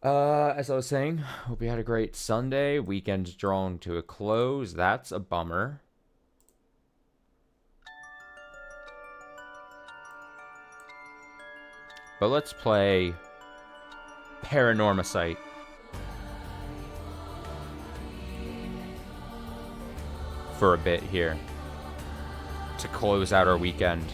As I was saying, hope you had a great Sunday. Weekend's drawing to a close. That's a bummer. But let's play Paranormasight. For a bit here. To close out our weekend.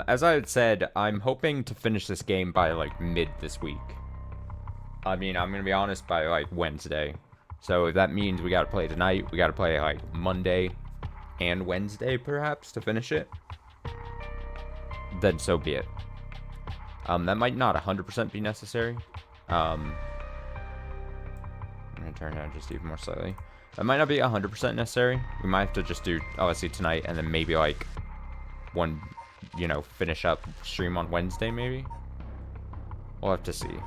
As I had said, I'm hoping to finish this game by, like, mid this week. I mean, I'm gonna be honest, by, like, Wednesday. So if that means we gotta play tonight, we gotta play, like, Monday and Wednesday, perhaps, to finish it, then so be it. That might not 100% be necessary. I'm gonna turn it down just even more slightly. That might not be 100% necessary. We might have to just do, obviously, tonight, and then maybe, like, one... you know, finish up stream on Wednesday, maybe? We'll have to see.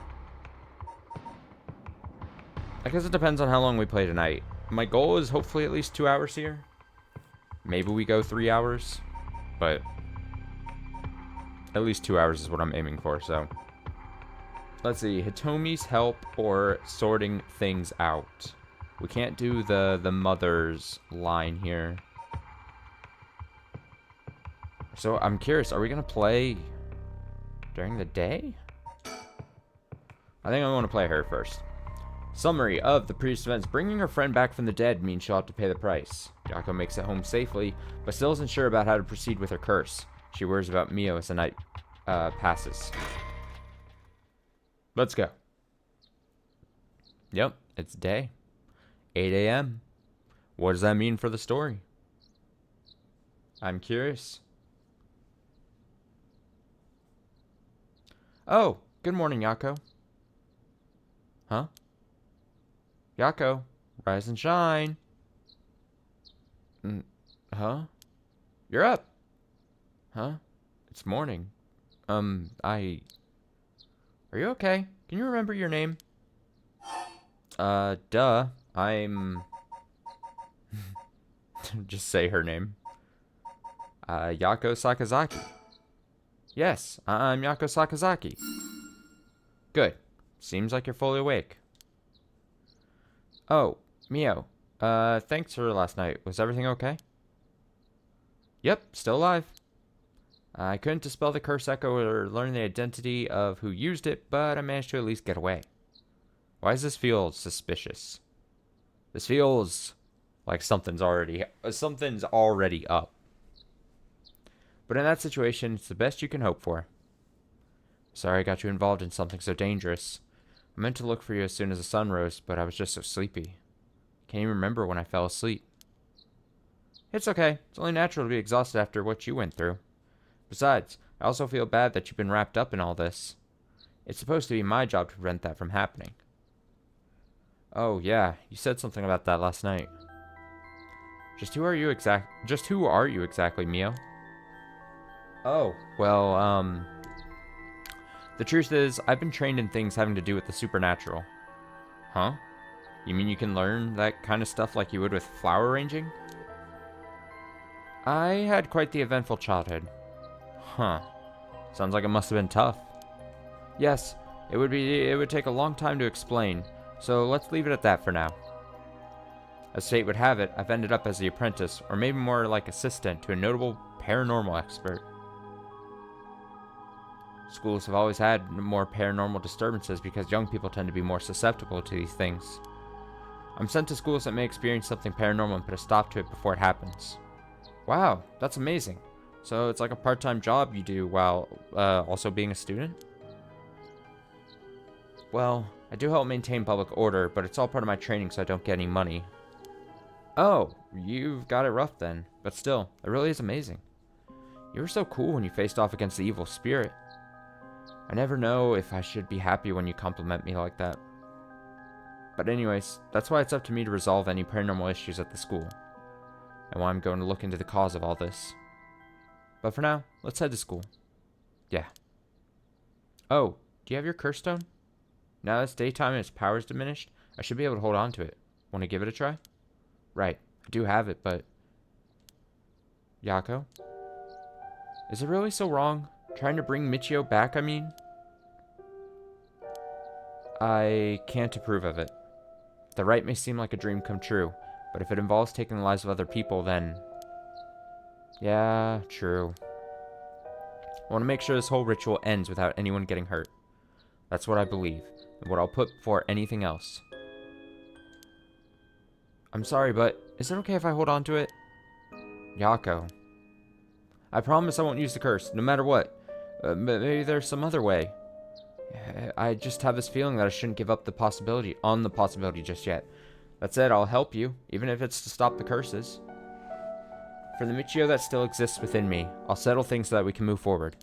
I guess it depends on how long we play tonight. My goal is hopefully at least 2 hours here. Maybe we go 3 hours. But at least 2 hours is what I'm aiming for, so. Let's see. Hitomi's help or sorting things out. We can't do the mother's line here. So, I'm curious, are we going to play during the day? I think I want to play her first. Summary of the previous events. Bringing her friend back from the dead means she'll have to pay the price. Yako makes it home safely, but still isn't sure about how to proceed with her curse. She worries about Mio as the night passes. Let's go. Yep, it's day. 8 a.m. What does that mean for the story? I'm curious. Oh, good morning, Yako. Huh? Yako, rise and shine. Huh? You're up. Huh? It's morning. Are you okay? Can you remember your name? Duh. I'm... Just say her name. Yako Sakazaki. Yes, I'm Yako Sakazaki. Good. Seems like you're fully awake. Oh, Mio. Thanks for last night. Was everything okay? Yep, still alive. I couldn't dispel the curse echo or learn the identity of who used it, but I managed to at least get away. Why does this feel suspicious? This feels like something's already up. But in that situation, it's the best you can hope for. Sorry I got you involved in something so dangerous. I meant to look for you as soon as the sun rose, but I was just so sleepy. Can't even remember when I fell asleep. It's okay. It's only natural to be exhausted after what you went through. Besides, I also feel bad that you've been wrapped up in all this. It's supposed to be my job to prevent that from happening. Oh, yeah. You said something about that last night. Just who are you exactly, Mio? Oh, well, the truth is, I've been trained in things having to do with the supernatural. Huh? You mean you can learn that kind of stuff like you would with flower arranging? I had quite the eventful childhood. Huh. Sounds like it must have been tough. Yes, it would take a long time to explain, so let's leave it at that for now. As fate would have it, I've ended up as the apprentice, or maybe more like assistant, to a notable paranormal expert. Schools have always had more paranormal disturbances because young people tend to be more susceptible to these things. I'm sent to schools that may experience something paranormal and put a stop to it before it happens. Wow, that's amazing. So it's like a part-time job you do while also being a student? Well, I do help maintain public order, but it's all part of my training so I don't get any money. Oh, you've got it rough then. But still, it really is amazing. You were so cool when you faced off against the evil spirit. I never know if I should be happy when you compliment me like that. But anyways, that's why it's up to me to resolve any paranormal issues at the school. And why I'm going to look into the cause of all this. But for now, let's head to school. Yeah. Oh, do you have your curse stone? Now that it's daytime and its power's diminished, I should be able to hold on to it. Want to give it a try? Right, I do have it, but... Yako? Is it really so wrong? Trying to bring Michio back, I mean? I can't approve of it. The rite may seem like a dream come true, but if it involves taking the lives of other people, then... Yeah, true. I want to make sure this whole ritual ends without anyone getting hurt. That's what I believe, and what I'll put before anything else. I'm sorry, but is it okay if I hold on to it? Yako. I promise I won't use the curse, no matter what. Maybe there's some other way. I just have this feeling that I shouldn't give up the possibility just yet. That said, I'll help you, even if it's to stop the curses. For the Michio that still exists within me, I'll settle things so that we can move forward.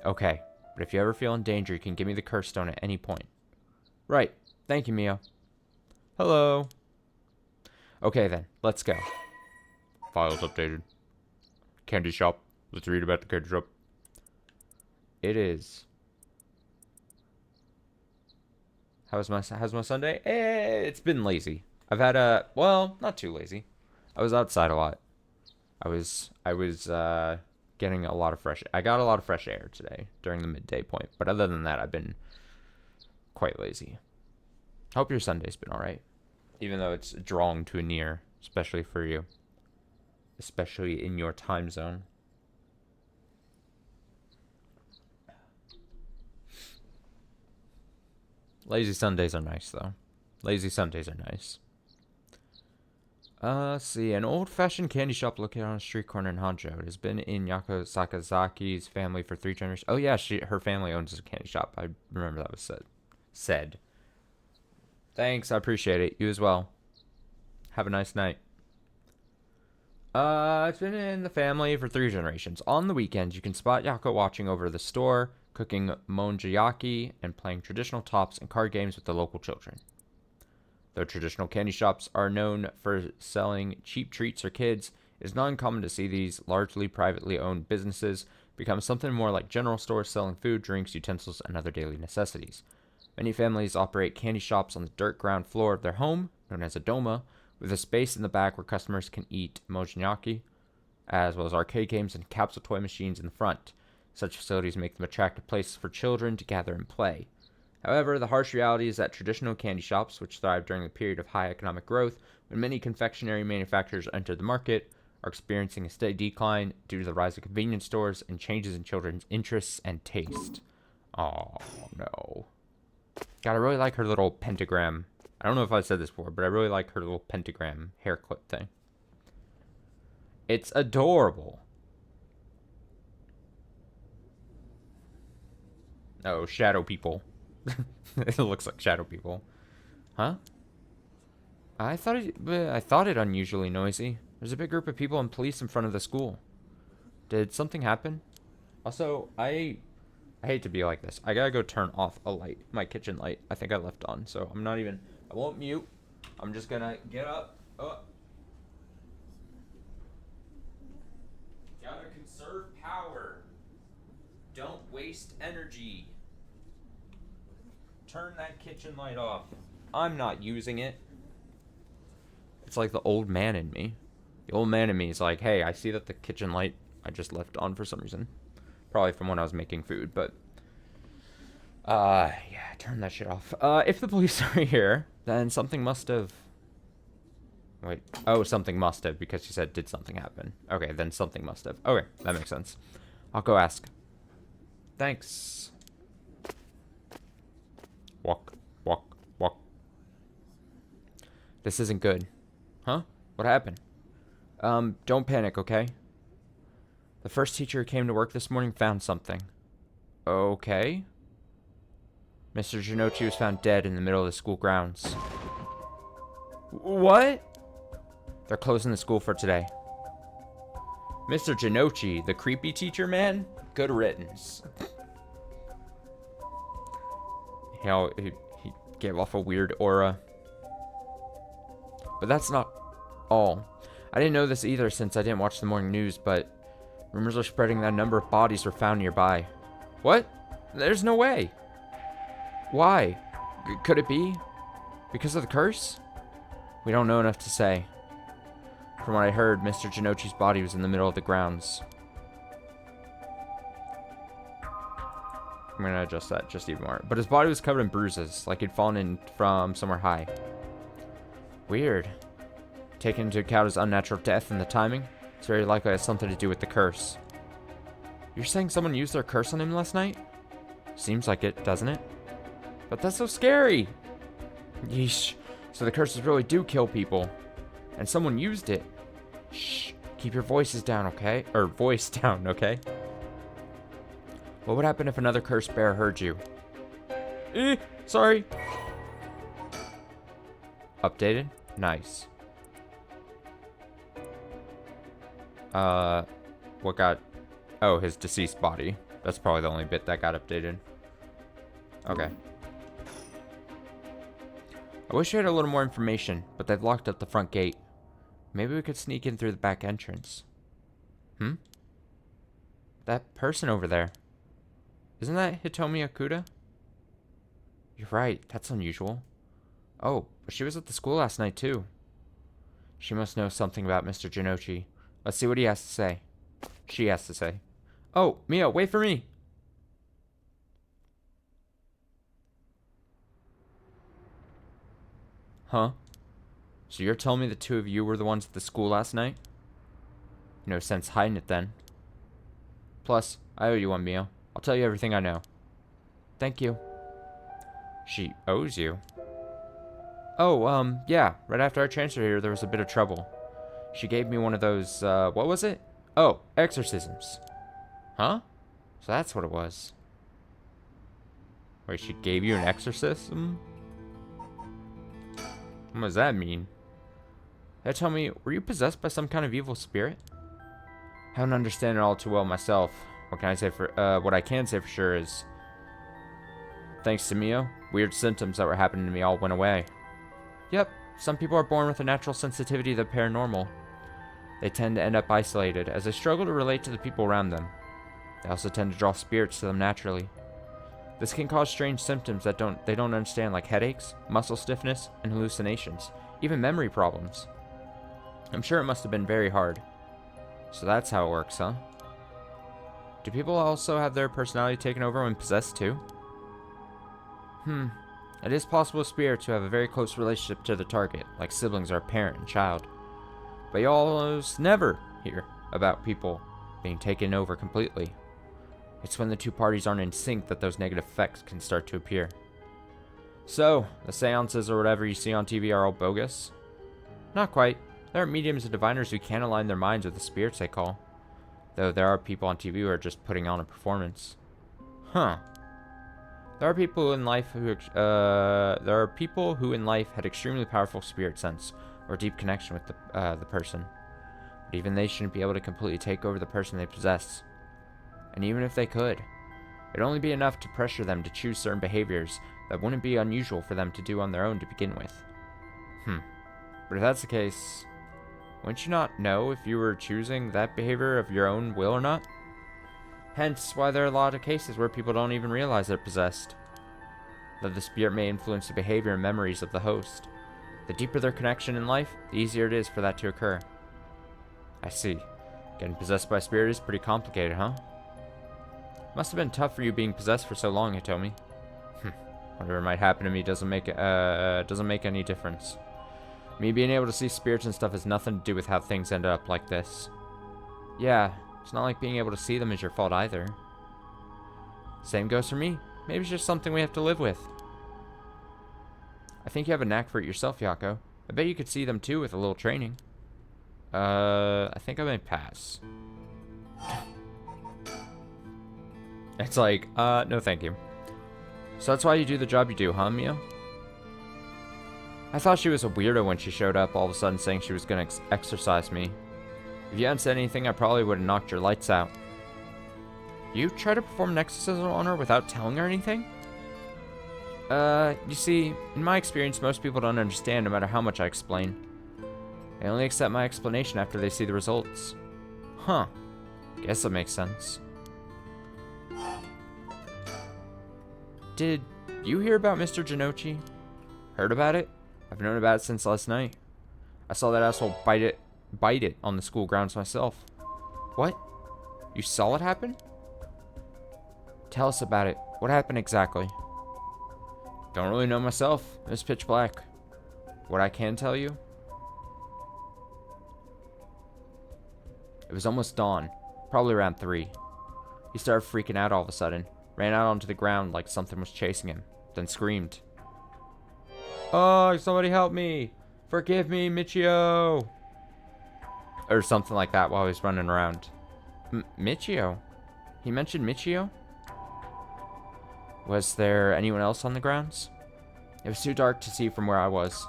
Okay, but if you ever feel in danger, you can give me the curse stone at any point. Right. Thank you, Mio. Hello. Okay then, let's go. Files updated. Candy shop. Let's read about the candy shop. It is. How's my Sunday? It's been lazy. I've had well, not too lazy. I was outside a lot. I was getting a lot of I got a lot of fresh air today during the midday point. But other than that, I've been quite lazy. Hope your Sunday's been alright. Even though it's drawing to a near, especially for you. Especially in your time zone. Lazy Sundays are nice, though. Lazy Sundays are nice. Let's see. An old-fashioned candy shop located on a street corner in Honjo. It has been in Yako Sakazaki's family for 3 generations. Oh, yeah, her family owns a candy shop. I remember that was said. Thanks, I appreciate it. You as well. Have a nice night. It's been in the family for 3 generations. On the weekends, you can spot Yako watching over the store, cooking monjayaki, and playing traditional tops and card games with the local children. Though traditional candy shops are known for selling cheap treats for kids, it is not uncommon to see these largely privately owned businesses become something more like general stores selling food, drinks, utensils, and other daily necessities. Many families operate candy shops on the dirt ground floor of their home, known as a doma, with a space in the back where customers can eat monjayaki, as well as arcade games and capsule toy machines in the front. Such facilities make them attractive places for children to gather and play. However, the harsh reality is that traditional candy shops, which thrived during a period of high economic growth when many confectionery manufacturers entered the market, are experiencing a steady decline due to the rise of convenience stores and changes in children's interests and taste. Oh, no. God, I really like her little pentagram. I don't know if I said this before, but I really like her little pentagram hair clip thing. It's adorable. Oh, shadow people. It looks like shadow people. Huh? I thought it unusually noisy. There's a big group of people and police in front of the school. Did something happen? Also, I hate to be like this. I gotta go turn off a light. My kitchen light. I think I left on, so I won't mute. I'm just gonna get up. Oh. Gotta conserve power. Don't waste energy. Turn that kitchen light off. I'm not using it. It's like the old man in me. The old man in me is like, hey, I see that the kitchen light I just left on for some reason. Probably from when I was making food, but... yeah, turn that shit off. If the police are here, then something must have... Wait. Oh, something must have, because she said, did something happen? Okay, then something must have. Okay, that makes sense. I'll go ask. Thanks. Walk, walk, walk. This isn't good. Huh? What happened? Don't panic, okay? The first teacher who came to work this morning found something. Okay. Mr. Jinochi was found dead in the middle of the school grounds. What? They're closing the school for today. Mr. Jinochi, the creepy teacher, man? Good riddance. You know, he gave off a weird aura. But that's not all. I didn't know this either since I didn't watch the morning news, but rumors are spreading that a number of bodies were found nearby. What? There's no way. Why? Could it be because of the curse? We don't know enough to say. From what I heard, Mr. Genochi's body was in the middle of the grounds. I'm gonna adjust that just even more. But his body was covered in bruises, like he'd fallen in from somewhere high. Weird. Taking into account his unnatural death and the timing, it's very likely it has something to do with the curse. You're saying someone used their curse on him last night? Seems like it, doesn't it? But that's so scary! Yeesh. So the curses really do kill people. And someone used it. Shh. Keep your voices down, okay? Or voice down, okay? What would happen if another cursed bear heard you? Sorry. Updated? Nice. What got... Oh, his deceased body. That's probably the only bit that got updated. Okay. I wish we had a little more information, but they've locked up the front gate. Maybe we could sneak in through the back entrance. That person over there. Isn't that Hitomi Akuda? You're right, that's unusual. Oh, but she was at the school last night too. She must know something about Mr. Genochi. Let's see what he has to say. She has to say. Oh, Mio, wait for me! Huh? So you're telling me the two of you were the ones at the school last night? No sense hiding it then. Plus, I owe you one, Mio. I'll tell you everything I know. Thank you. She owes you? Oh, yeah. Right after I transferred here, there was a bit of trouble. She gave me one of those, what was it? Oh, exorcisms. Huh? So that's what it was. Wait, she gave you an exorcism? What does that mean? Tell me, were you possessed by some kind of evil spirit? I don't understand it all too well myself. What can I say for, what I can say for sure is, thanks to Mio, weird symptoms that were happening to me all went away. Yep, some people are born with a natural sensitivity to the paranormal. They tend to end up isolated, as they struggle to relate to the people around them. They also tend to draw spirits to them naturally. This can cause strange symptoms that they don't understand, like headaches, muscle stiffness, and hallucinations, even memory problems. I'm sure it must have been very hard. So that's how it works, huh? Do people also have their personality taken over when possessed too? It is possible spirits to have a very close relationship to the target, like siblings or a parent and child. But you almost never hear about people being taken over completely. It's when the two parties aren't in sync that those negative effects can start to appear. So, the seances or whatever you see on TV are all bogus? Not quite. There are mediums and diviners who can align their minds with the spirits they call. Though there are people on TV who are just putting on a performance. Huh. There are people in life who in life had extremely powerful spirit sense or deep connection with the person. But even they shouldn't be able to completely take over the person they possess. And even if they could, it'd only be enough to pressure them to choose certain behaviors that wouldn't be unusual for them to do on their own to begin with. But if that's the case, wouldn't you not know if you were choosing that behavior of your own will or not? Hence why there are a lot of cases where people don't even realize they're possessed. That the spirit may influence the behavior and memories of the host. The deeper their connection in life, the easier it is for that to occur. I see. Getting possessed by a spirit is pretty complicated, huh? Must have been tough for you being possessed for so long, Hitomi. Whatever might happen to me doesn't make any difference. Me being able to see spirits and stuff has nothing to do with how things ended up like this. Yeah, it's not like being able to see them is your fault either. Same goes for me. Maybe it's just something we have to live with. I think you have a knack for it yourself, Yako. I bet you could see them too with a little training. I think I may pass. It's like, no thank you. So that's why you do the job you do, huh, Mio? I thought she was a weirdo when she showed up all of a sudden saying she was gonna exorcise me. If you hadn't said anything, I probably would have knocked your lights out. You try to perform an exorcism on her without telling her anything? You see, in my experience, most people don't understand no matter how much I explain. They only accept my explanation after they see the results. Huh. Guess that makes sense. Did you hear about Mr. Genochi? Heard about it? I've known about it since last night. I saw that asshole bite it bite it on the school grounds myself. What? You saw it happen? Tell us about it. What happened exactly? Don't really know myself. It was pitch black. What I can tell you? It was almost dawn. Probably around 3. He started freaking out all of a sudden. Ran out onto the ground like something was chasing him. Then screamed. Oh, somebody help me! Forgive me, Michio! Or something like that while he was running around. Michio? He mentioned Michio? Was there anyone else on the grounds? It was too dark to see from where I was.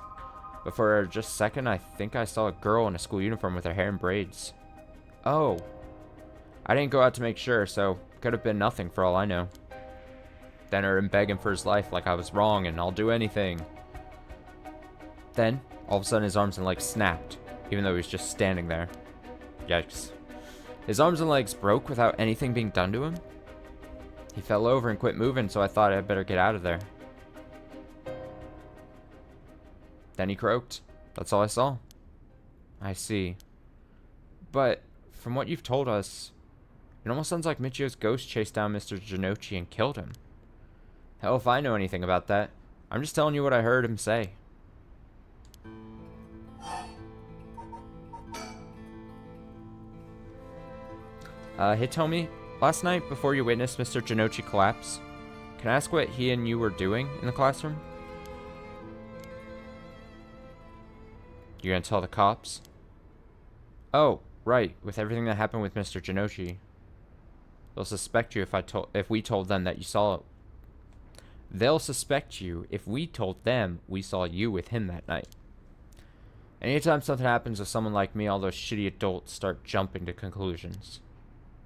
But for just a second, I think I saw a girl in a school uniform with her hair in braids. Oh. I didn't go out to make sure, so could have been nothing for all I know. Then I heard him begging for his life like I was wrong and I'll do anything. Then, all of a sudden his arms and legs snapped, even though he was just standing there. Yikes. His arms and legs broke without anything being done to him? He fell over and quit moving, so I thought I'd better get out of there. Then he croaked. That's all I saw. I see. But, from what you've told us, it almost sounds like Michio's ghost chased down Mr. Jinochi and killed him. Hell if I know anything about that. I'm just telling you what I heard him say. Hitomi, last night before you witnessed Mr. Jinochi collapse, can I ask what he and you were doing in the classroom? You gonna tell the cops? Oh, right, with everything that happened with Mr. Jinochi. They'll suspect you if we told them that you saw it. They'll suspect you if we told them we saw you with him that night. Anytime something happens with someone like me, all those shitty adults start jumping to conclusions.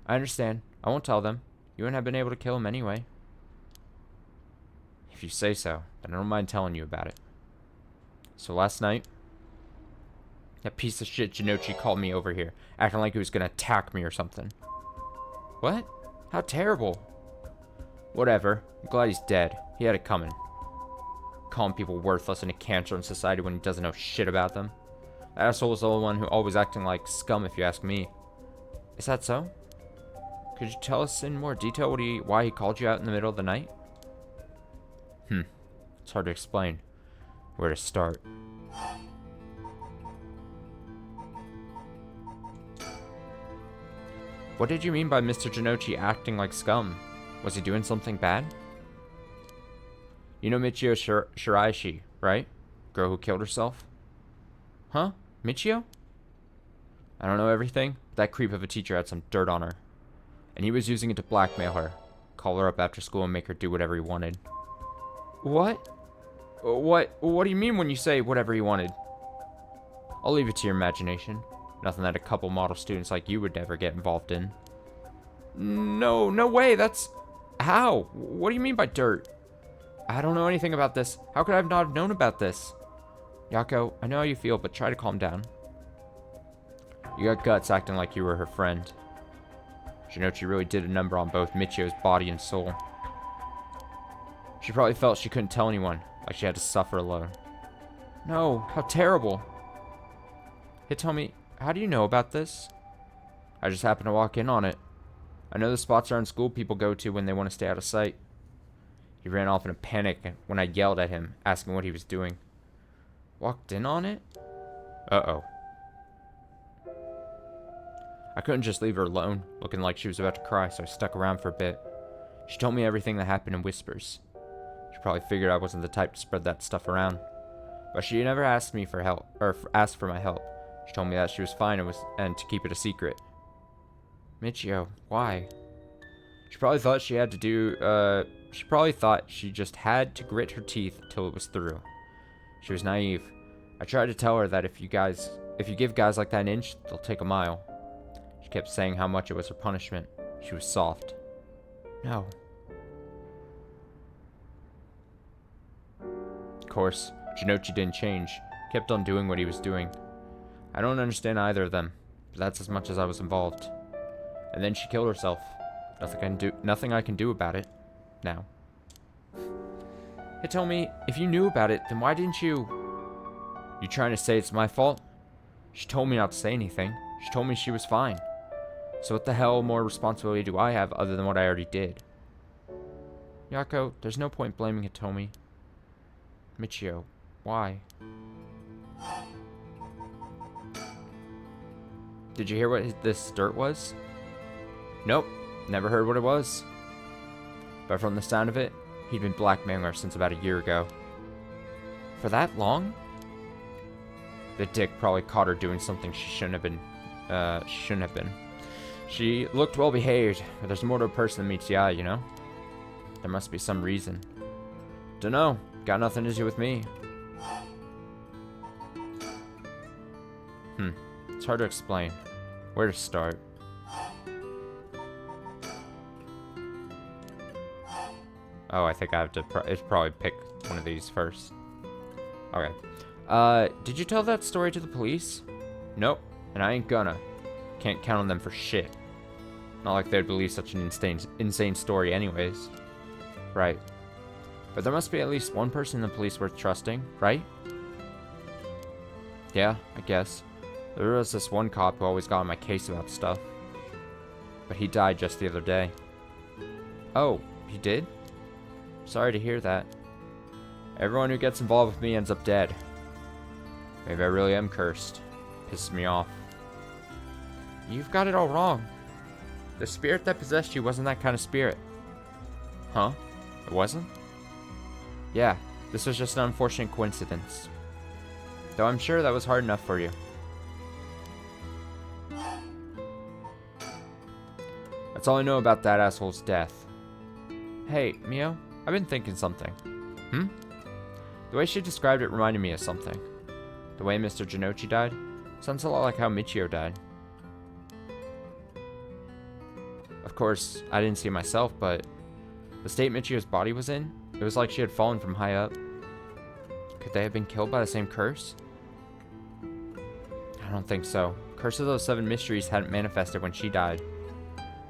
I understand. I won't tell them. You wouldn't have been able to kill him anyway. If you say so, then I don't mind telling you about it. So last night, that piece of shit Jinochi called me over here, acting like he was gonna attack me or something. What? How terrible. Whatever. I'm glad he's dead. He had it coming. Calling people worthless and a cancer in society when he doesn't know shit about them. That asshole was the only one who always acting like scum if you ask me. Is that so? Could you tell us in more detail why he called you out in the middle of the night? It's hard to explain. Where to start? What did you mean by Mr. Jinochi acting like scum? Was he doing something bad? You know Michio Shiraishi, right? Girl who killed herself? Huh? Michio? I don't know everything, but that creep of a teacher had some dirt on her. And he was using it to blackmail her. Call her up after school and make her do whatever he wanted. What? What do you mean when you say whatever he wanted? I'll leave it to your imagination. Nothing that a couple model students like you would never get involved in. No way, that's... How? What do you mean by dirt? I don't know anything about this. How could I not have known about this? Yako, I know how you feel, but try to calm down. You got guts acting like you were her friend. Jinochi really did a number on both Michio's body and soul. She probably felt she couldn't tell anyone, like she had to suffer alone. No, how terrible. Hitomi, how do you know about this? I just happened to walk in on it. I know the spots around school people go to when they want to stay out of sight. He ran off in a panic when I yelled at him, asking what he was doing. Walked in on it? Uh-oh. I couldn't just leave her alone, looking like she was about to cry, so I stuck around for a bit. She told me everything that happened in whispers. She probably figured I wasn't the type to spread that stuff around. But she never asked me for help, or asked for my help. She told me that she was fine and to keep it a secret. Michio, why? She probably thought she just had to grit her teeth till it was through. She was naive. I tried to tell her that if you give guys like that an inch, they'll take a mile. She kept saying how much it was her punishment. She was soft. No. Of course, Jinochi didn't change. Kept on doing what he was doing. I don't understand either of them, but that's as much as I was involved. And then she killed herself. Nothing I can do about it. Now. Hitomi, if you knew about it, then why didn't you... You trying to say it's my fault? She told me not to say anything. She told me she was fine. So what the hell more responsibility do I have other than what I already did? Yako, there's no point blaming Hitomi. Michio, why? Did you hear what this dirt was? Nope, never heard what it was. But from the sound of it, he'd been blackmailing her since about a year ago. For that long? The dick probably caught her doing something she shouldn't have been. She looked well behaved, but there's more to a person than meets the eye, you know? There must be some reason. Dunno, got nothing to do with me. It's hard to explain. Where to start? Oh, I think I have to probably pick one of these first. Okay. Did you tell that story to the police? Nope, and I ain't gonna. Can't count on them for shit. Not like they'd believe such an insane story anyways. Right. But there must be at least one person in the police worth trusting, right? Yeah, I guess. There was this one cop who always got on my case about stuff. But he died just the other day. Oh, he did? Sorry to hear that. Everyone who gets involved with me ends up dead. Maybe I really am cursed. Pisses me off. You've got it all wrong. The spirit that possessed you wasn't that kind of spirit. Huh? It wasn't? Yeah, this was just an unfortunate coincidence. Though I'm sure that was hard enough for you. That's all I know about that asshole's death. Hey, Mio, I've been thinking something. The way she described it reminded me of something. The way Mr. Jinochi died sounds a lot like how Michio died. Of course, I didn't see it myself, but the state Michio's body was in, it was like she had fallen from high up. Could they have been killed by the same curse? I don't think so. Curse of those 7 mysteries hadn't manifested when she died.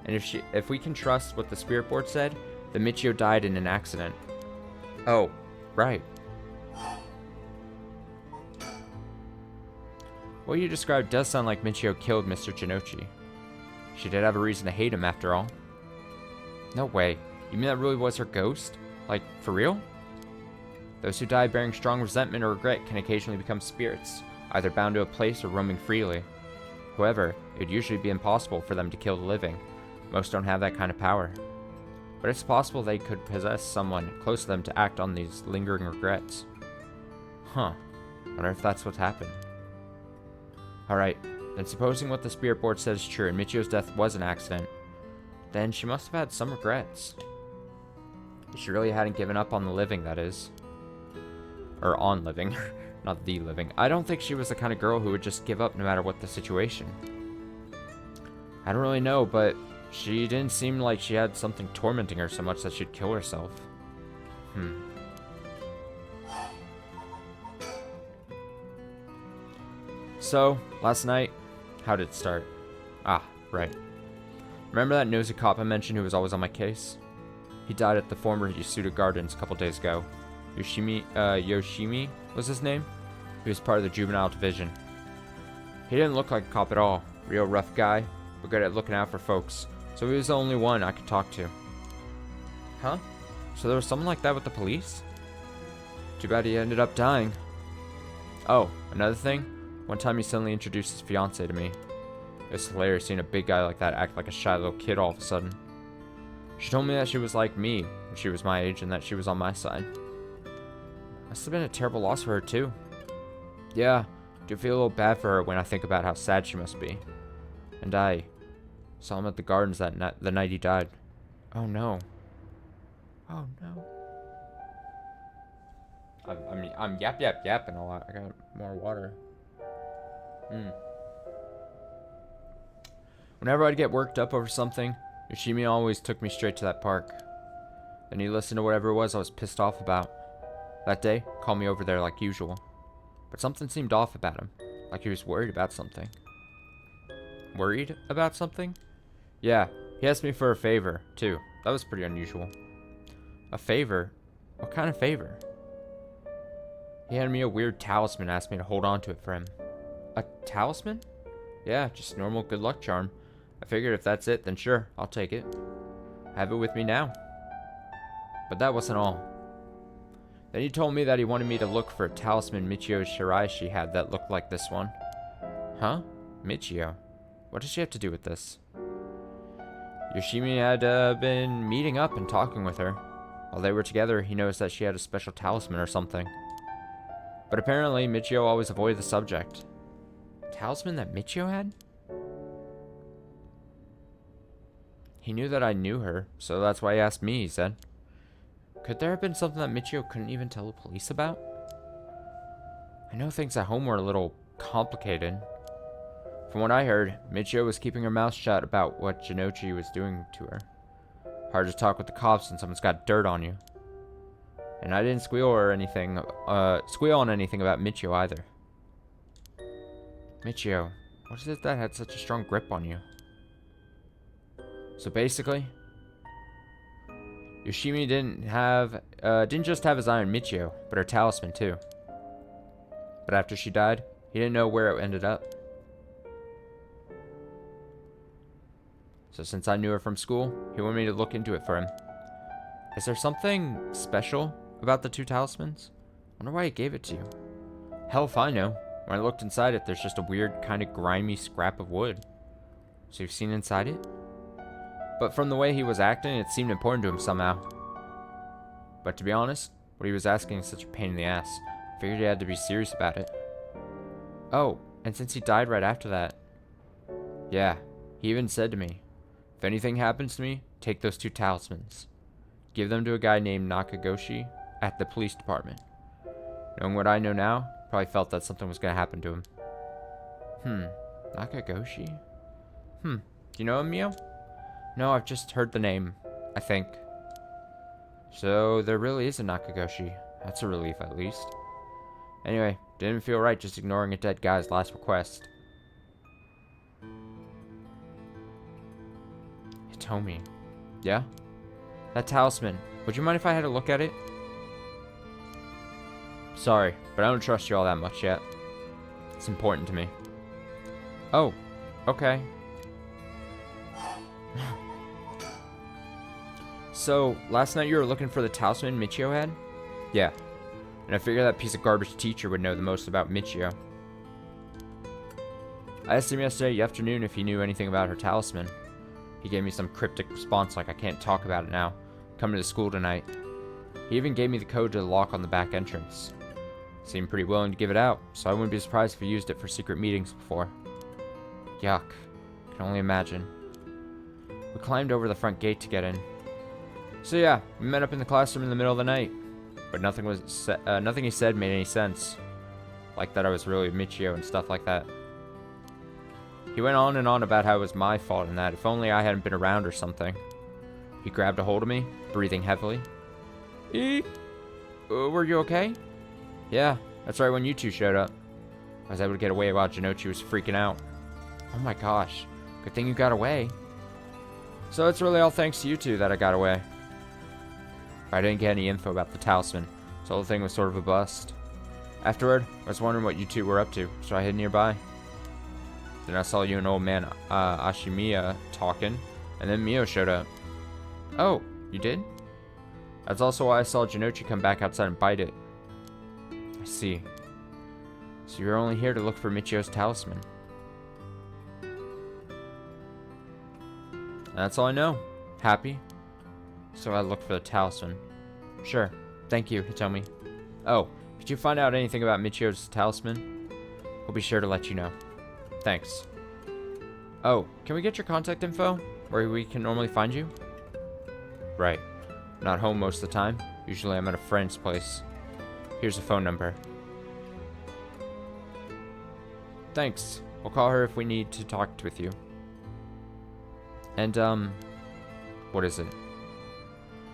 And if we can trust what the spirit board said, then Michio died in an accident. Oh, right. What you described does sound like Michio killed Mr. Jinochi. She did have a reason to hate him after all. No way. You mean that really was her ghost? Like, for real? Those who die bearing strong resentment or regret can occasionally become spirits, either bound to a place or roaming freely. However, it would usually be impossible for them to kill the living. Most don't have that kind of power. But it's possible they could possess someone close to them to act on these lingering regrets. Huh. Wonder if that's what's happened. Alright, then supposing what the spirit board says is true and Michio's death was an accident, then she must have had some regrets. She really hadn't given up on the living, that is. Or on living, not the living. I don't think she was the kind of girl who would just give up no matter what the situation. I don't really know, but she didn't seem like she had something tormenting her so much that she'd kill herself. So, last night, how did it start? Ah, right. Remember that nosy cop I mentioned who was always on my case? He died at the former Yasuda Gardens a couple days ago. Yoshimi was his name? He was part of the juvenile division. He didn't look like a cop at all. Real rough guy, but good at looking out for folks. So he was the only one I could talk to. Huh? So there was someone like that with the police? Too bad he ended up dying. Oh, another thing. One time he suddenly introduced his fiancée to me. It was hilarious seeing a big guy like that act like a shy little kid all of a sudden. She told me that she was like me when she was my age and that she was on my side. Must have been a terrible loss for her too. Yeah, I do feel a little bad for her when I think about how sad she must be. And I saw him at the gardens the night he died. Oh no. Oh no. I'm yapping a lot. I got more water. Whenever I'd get worked up over something, Yoshimi always took me straight to that park. Then he listened to whatever it was I was pissed off about. That day, called me over there like usual. But something seemed off about him, like he was worried about something. Worried about something? Yeah, he asked me for a favor, too. That was pretty unusual. A favor? What kind of favor? He handed me a weird talisman and asked me to hold on to it for him. A talisman? Yeah, just normal good luck charm. I figured if that's it, then sure, I'll take it. I have it with me now. But that wasn't all. Then he told me that he wanted me to look for a talisman Michio Shiraishi had that looked like this one. Huh? Michio? What does she have to do with this? Yoshimi had been meeting up and talking with her. While they were together, he noticed that she had a special talisman or something. But apparently, Michio always avoided the subject. Talisman that Michio had? He knew that I knew her, so that's why he asked me, he said. Could there have been something that Michio couldn't even tell the police about? I know things at home were a little complicated. From what I heard, Michio was keeping her mouth shut about what Jinochi was doing to her. Hard to talk with the cops when someone's got dirt on you. And I didn't squeal on anything about Michio either. Michio, what is it that had such a strong grip on you? So basically, Yoshimi didn't just have his eye on Michio, but her talisman too. But after she died, he didn't know where it ended up. So since I knew her from school, he wanted me to look into it for him. Is there something special about the two talismans? I wonder why he gave it to you. Hell if I know. When I looked inside it, there's just a weird, kind of grimy scrap of wood. So you've seen inside it? But from the way he was acting, it seemed important to him somehow. But to be honest, what he was asking is such a pain in the ass. I figured he had to be serious about it. Oh, and since he died right after that. Yeah, he even said to me, if anything happens to me, take those two talismans. Give them to a guy named Nakagoshi at the police department. Knowing what I know now, probably felt that something was going to happen to him. Nakagoshi? Do you know him, Mio? No, I've just heard the name, I think. So, there really is a Nakagoshi. That's a relief, at least. Anyway, didn't feel right just ignoring a dead guy's last request. Hitomi. Yeah? That talisman. Would you mind if I had a look at it? Sorry, but I don't trust you all that much yet. It's important to me. Oh, okay. So, last night you were looking for the talisman Michio had? Yeah. And I figured that piece of garbage teacher would know the most about Michio. I asked him yesterday afternoon if he knew anything about her talisman. He gave me some cryptic response like I can't talk about it now. Coming to school tonight. He even gave me the code to the lock on the back entrance. Seemed pretty willing to give it out, so I wouldn't be surprised if he used it for secret meetings before. Yuck. Can only imagine. We climbed over the front gate to get in. So yeah, we met up in the classroom in the middle of the night. But nothing he said made any sense. Like that I was really Michio and stuff like that. He went on and on about how it was my fault and that if only I hadn't been around or something. He grabbed a hold of me, breathing heavily. Were you okay? Yeah, that's right when you two showed up. I was able to get away while Jinochi was freaking out. Oh my gosh, good thing you got away. So it's really all thanks to you two that I got away. I didn't get any info about the talisman, so the whole thing was sort of a bust. Afterward, I was wondering what you two were up to, so I hid nearby. Then I saw you and old man Ashimiya talking, and then Mio showed up. Oh, you did? That's also why I saw Jinochi come back outside and bite it. I see. So you're only here to look for Michio's talisman. That's all I know. Happy? So I looked for the talisman. Sure. Thank you, Hitomi. Oh, did you find out anything about Michio's talisman? We'll be sure to let you know. Thanks. Oh, can we get your contact info? Where we can normally find you? Right. I'm not home most of the time. Usually I'm at a friend's place. Here's a phone number. Thanks. We'll call her if we need to talk with you. And, what is it?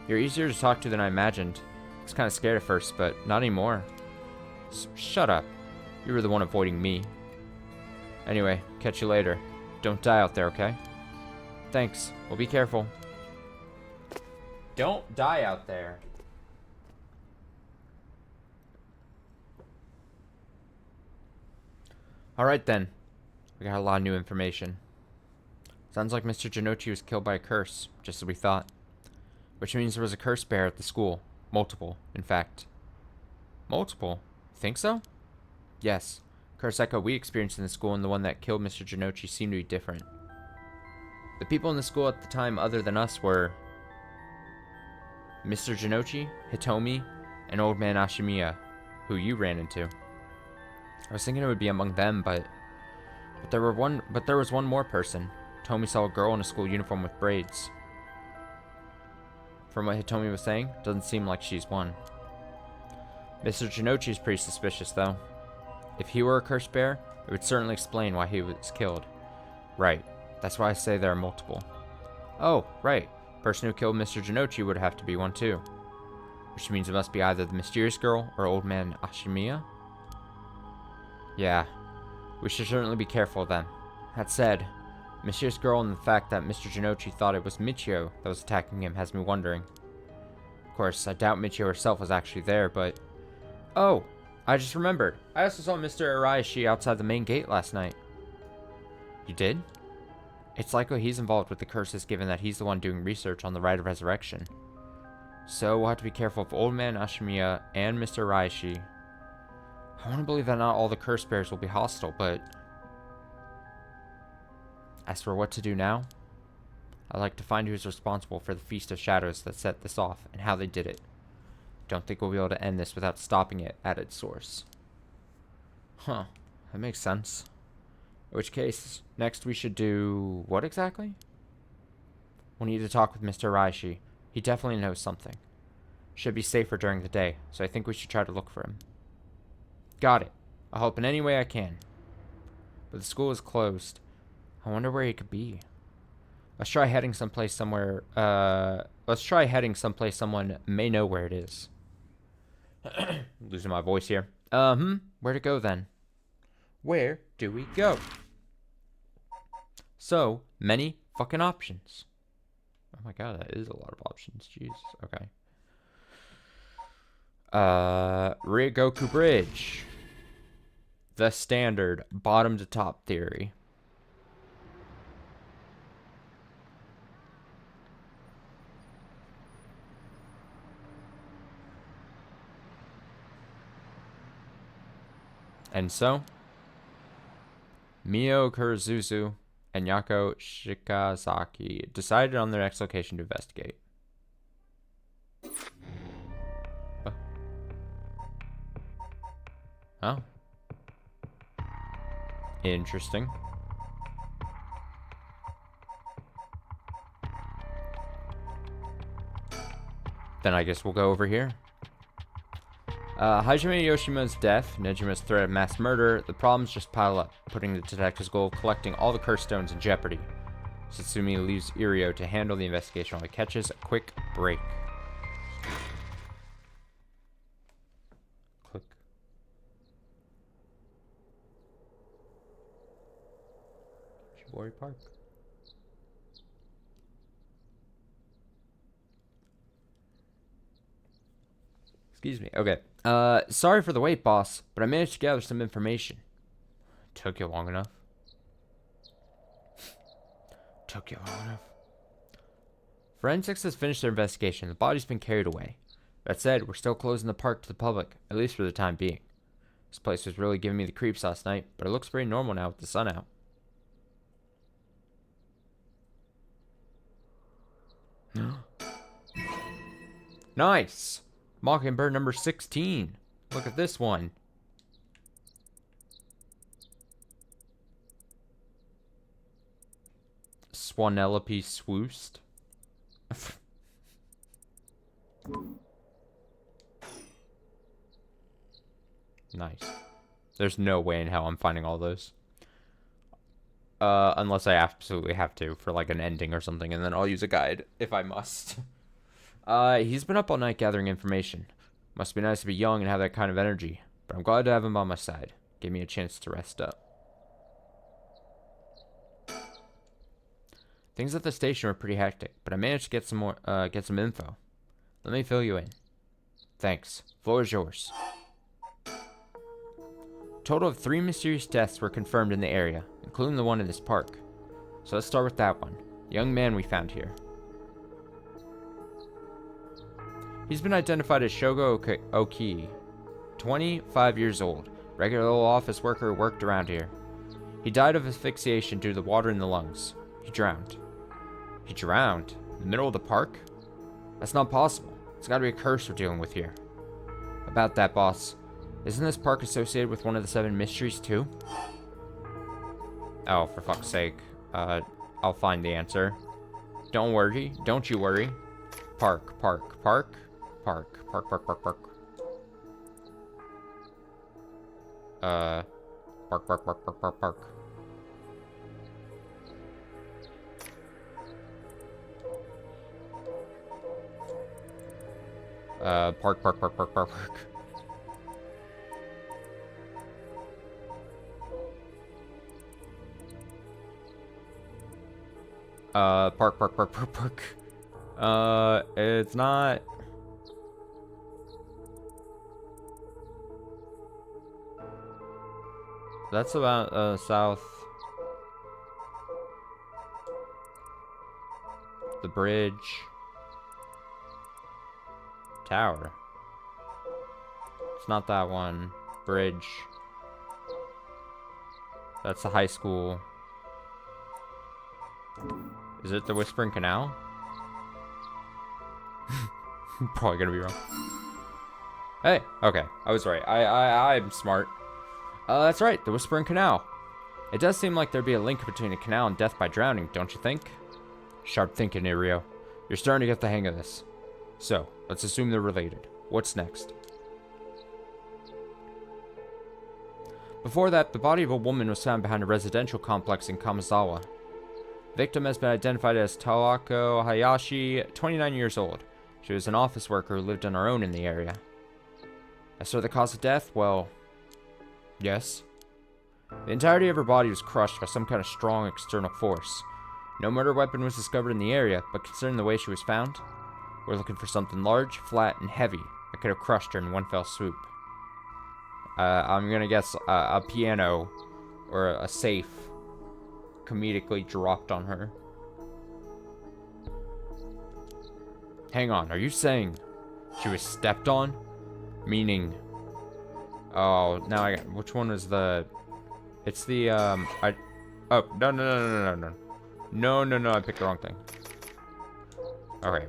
You're easier to talk to than I imagined. I was kind of scared at first, but not anymore. Shut up. You were the one avoiding me. Anyway, catch you later. Don't die out there, okay? Thanks. Well, be careful. Don't die out there. Alright then. We got a lot of new information. Sounds like Mr. Janochi was killed by a curse, just as we thought. Which means there was a curse bear at the school. Multiple, in fact. Multiple? Think so? Yes. Curse echo we experienced in the school and the one that killed Mr. Janochi seemed to be different. The people in the school at the time other than us were Mr. Janochi, Hitomi, and Old Man Ashimiya, who you ran into. I was thinking it would be among them, but there was one more person. Hitomi saw a girl in a school uniform with braids. From what Hitomi was saying, doesn't seem like she's one. Mr. Janochi is pretty suspicious, though. If he were a cursed bear, it would certainly explain why he was killed. Right. That's why I say there are multiple. Oh, right. Person who killed Mr. Janochi would have to be one too. Which means it must be either the mysterious girl or Old Man Ashimiya? Yeah. We should certainly be careful then. That said, mysterious girl and the fact that Mr. Janochi thought it was Michio that was attacking him has me wondering. Of course, I doubt Michio herself was actually there, but... Oh! I just remembered. I also saw Mr. Araishi outside the main gate last night. You did? It's likely he's involved with the curses given that he's the one doing research on the rite of resurrection. So we'll have to be careful of Old Man Ashimiya and Mr. Araishi. I want to believe that not all the curse bears will be hostile, but... As for what to do now, I'd like to find who's responsible for the Feast of Shadows that set this off and how they did it. Don't think we'll be able to end this without stopping it at its source. Huh, that makes sense. In which case, next we should do what exactly? We'll need to talk with Mr. Raishi. He definitely knows something. Should be safer during the day, so I think we should try to look for him. Got it. I'll help in any way I can. But the school is closed. I wonder where he could be. Let's try heading someplace someone may know where it is. Losing my voice here. Where to go then? Where do we go? So many fucking options. Oh my god, that is a lot of options. Jeez. Okay. Ryogoku Bridge. The standard bottom to top theory. And so, Mio Kuruzuzu and Yako Shikazaki decided on their next location to investigate. Oh. Interesting. Then I guess we'll go over here. Hajime Yoshima's death, Nejima's threat of mass murder, the problems just pile up, putting the detective's goal of collecting all the curse stones in jeopardy. Satsumi leaves Irio to handle the investigation while he catches a quick break. Click. Shibori Park. Excuse me. Okay. Sorry for the wait, boss, but I managed to gather some information. Took you long enough. Took you long enough. Forensics has finished their investigation. The body's been carried away. That said, we're still closing the park to the public, at least for the time being. This place was really giving me the creeps last night, but it looks pretty normal now with the sun out. Nice! Mockingbird number 16. Look at this one. Swanelope swoosed. Nice. There's no way in hell I'm finding all those. Unless I absolutely have to for like an ending or something, and then I'll use a guide if I must. He's been up all night gathering information. Must be nice to be young and have that kind of energy, but I'm glad to have him by my side. Gave me a chance to rest up. Things at the station were pretty hectic, but I managed to get some info. Let me fill you in. Thanks. Floor is yours. total of 3 mysterious deaths were confirmed in the area, including the one in this park. So let's start with that one. The young man we found here. He's been identified as Shogo Oki, 25 years old, regular old office worker who worked around here. He died of asphyxiation due to the water in the lungs. He drowned. He drowned? In the middle of the park? That's not possible. It's gotta be a curse we're dealing with here. About that, boss. Isn't this park associated with one of the 7 mysteries, too? Oh, for fuck's sake. I'll find the answer. Don't worry. Don't you worry. Park, park, park. Park, park, park, park, park. Park, park, park, park, park, park. Park, park, park, park, park, park. Park, park, park, park, park. It's not... That's about, south. The bridge. Tower. It's not that one. Bridge. That's the high school. Is it the Whispering Canal? Probably gonna be wrong. Hey, okay, I was right. I'm smart. That's right, the Whispering Canal. It does seem like there'd be a link between a canal and death by drowning, don't you think? Sharp thinking, Irio. You're starting to get the hang of this. So, let's assume they're related. What's next? Before that, the body of a woman was found behind a residential complex in Kamizawa. The victim has been identified as Tawako Hayashi, 29 years old. She was an office worker who lived on her own in the area. As for the cause of death, well, yes. The entirety of her body was crushed by some kind of strong external force. No murder weapon was discovered in the area, but considering the way she was found, we're looking for something large, flat, and heavy that could have crushed her in one fell swoop. I'm gonna guess a piano or a safe comedically dropped on her. Hang on, are you saying she was stepped on? Meaning... Oh, now I got... Which one was the... It's the, Oh, no. No, I picked the wrong thing. Okay.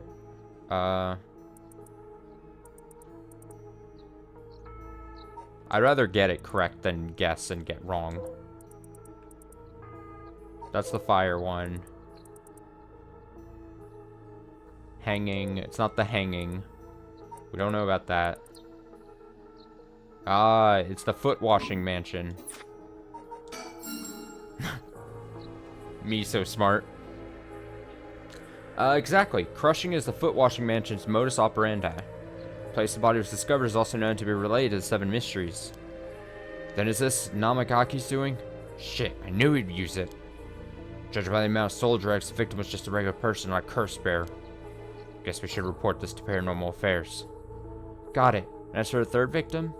I'd rather get it correct than guess and get wrong. That's the fire one. Hanging. It's not the hanging. We don't know about that. Ah, it's the foot washing mansion. Me so smart. Exactly. Crushing is the foot washing mansion's modus operandi. The place the body was discovered is also known to be related to the 7 mysteries. Then is this Namagaki's doing? Shit, I knew he'd use it. Judging by the amount of soul dregs, the victim was just a regular person, not a curse bearer. Guess we should report this to Paranormal Affairs. Got it. And as for the 3rd victim?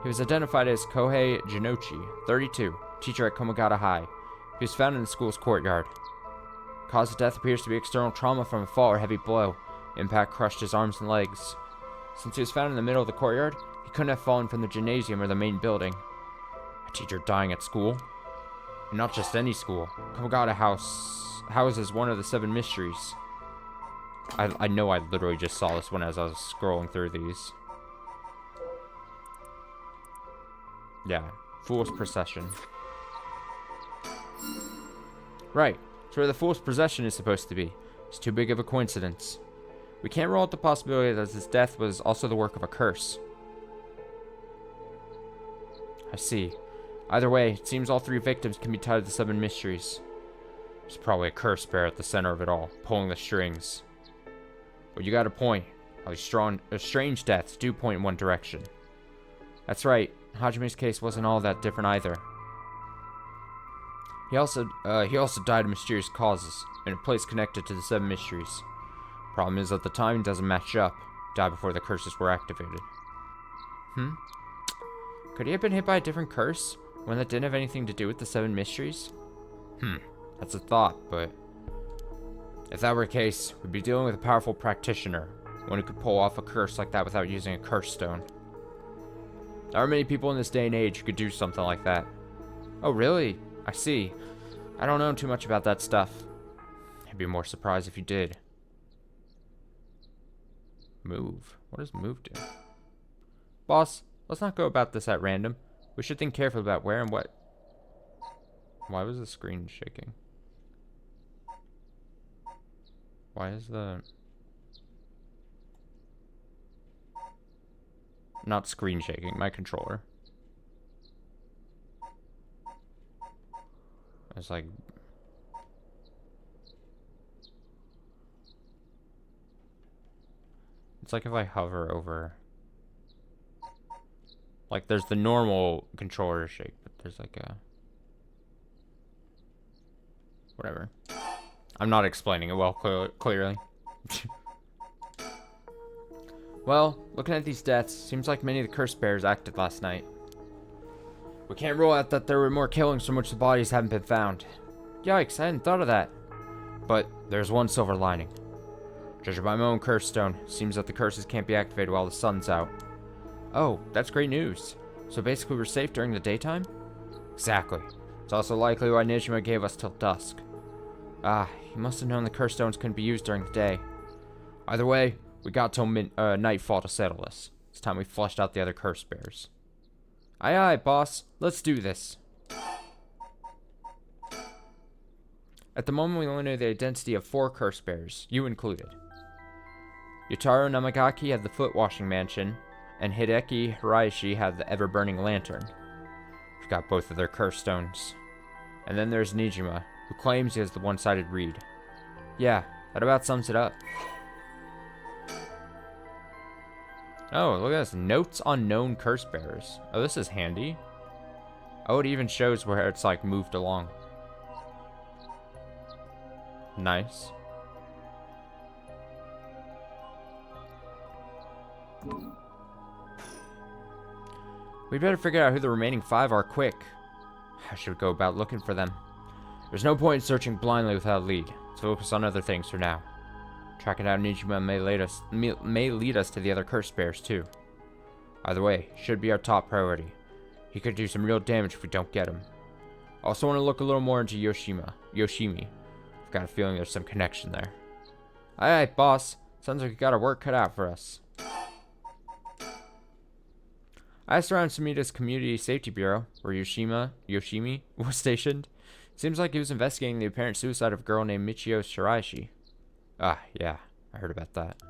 He was identified as Kohei Jinochi, 32, teacher at Komagata High. He was found in the school's courtyard. Cause of death appears to be external trauma from a fall or heavy blow. Impact crushed his arms and legs. Since he was found in the middle of the courtyard, he couldn't have fallen from the gymnasium or the main building. A teacher dying at school? And not just any school. Komagata House houses one of the 7 mysteries. I know I literally just saw this one as I was scrolling through these. Yeah, Fool's Procession. Right, it's where the Fool's Procession is supposed to be. It's too big of a coincidence. We can't rule out the possibility that his death was also the work of a curse. I see. Either way, it seems all 3 victims can be tied to the 7 mysteries. There's probably a curse bear at the center of it all, pulling the strings. But you got a point. All these strange deaths do point in one direction. That's right. Hajime's case wasn't all that different either. He also died of mysterious causes, in a place connected to the 7 mysteries. Problem is that the timing doesn't match up. Died before the curses were activated. Hmm? Could he have been hit by a different curse? One that didn't have anything to do with the 7 mysteries? That's a thought, but if that were the case, we'd be dealing with a powerful practitioner, one who could pull off a curse like that without using a curse stone. There aren't many people in this day and age who could do something like that. Oh, really? I see. I don't know too much about that stuff. I'd be more surprised if you did. Move. What does move do? Boss, let's not go about this at random. We should think carefully about where and what. Why was the screen shaking? Why is the... Not screen shaking, my controller. I was like... It's like if I hover over... Like, there's the normal controller shake, but there's like a... Whatever. I'm not explaining it well, clearly. Well, looking at these deaths, seems like many of the curse bearers acted last night. We can't rule out that there were more killings from which the bodies haven't been found. Yikes, I hadn't thought of that. But there's one silver lining. Judging by my own curse stone, seems that the curses can't be activated while the sun's out. Oh, that's great news. So basically we're safe during the daytime? Exactly. It's also likely why Nijima gave us till dusk. Ah, he must have known the curse stones couldn't be used during the day. Either way, we got till nightfall to settle this. It's time we flushed out the other curse bears. Aye aye, boss. Let's do this. At the moment, we only know the identity of 4 curse bears, you included. Yutaro Namagaki had the foot-washing mansion, and Hideki Hiraishi had the ever-burning lantern. We've got both of their curse stones. And then there's Nijima, who claims he has the one-sided read. Yeah, that about sums it up. Oh, look at this. Notes on known curse bearers. Oh, this is handy. Oh, it even shows where it's like moved along. Nice. We'd better figure out who the remaining 5 are quick. How should we go about looking for them? There's no point in searching blindly without a lead. Let's focus on other things for now. Tracking down Nijima may lead us to the other curse bears too. Either way, should be our top priority. He could do some real damage if we don't get him. I also want to look a little more into Yoshimi. I've got a feeling there's some connection there. Aye aye, boss. Sounds like we got our work cut out for us. I asked around Sumida's Community Safety Bureau, where Yoshimi was stationed. Seems like he was investigating the apparent suicide of a girl named Michio Shiraishi. Ah, yeah, I heard about that.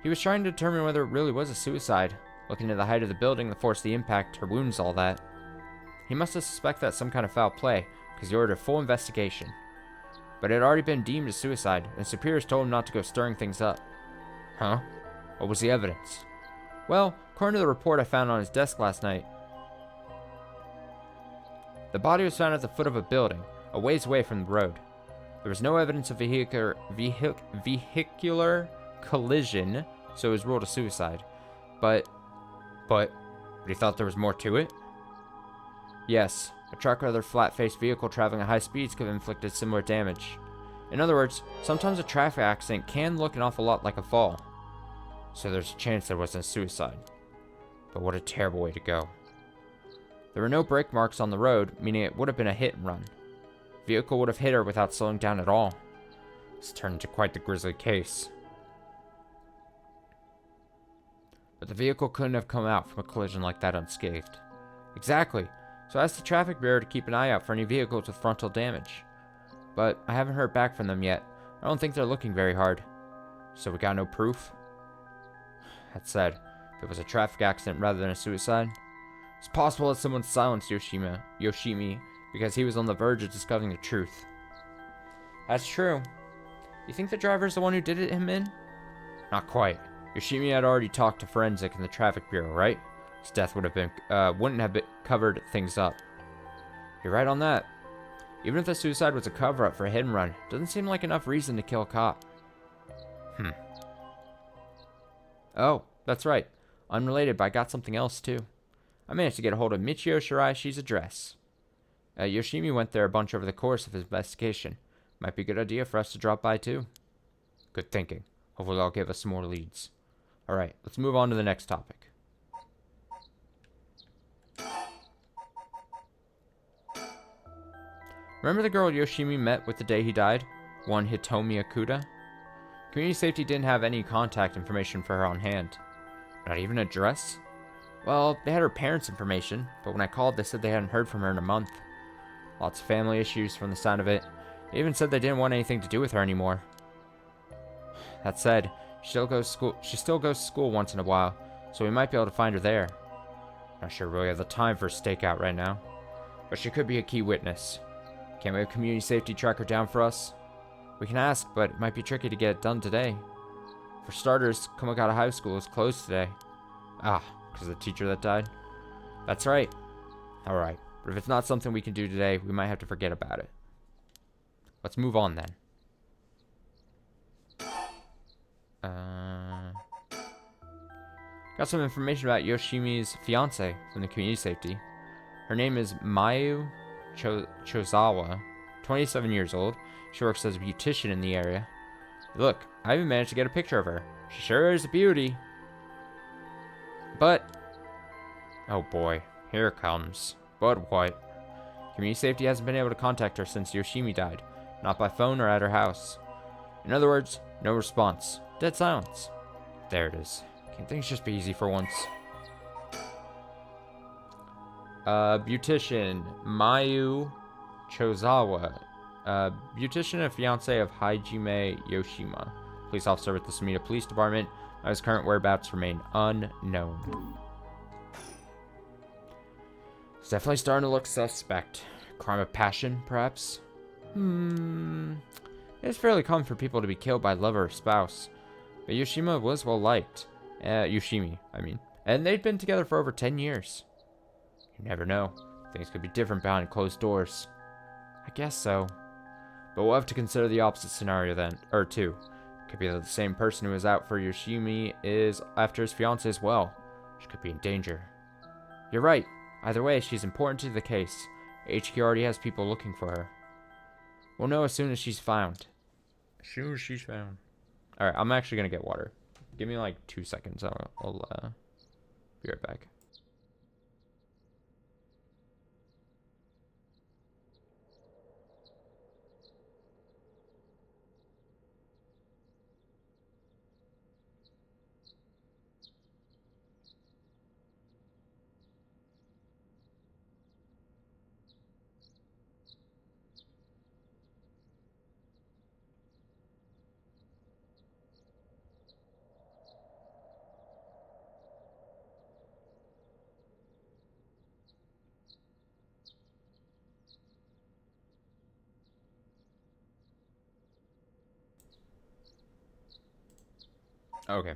He was trying to determine whether it really was a suicide, looking at the height of the building, the force of the impact, her wounds, all that. He must have suspected that some kind of foul play, because he ordered a full investigation. But it had already been deemed a suicide, and superiors told him not to go stirring things up. Huh? What was the evidence? Well, according to the report I found on his desk last night, the body was found at the foot of a building, a ways away from the road. There was no evidence of vehicular collision, so it was ruled a suicide. But he thought there was more to it? Yes, a truck or other flat-faced vehicle traveling at high speeds could have inflicted similar damage. In other words, sometimes a traffic accident can look an awful lot like a fall. So there's a chance there wasn't a suicide. But what a terrible way to go. There were no brake marks on the road, meaning it would have been a hit and run. The vehicle would have hit her without slowing down at all. This turned into quite the grisly case. But the vehicle couldn't have come out from a collision like that unscathed. Exactly. So I asked the traffic bureau to keep an eye out for any vehicles with frontal damage. But I haven't heard back from them yet. I don't think they're looking very hard. So we got no proof? That said, if it was a traffic accident rather than a suicide, it's possible that someone silenced Yoshimi because he was on the verge of discovering the truth. That's true. You think the driver's the one who did him in? Not quite. Yoshimi had already talked to forensic in the traffic bureau, right? His death wouldn't have covered things up. You're right on that. Even if the suicide was a cover-up for a hit and run, doesn't seem like enough reason to kill a cop. Oh, that's right. Unrelated, but I got something else too. I managed to get a hold of Michio Shiraishi's address. Yoshimi went there a bunch over the course of his investigation. Might be a good idea for us to drop by too. Good thinking. Hopefully that'll give us some more leads. Alright, let's move on to the next topic. Remember the girl Yoshimi met with the day he died? One Hitomi Akuda? Community safety didn't have any contact information for her on hand. Not even an address? Well, they had her parents' information, but when I called, they said they hadn't heard from her in a month. Lots of family issues from the sound of it. They even said they didn't want anything to do with her anymore. That said, she still goes to school once in a while, so we might be able to find her there. Not sure we really have the time for a stakeout right now, but she could be a key witness. Can't we have community safety track her down for us? We can ask, but it might be tricky to get it done today. For starters, Komagata High School is closed today. Ah, because of the teacher that died? That's right. Alright, but if it's not something we can do today, we might have to forget about it. Let's move on then. Got some information about Yoshimi's fiance from the community safety. Her name is Mayu Chozawa, 27 years old. She works as a beautician in the area. Look, I even managed to get a picture of her. She sure is a beauty. But, oh boy, here it comes. But what? Community safety hasn't been able to contact her since Yoshimi died. Not by phone or at her house. In other words, no response. Dead silence. There it is. Can't things just be easy for once? Beautician Mayu Chozawa. Beautician and fiance of Hajime Yoshima. Police officer with the Sumida Police Department. His current whereabouts remain unknown. It's definitely starting to look suspect. Crime of passion, perhaps? It's fairly common for people to be killed by lover or spouse. But Yoshima was well liked. Yoshimi, I mean. And they'd been together for over 10 years. You never know. Things could be different behind closed doors. I guess so. But we'll have to consider the opposite scenario then. Or two. Could be that the same person who was out for Yoshimi is after his fiancée as well. She could be in danger. You're right. Either way, she's important to the case. HQ already has people looking for her. We'll know as soon as she's found. As soon as she's found. Alright, I'm actually going to get water. Give me like 2 seconds. I'll be right back. Okay.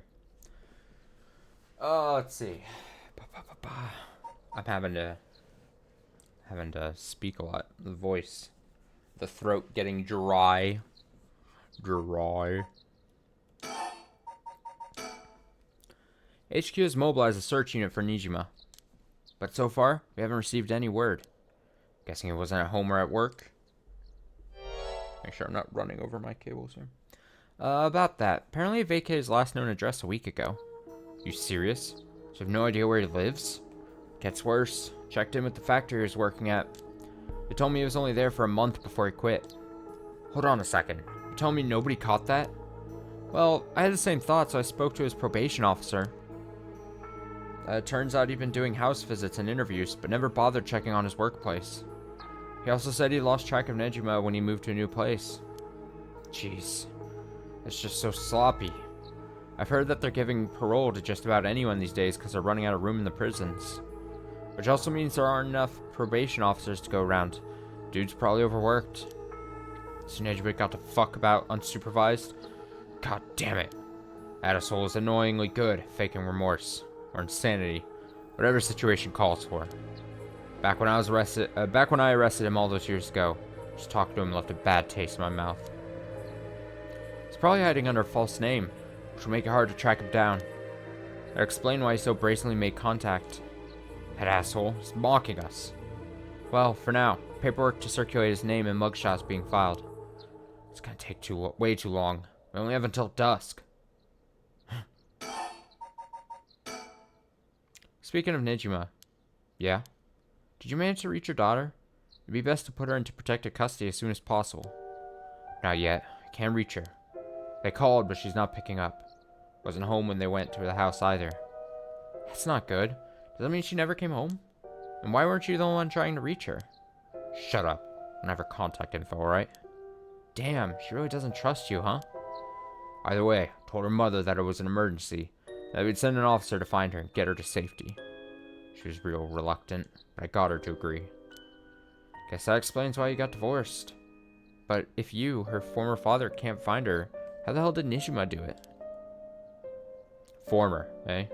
Let's see. I'm having to speak a lot. The voice, the throat getting dry. HQ has mobilized a search unit for Nijima, but so far we haven't received any word. Guessing it wasn't at home or at work. Make sure I'm not running over my cables here. About that. Apparently he vacated his last known address a week ago. You serious? So you have no idea where he lives? Gets worse. Checked in with the factory he was working at. They told me he was only there for a month before he quit. Hold on a second. You telling me nobody caught that? Well, I had the same thought, so I spoke to his probation officer. It turns out he'd been doing house visits and interviews, but never bothered checking on his workplace. He also said he lost track of Nejima when he moved to a new place. Jeez. It's just so sloppy. I've heard that they're giving parole to just about anyone these days because they're running out of room in the prisons. Which also means there aren't enough probation officers to go around. Dude's probably overworked. So Nejima got to fuck about unsupervised? God damn it. That asshole is annoyingly good at faking remorse. Or insanity. Whatever the situation calls for. Back when I arrested him all those years ago, just talking to him left a bad taste in my mouth. He's probably hiding under a false name, which will make it hard to track him down. That explain why he so brazenly made contact. That asshole is mocking us. Well, for now, paperwork to circulate his name and mugshots being filed. It's gonna take way too long. We only have until dusk. Speaking of Nijima. Yeah? Did you manage to reach your daughter? It'd be best to put her into protective custody as soon as possible. Not yet. I can't reach her. They called, but she's not picking up. Wasn't home when they went to the house either. That's not good. Does that mean she never came home? And why weren't you the one trying to reach her? Shut up. I don't have her contact info, alright? Damn, she really doesn't trust you, huh? Either way, I told her mother that it was an emergency, that we'd send an officer to find her and get her to safety. She was real reluctant, but I got her to agree. Guess that explains why you got divorced. But if you, her former father, can't find her, how the hell did Nishima do it? Former, eh?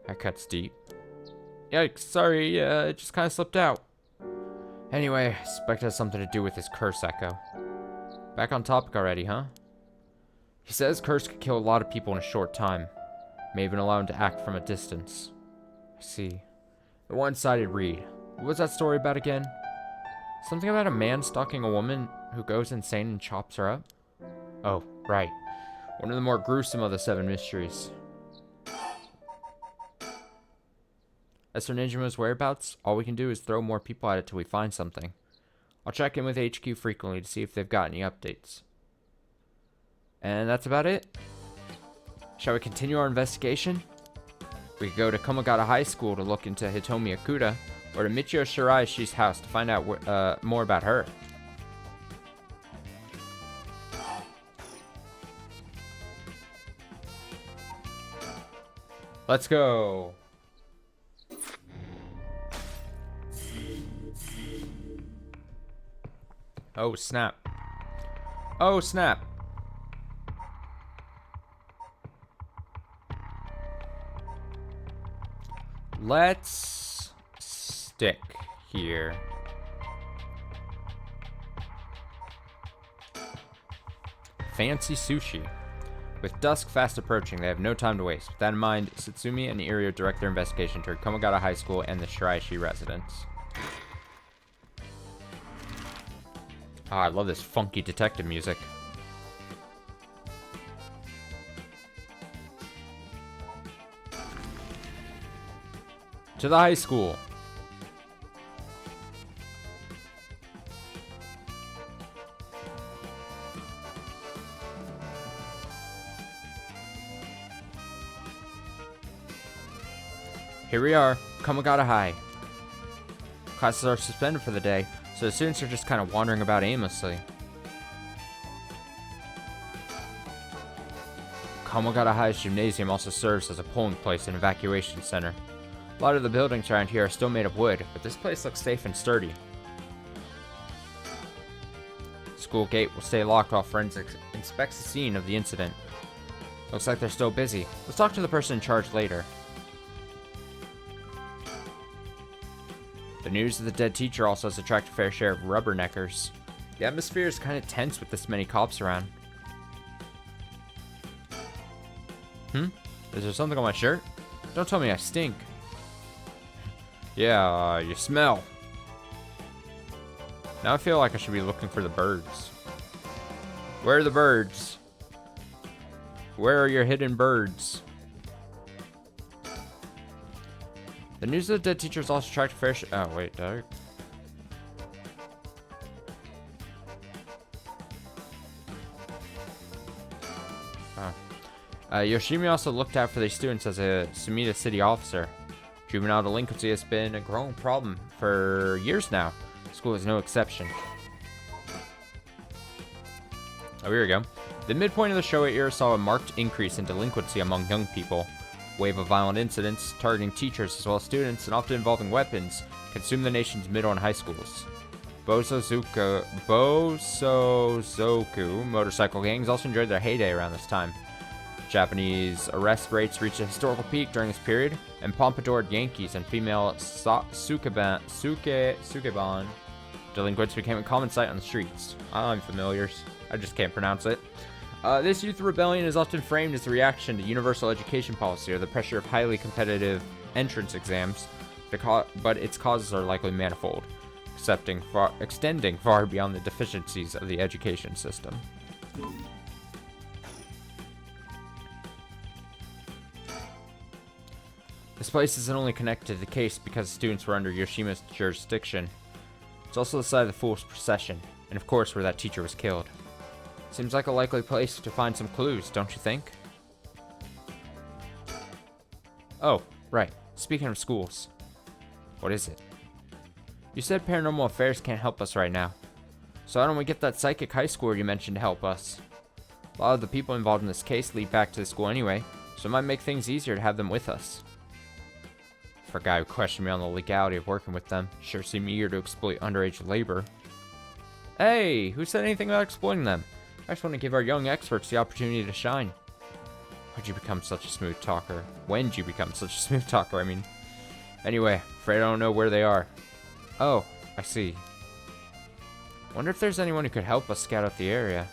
That cuts deep. Yikes, sorry, it just kind of slipped out. Anyway, I suspect it has something to do with this curse echo. Back on topic already, huh? He says curse could kill a lot of people in a short time. May even allow him to act from a distance. I see. The one-sided read. What was that story about again? Something about a man stalking a woman who goes insane and chops her up? Oh, right. One of the more gruesome of the 7 mysteries. As for Nijima's whereabouts, all we can do is throw more people at it till we find something. I'll check in with HQ frequently to see if they've got any updates. And that's about it. Shall we continue our investigation? We could go to Komagata High School to look into Hitomi Akuda, or to Michio Shiraishi's house to find out more about her. Let's go. Oh, snap. Oh, snap. Let's stick here. Fancy sushi. With dusk fast approaching, they have no time to waste. With that in mind, Satsumi and Irio direct their investigation toward Komagata High School and the Shiraishi residence. Oh, I love this funky detective music. To the high school. Here we are, Komagata High. Classes are suspended for the day, so the students are just kind of wandering about aimlessly. Komagata High's gymnasium also serves as a polling place and evacuation center. A lot of the buildings around here are still made of wood, but this place looks safe and sturdy. School gate will stay locked while forensics inspects the scene of the incident. Looks like they're still busy. Let's talk to the person in charge later. The news of the dead teacher also has attracted a fair share of rubberneckers. The atmosphere is kind of tense with this many cops around. Is there something on my shirt? Don't tell me I stink. Yeah, you smell. Now I feel like I should be looking for the birds. Where are the birds? Where are your hidden birds? The news of the dead teachers also attracted fair oh, wait, dog. Yoshimi also looked out for these students as a Sumida city officer. Juvenile delinquency has been a growing problem for years now. School is no exception. Oh, here we go. The midpoint of the Showa era saw a marked increase in delinquency among young people. Wave of violent incidents targeting teachers as well as students and often involving weapons consume the nation's middle and high schools. Bosozoku motorcycle gangs also enjoyed their heyday around this time. Japanese arrest rates reached a historical peak during this period, and pompadoured Yankees and female sukeban delinquents became a common sight on the streets. I'm familiar. I just can't pronounce it. This youth rebellion is often framed as a reaction to universal education policy or the pressure of highly competitive entrance exams, but its causes are likely manifold, extending far beyond the deficiencies of the education system. This place isn't only connected to the case because students were under Yoshima's jurisdiction. It's also the site of the Fool's Procession, and of course where that teacher was killed. Seems like a likely place to find some clues, don't you think? Oh, right. Speaking of schools. What is it? You said Paranormal Affairs can't help us right now. So why don't we get that psychic high schooler you mentioned to help us? A lot of the people involved in this case lead back to the school anyway, so it might make things easier to have them with us. For a guy who questioned me on the legality of working with them, sure seemed eager to exploit underage labor. Hey, who said anything about exploiting them? I just want to give our young experts the opportunity to shine. Why'd you become such a smooth talker? When'd you become such a smooth talker, I mean? Anyway, afraid I don't know where they are. Oh, I see. Wonder if there's anyone who could help us scout out the area.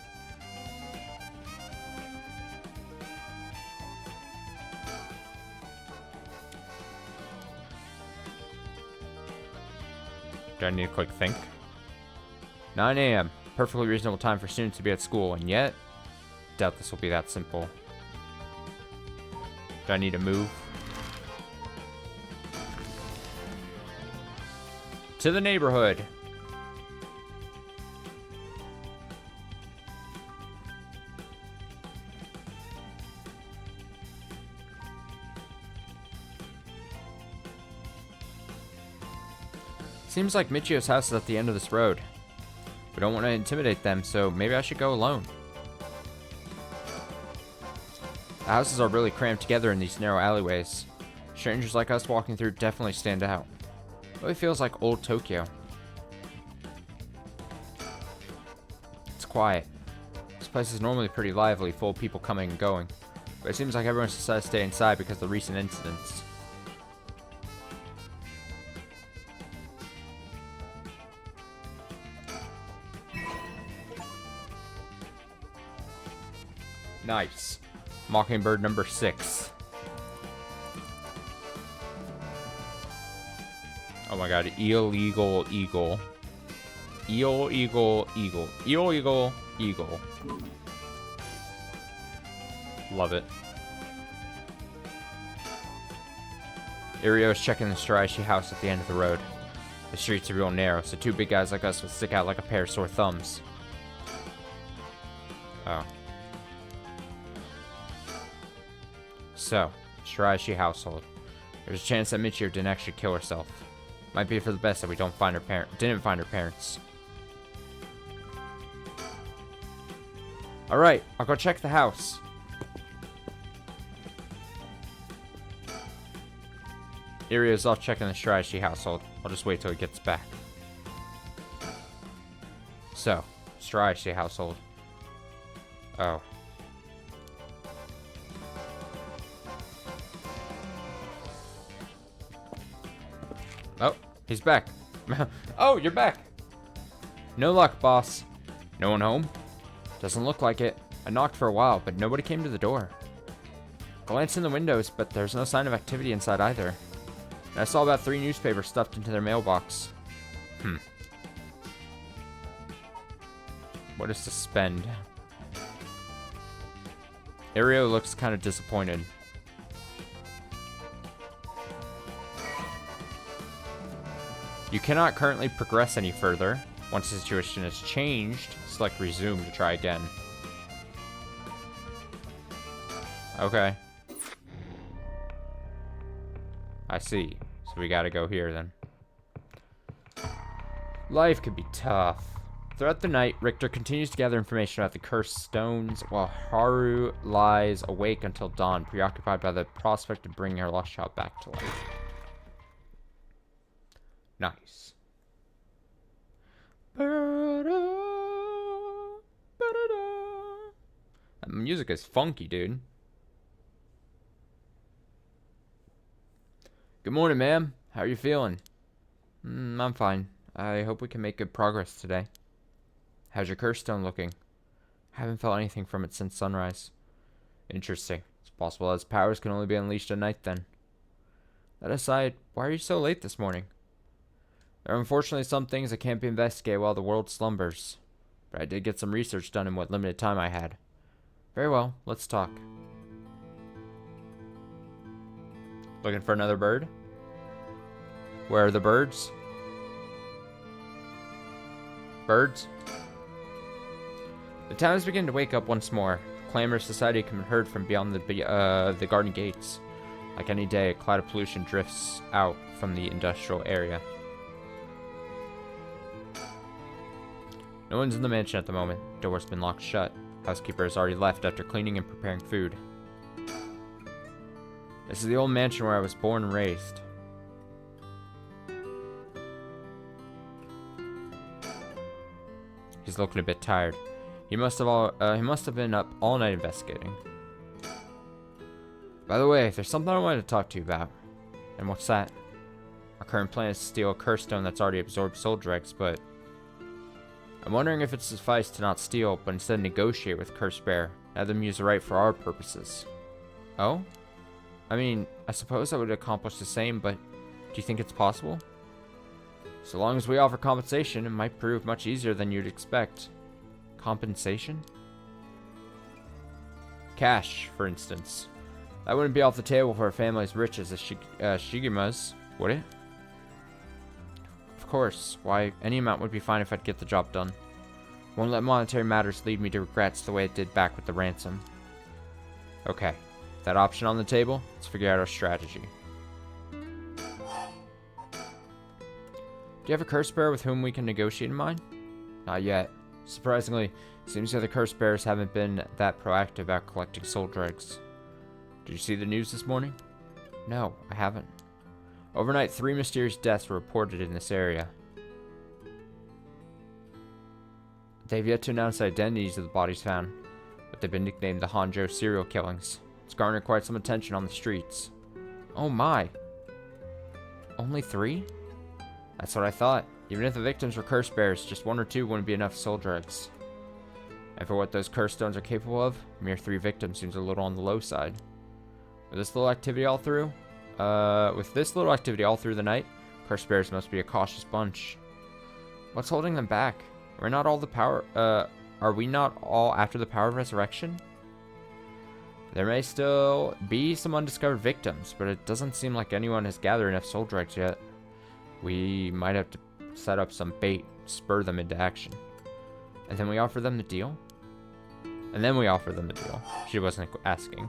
Do I need a quick think? 9 a.m. Perfectly reasonable time for students to be at school, and yet, doubt this will be that simple. Do I need to move? To the neighborhood. Seems like Michio's house is at the end of this road. We don't want to intimidate them, so maybe I should go alone. The houses are really crammed together in these narrow alleyways. Strangers like us walking through definitely stand out. It really feels like old Tokyo. It's quiet. This place is normally pretty lively, full of people coming and going. But it seems like everyone's decided to stay inside because of the recent incidents. Nice. Mockingbird number 6. Oh my god, illegal eagle. Illegal eagle. Illegal eagle. Love it. Irio is checking the Shiraishi house at the end of the road. The streets are real narrow, so two big guys like us would stick out like a pair of sore thumbs. Oh. So, Shiraishi household. There's a chance that Michio didn't actually kill herself. Might be for the best that we didn't find her parents. Alright, I'll go check the house. Irio's off checking the Shiraishi household. I'll just wait till he gets back. So, Shiraishi household. Oh. Oh, he's back. Oh, you're back. No luck, boss. No one home? Doesn't look like it. I knocked for a while, but nobody came to the door. Glanced in the windows, but there's no sign of activity inside either. And I saw about 3 newspapers stuffed into their mailbox. What is to spend? Irio looks kind of disappointed. You cannot currently progress any further. Once the situation has changed, select resume to try again. Okay. I see. So we gotta go here then. Life could be tough. Throughout the night, Richter continues to gather information about the cursed stones, while Haru lies awake until dawn, preoccupied by the prospect of bringing her lost child back to life. Nice. That music is funky, dude. Good morning, ma'am. How are you feeling? I'm fine. I hope we can make good progress today. How's your curse stone looking? Haven't felt anything from it since sunrise. Interesting. It's possible that its powers can only be unleashed at night then. That aside, why are you so late this morning? There are unfortunately some things that can't be investigated while the world slumbers. But I did get some research done in what limited time I had. Very well, let's talk. Looking for another bird? Where are the birds? Birds? The town is beginning to wake up once more. Clamorous society can be heard from beyond the garden gates. Like any day, a cloud of pollution drifts out from the industrial area. No one's in the mansion at the moment. Door's been locked shut. Housekeeper has already left after cleaning and preparing food. This is the old mansion where I was born and raised. He's looking a bit tired. He must have been up all night investigating. By the way, there's something I wanted to talk to you about. And what's that? Our current plan is to steal a curse stone that's already absorbed soul dregs, but I'm wondering if it suffices to not steal, but instead negotiate with Curse Bear, have them use the right for our purposes. Oh? I mean, I suppose that would accomplish the same, but do you think it's possible? So long as we offer compensation, it might prove much easier than you'd expect. Compensation? Cash, for instance. That wouldn't be off the table for a family as rich as Shigima's, would it? Of course. Why, any amount would be fine if I'd get the job done. Won't let monetary matters lead me to regrets the way it did back with the ransom. Okay. That option on the table, let's figure out our strategy. Do you have a curse bearer with whom we can negotiate in mind? Not yet. Surprisingly, it seems the other curse bearers haven't been that proactive about collecting soul dregs. Did you see the news this morning? No, I haven't. Overnight, 3 mysterious deaths were reported in this area. They've yet to announce the identities of the bodies found, but they've been nicknamed the Honjo serial killings. It's garnered quite some attention on the streets. Oh my! Only 3? That's what I thought. Even if the victims were curse bearers, just 1 or 2 wouldn't be enough soul dregs. And for what those curse stones are capable of, mere 3 victims seems a little on the low side. With this little activity all through the night, curse bearers must be a cautious bunch. What's holding them back? Are we not all after the power of resurrection? There may still be some undiscovered victims, but it doesn't seem like anyone has gathered enough soul dregs yet. We might have to set up some bait, spur them into action. And then we offer them the deal? She wasn't asking.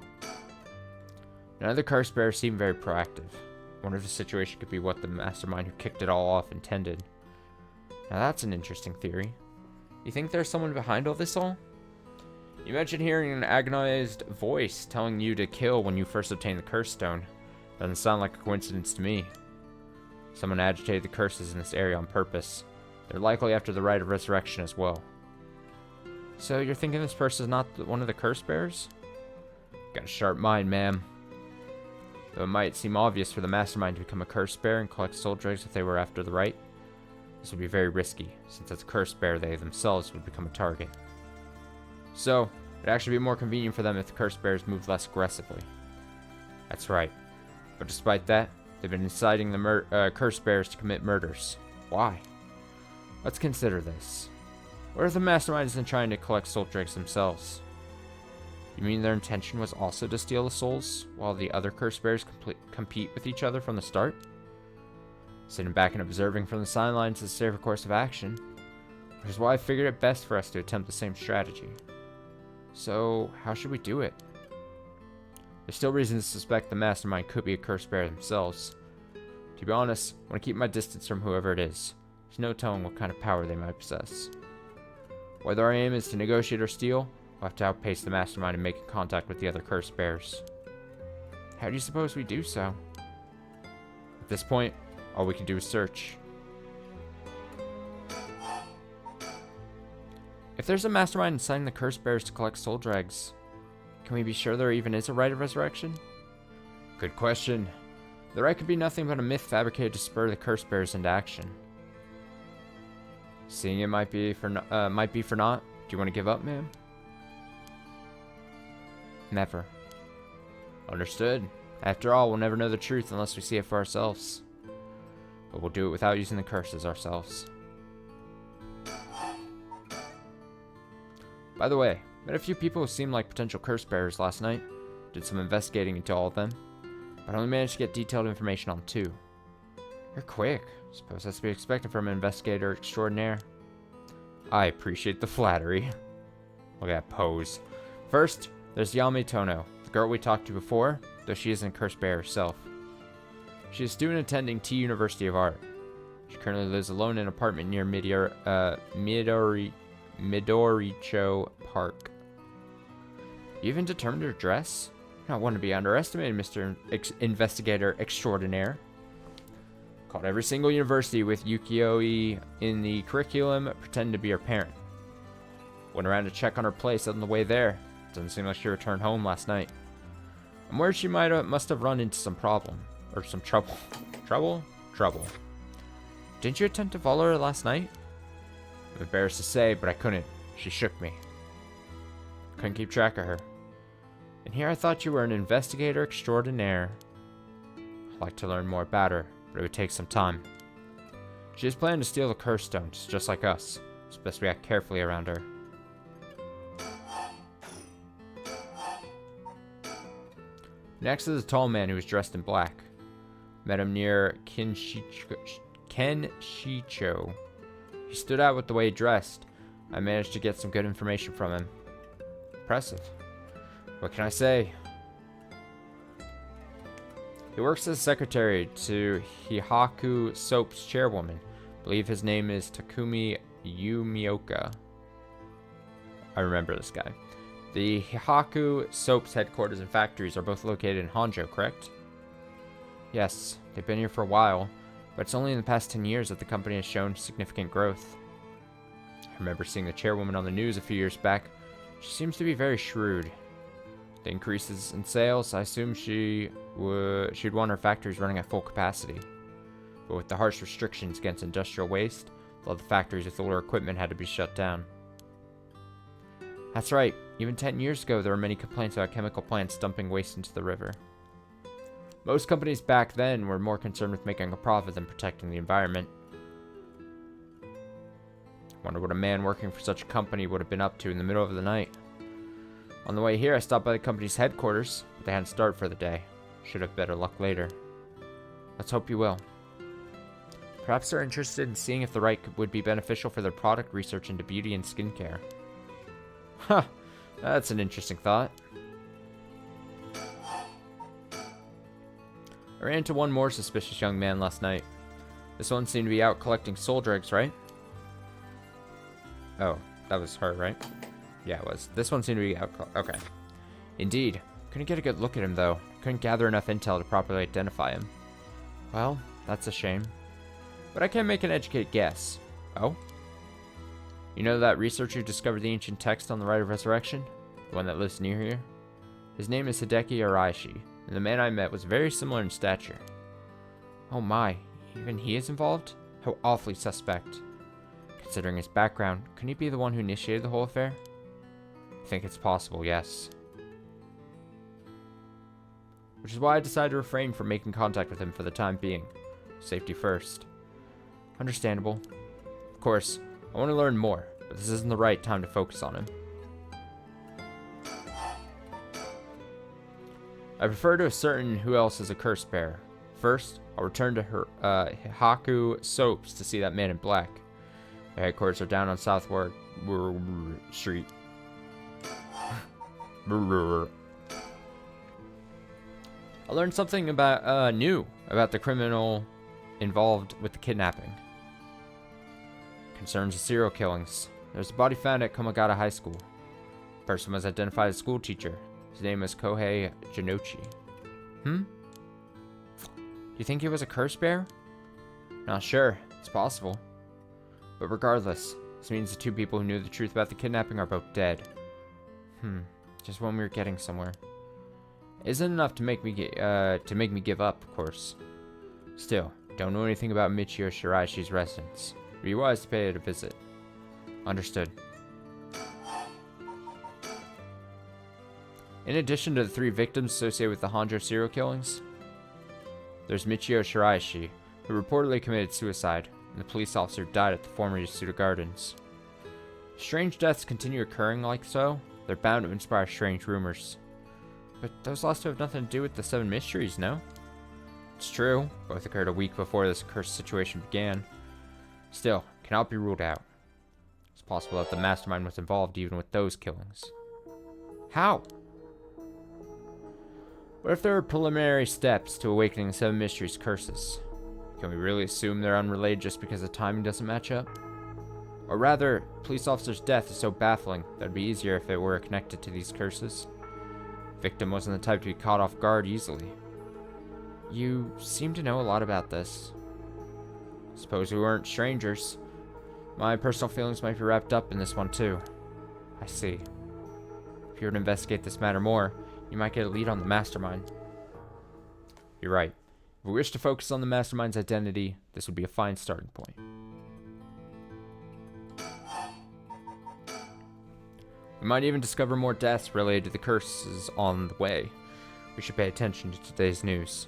None of the curse bearers seemed very proactive. I wonder if the situation could be what the mastermind who kicked it all off intended. Now that's an interesting theory. You think there's someone behind all this all? You mentioned hearing an agonized voice telling you to kill when you first obtained the curse stone. Doesn't sound like a coincidence to me. Someone agitated the curses in this area on purpose. They're likely after the rite of resurrection as well. So you're thinking this person is not one of the curse bearers? Got a sharp mind, ma'am. Though it might seem obvious for the mastermind to become a curse bearer and collect soul dregs if they were after the rite, this would be very risky, since as a curse bearer they themselves would become a target. So, it'd actually be more convenient for them if the curse bearers moved less aggressively. That's right. But despite that, they've been inciting the curse bearers to commit murders. Why? Let's consider this. What if the mastermind isn't trying to collect soul dregs themselves? You mean their intention was also to steal the souls, while the other curse bearers compete with each other from the start? Sitting back and observing from the sidelines is a safer course of action, which is why I figured it best for us to attempt the same strategy. So, how should we do it? There's still reason to suspect the mastermind could be a curse bearer themselves. To be honest, I want to keep my distance from whoever it is. There's no telling what kind of power they might possess. Whether our aim is to negotiate or steal, we'll have to outpace the mastermind in making contact with the other curse bearers. How do you suppose we do so? At this point, all we can do is search. If there's a mastermind inciting the curse bearers to collect soul dregs, can we be sure there even is a rite of resurrection? Good question. The rite could be nothing but a myth fabricated to spur the curse bearers into action. Seeing it might be for naught, do you want to give up, ma'am? Never. Understood. After all, we'll never know the truth unless we see it for ourselves. But we'll do it without using the curses ourselves. By the way, met a few people who seemed like potential curse bearers last night. Did some investigating into all of them. But I only managed to get detailed information on 2. You're quick. Suppose that's to be expected from an investigator extraordinaire. I appreciate the flattery. Look at that pose. First, there's Yami Tono, the girl we talked to before, though she isn't a curse bearer herself. She is a student attending T University of Art. She currently lives alone in an apartment near Midoricho Park. You even determined her dress? Not one to be underestimated, Mr. Investigator Extraordinaire. Called every single university with Yukio in the curriculum, pretending to be her parent. Went around to check on her place on the way there. Doesn't seem like she returned home last night. I'm worried she must have run into some problem. Or some trouble. Trouble. Didn't you attempt to follow her last night? I'm embarrassed to say, but I couldn't. She shook me. Couldn't keep track of her. And here I thought you were an investigator extraordinaire. I'd like to learn more about her, but it would take some time. She is planning to steal the curse stones, just like us. It's best we act carefully around her. Next is a tall man who was dressed in black. Met him near Kenshicho. He stood out with the way he dressed. I managed to get some good information from him. Impressive. What can I say? He works as secretary to Hihaku Soap's chairwoman. I believe his name is Takumi Yumioka. I remember this guy. The Hihaku Soap's headquarters and factories are both located in Honjo, correct? Yes, they've been here for a while, but it's only in the past 10 years that the company has shown significant growth. I remember seeing the chairwoman on the news a few years back. She seems to be very shrewd. The increases in sales, I assume she'd want her factories running at full capacity. But with the harsh restrictions against industrial waste, a lot of the factories with older equipment had to be shut down. That's right, even 10 years ago there were many complaints about chemical plants dumping waste into the river. Most companies back then were more concerned with making a profit than protecting the environment. I wonder what a man working for such a company would have been up to in the middle of the night. On the way here, I stopped by the company's headquarters, but they hadn't started for the day. Should have better luck later. Let's hope you will. Perhaps they're interested in seeing if the right would be beneficial for their product research into beauty and skincare. Huh, that's an interesting thought. I ran into one more suspicious young man last night. This one seemed to be out collecting soul dregs, right? Oh, that was her, right? Yeah, it was. This one seemed to be out. Okay. Indeed. Couldn't get a good look at him, though. Couldn't gather enough intel to properly identify him. Well, that's a shame. But I can make an educated guess. Oh? You know that researcher who discovered the ancient text on the Rite of Resurrection? The one that lives near here? His name is Hideki Araishi, and the man I met was very similar in stature. Oh my, even he is involved? How awfully suspect. Considering his background, couldn't he be the one who initiated the whole affair? I think it's possible, yes. Which is why I decided to refrain from making contact with him for the time being. Safety first. Understandable. Of course, I want to learn more, but this isn't the right time to focus on him. I prefer to ascertain who else is a curse bearer. First, I'll return to her Hihaku Soaps to see that man in black. Their headquarters are down on Southward Street. I learned something new about the criminal involved with the kidnapping. Concerns of serial killings. There's a body found at Komagata High School. The person was identified as a school teacher. His name is Kohei Jinochi. Do you think he was a curse bearer? Not sure. It's possible. But regardless, this means the 2 people who knew the truth about the kidnapping are both dead. Just when we were getting somewhere. Isn't enough to make me give up, of course. Still, don't know anything about Michio Shiraishi's residence. Be wise to pay it a visit. Understood. In addition to the 3 victims associated with the Honjo serial killings, there's Michio Shiraishi, who reportedly committed suicide, and the police officer died at the former Yasuda Gardens. Strange deaths continue occurring like so. They're bound to inspire strange rumors. But those last 2 have nothing to do with the 7 mysteries, no? It's true, both occurred a week before this cursed situation began. Still, cannot be ruled out. It's possible that the mastermind was involved even with those killings. How? What if there are preliminary steps to awakening the 7 mysteries' curses? Can we really assume they're unrelated just because the timing doesn't match up? Or rather, police officer's death is so baffling that it'd be easier if it were connected to these curses. Victim wasn't the type to be caught off guard easily. You seem to know a lot about this. Suppose we weren't strangers. My personal feelings might be wrapped up in this one too. I see. If you were to investigate this matter more, you might get a lead on the mastermind. You're right. If we wish to focus on the mastermind's identity, this would be a fine starting point. We might even discover more deaths related to the curses on the way. We should pay attention to today's news.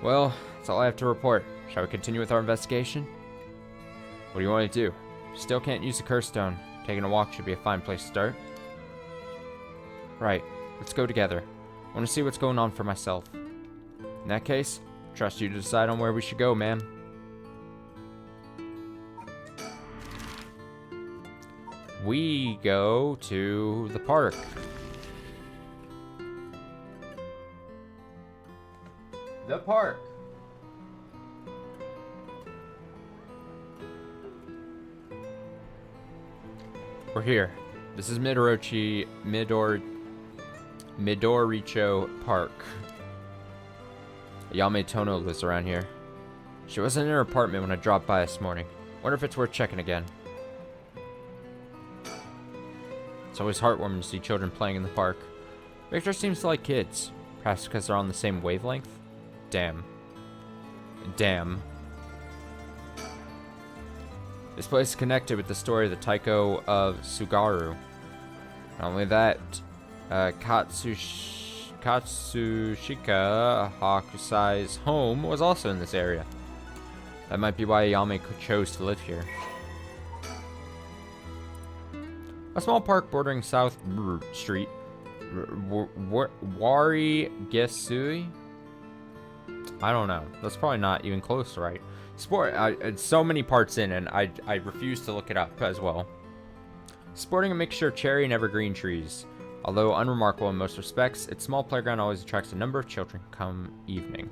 Well, that's all I have to report. Shall we continue with our investigation? What do you want to do? Still can't use the curse stone. Taking a walk should be a fine place to start. Right, let's go together. I want to see what's going on for myself. In that case, trust you to decide on where we should go, ma'am. We go to the park. The park. We're here. This is Midoricho Park. Ayame Tono lives around here. She wasn't in her apartment when I dropped by this morning. Wonder if it's worth checking again. It's always heartwarming to see children playing in the park. Victor seems to like kids. Perhaps because they're on the same wavelength? Damn. Damn. This place is connected with the story of the Taiko of Sugaru. Not only that, Katsushika Hakusai's home was also in this area. That might be why Ayame chose to live here. A small park bordering South Street, Wari Gesui? I don't know. That's probably not even close to right. It's so many parts in, and I refuse to look it up as well. Sporting a mixture of cherry and evergreen trees. Although unremarkable in most respects, its small playground always attracts a number of children come evening.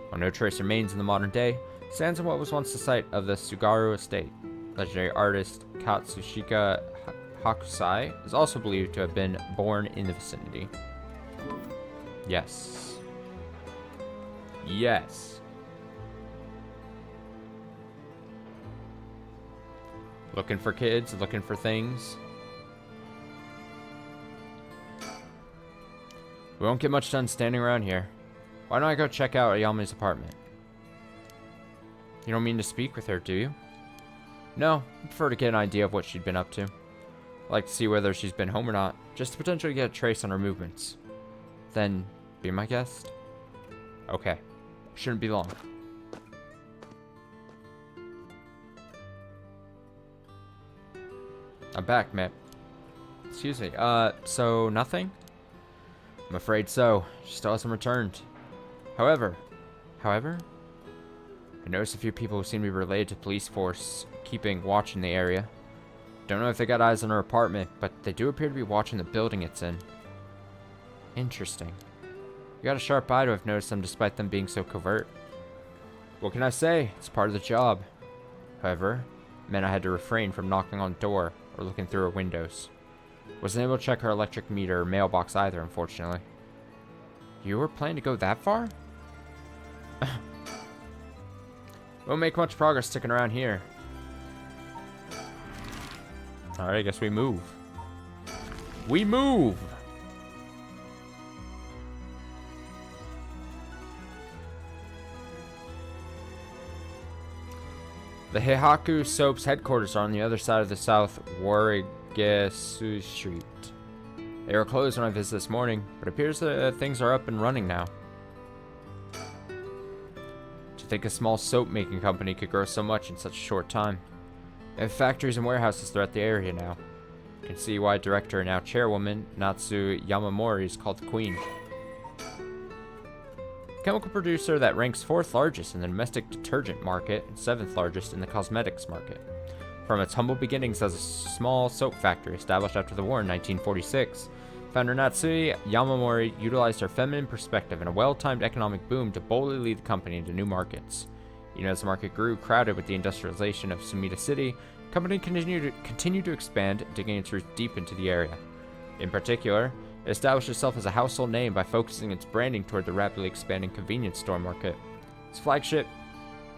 While no trace remains in the modern day, it stands in what was once the site of the Sugaru estate. Legendary artist Katsushika Hakusai is also believed to have been born in the vicinity. Yes. Yes. Looking for kids, looking for things. We won't get much done standing around here. Why don't I go check out Ayame's apartment? You don't mean to speak with her, do you? No, I prefer to get an idea of what she'd been up to. I'd like to see whether she's been home or not, just to potentially get a trace on her movements. Then, be my guest? Okay. Shouldn't be long. I'm back, mate. Excuse me. So nothing? I'm afraid so. She still hasn't returned. However, I noticed a few people who seem to be related to police force keeping watch in the area. Don't know if they got eyes on her apartment, but they do appear to be watching the building it's in. Interesting. You got a sharp eye to have noticed them despite them being so covert. What can I say? It's part of the job. However, it meant I had to refrain from knocking on the door or looking through her windows. Wasn't able to check her electric meter or mailbox either, unfortunately. You were planning to go that far? Won't make much progress sticking around here. Alright, I guess we move. We move! The Heihaku Soap's headquarters are on the other side of the South Warigesu Street. They were closed when I visited this morning, but it appears that things are up and running now. To think a small soap-making company could grow so much in such a short time. They have factories and warehouses throughout the area now. You can see why director and now chairwoman Natsu Yamamori is called the Queen. Chemical producer that ranks 4th largest in the domestic detergent market and 7th largest in the cosmetics market. From its humble beginnings as a small soap factory established after the war in 1946, founder Natsu Yamamori utilized her feminine perspective and a well-timed economic boom to boldly lead the company into new markets. Even as the market grew crowded with the industrialization of Sumida City, the company continued to expand, digging its roots deep into the area. In particular, it established itself as a household name by focusing its branding toward the rapidly expanding convenience store market. Its flagship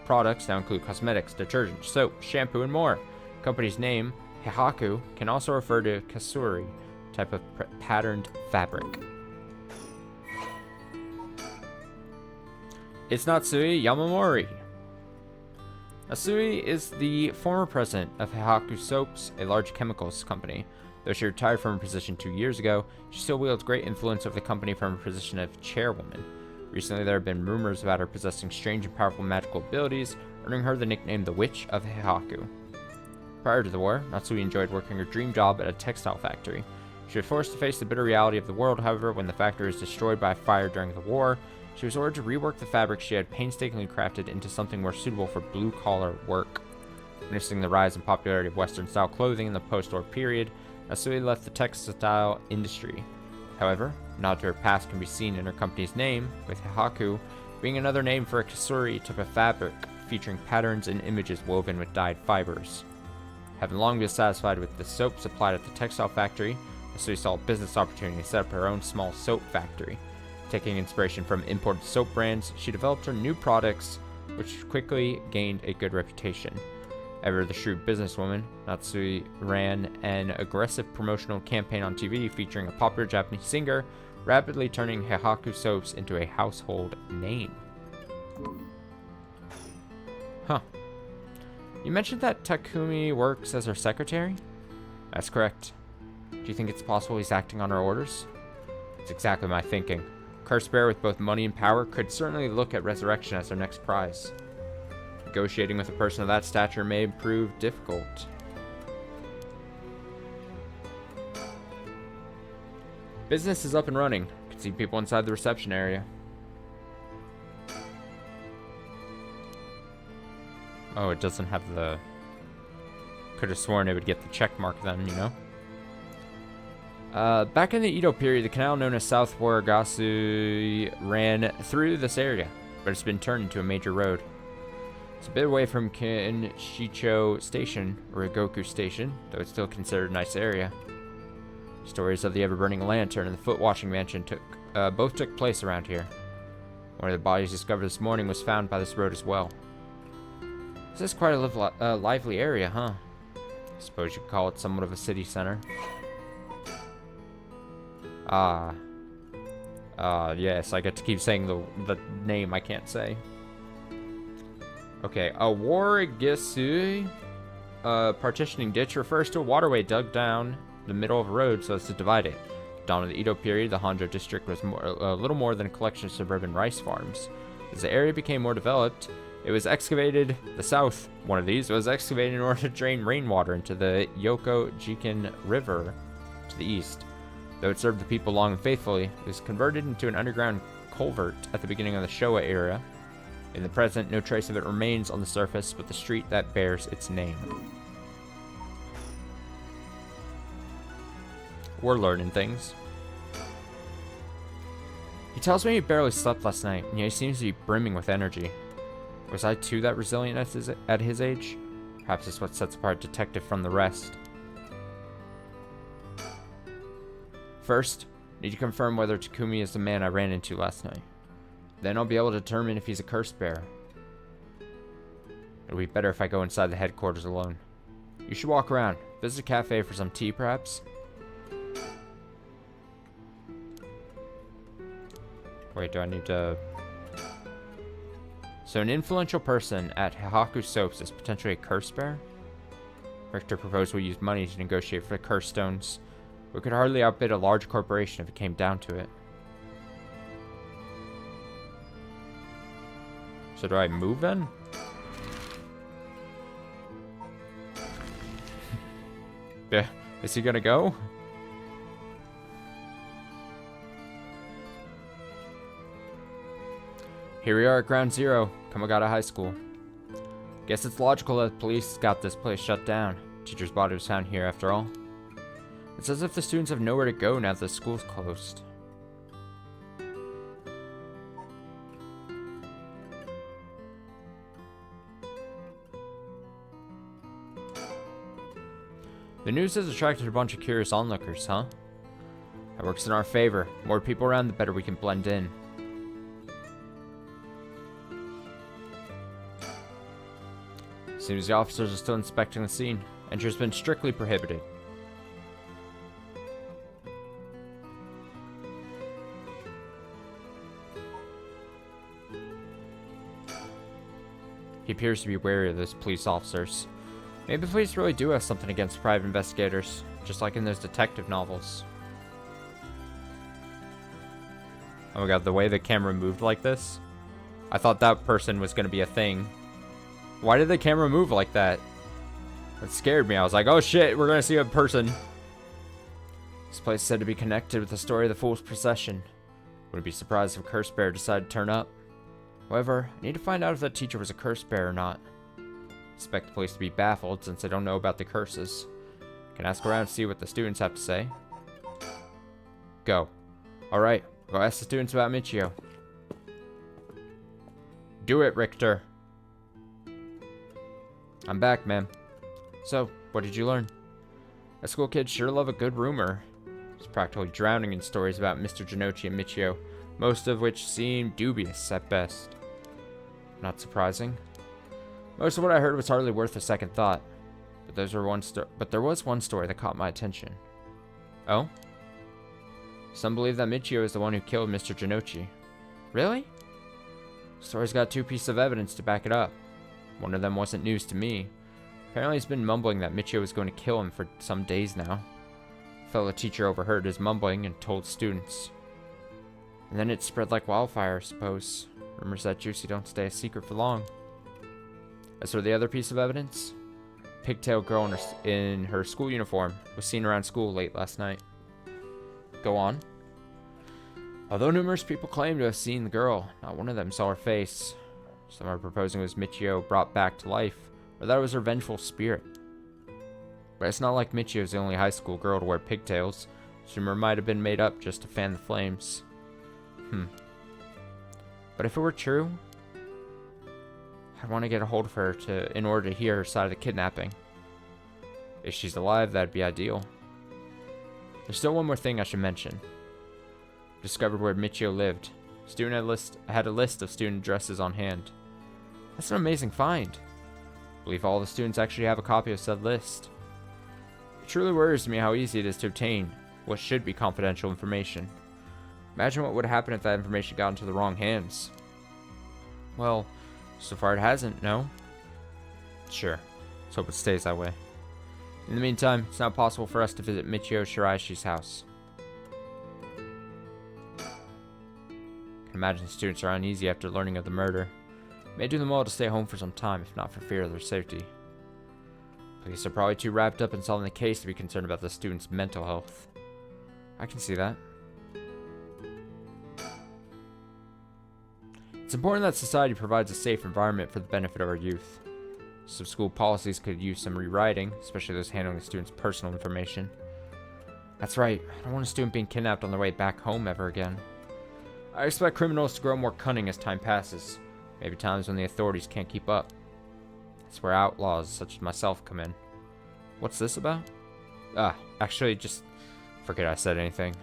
products now include cosmetics, detergent, soap, shampoo, and more. The company's name, Heihaku, can also refer to kasuri, type of patterned fabric. It's Natsui Yamamori. Natsui is the former president of Heihaku Soaps, a large chemicals company. Though she retired from her position 2 years ago, she still wields great influence over the company from her position of chairwoman. Recently, there have been rumors about her possessing strange and powerful magical abilities, earning her the nickname the Witch of Heihaku. Prior to the war, Natsui enjoyed working her dream job at a textile factory. She was forced to face the bitter reality of the world, however, when the factory was destroyed by a fire during the war. She was ordered to rework the fabric she had painstakingly crafted into something more suitable for blue-collar work. Witnessing the rise in popularity of Western-style clothing in the post-war period, Natsui left the textile industry. However, a nod to her past can be seen in her company's name, with Heihaku being another name for a kasuri type of fabric featuring patterns and images woven with dyed fibers. Having long been satisfied with the soap supplied at the textile factory, Natsui saw a business opportunity to set up her own small soap factory. Taking inspiration from imported soap brands, she developed her new products, which quickly gained a good reputation. Ever the shrewd businesswoman, Natsui ran an aggressive promotional campaign on TV featuring a popular Japanese singer, rapidly turning Heihaku soaps into a household name. Huh. You mentioned that Takumi works as her secretary? That's correct. Do you think it's possible he's acting on her orders? It's exactly my thinking. Curse bearer with both money and power could certainly look at resurrection as their next prize. Negotiating with a person of that stature may prove difficult. Business is up and running. Can see people inside the reception area. Oh, it doesn't have the... Could have sworn it would get the check mark then, you know? Back in the Edo period, the canal known as South Waragasu ran through this area, but it's been turned into a major road. It's a bit away from Kinshicho Station, or Goku Station, though it's still considered a nice area. Stories of the ever-burning lantern and the foot-washing mansion both took place around here. One of the bodies discovered this morning was found by this road as well. This is quite a lively area, huh? I suppose you could call it somewhat of a city center. Yes, I get to keep saying the name I can't say. Okay, a Warigisu partitioning ditch refers to a waterway dug down the middle of a road so as to divide it. At the dawn of the Edo period, the Honjo district was a little more than a collection of suburban rice farms. As the area became more developed, it was excavated, the south one of these was excavated in order to drain rainwater into the Yoko Jiken River to the east. Though it served the people long and faithfully, it was converted into an underground culvert at the beginning of the Showa era. In the present, no trace of it remains on the surface but the street that bears its name. We're learning things. He tells me he barely slept last night, and yet he seems to be brimming with energy. Was I too that resilient at his age? Perhaps it's what sets apart Detective from the rest. First, I need to confirm whether Takumi is the man I ran into last night. Then I'll be able to determine if he's a curse bearer. It'll be better if I go inside the headquarters alone. You should walk around. Visit a cafe for some tea, perhaps? Wait, do I need to... So an influential person at Heihaku Soaps is potentially a curse bearer? Richter proposed we use money to negotiate for the curse stones. We could hardly outbid a large corporation if it came down to it. So do I move then? Yeah. Is he gonna go? Here we are at Ground Zero, Kamagata High School. Guess it's logical that the police got this place shut down. Teacher's body was found here after all. It's as if the students have nowhere to go now that the school's closed. The news has attracted a bunch of curious onlookers, huh? That works in our favor. More people around, the better we can blend in. Seems the officers are still inspecting the scene. Entry has been strictly prohibited. He appears to be wary of those police officers. Maybe the police really do have something against private investigators, just like in those detective novels. Oh my god, the way the camera moved like this? I thought that person was going to be a thing. Why did the camera move like that? It scared me. I was like, oh shit, we're going to see a person. This place is said to be connected with the story of the Fool's Procession. Wouldn't be surprised if a curse bearer decided to turn up. However, I need to find out if that teacher was a curse bearer or not. I expect the police to be baffled since they don't know about the curses. Can ask around and see what the students have to say. Go. Alright, go ask the students about Michio. Do it, Richter. I'm back, ma'am. So, what did you learn? A school kids sure love a good rumor. It's practically drowning in stories about Mr. Jinochi and Michio, most of which seem dubious at best. Not surprising. Most of what I heard was hardly worth a second thought. But there was one story that caught my attention. Oh? Some believe that Michio is the one who killed Mr. Jinochi. Really? The story's got two pieces of evidence to back it up. One of them wasn't news to me. Apparently he's been mumbling that Michio was going to kill him for some days now. A fellow teacher overheard his mumbling and told students. And then it spread like wildfire, I suppose. Rumors that juicy don't stay a secret for long. As for the other piece of evidence, a pigtail girl in her school uniform was seen around school late last night. Go on. Although numerous people claim to have seen the girl, not one of them saw her face. Some are proposing it was Michio brought back to life, or that it was her vengeful spirit. But it's not like Michio's the only high school girl to wear pigtails. This rumor might have been made up just to fan the flames. But if it were true, I'd want to get a hold of her in order to hear her side of the kidnapping. If she's alive, that'd be ideal. There's still one more thing I should mention. Discovered where Michio lived. Student had a list of student addresses on hand. That's an amazing find. I believe all the students actually have a copy of said list. It truly worries me how easy it is to obtain what should be confidential information. Imagine what would happen if that information got into the wrong hands. Well, so far it hasn't, no? Sure. Let's hope it stays that way. In the meantime, it's not possible for us to visit Michio Shiraishi's house. I can imagine the students are uneasy after learning of the murder. It may do them well to stay home for some time, if not for fear of their safety. Police are probably too wrapped up in solving the case to be concerned about the students' mental health. I can see that. It's important that society provides a safe environment for the benefit of our youth. Some school policies could use some rewriting, especially those handling the students' personal information. That's right, I don't want a student being kidnapped on their way back home ever again. I expect criminals to grow more cunning as time passes. Maybe times when the authorities can't keep up. That's where outlaws such as myself come in. What's this about? Actually, just forget I said anything.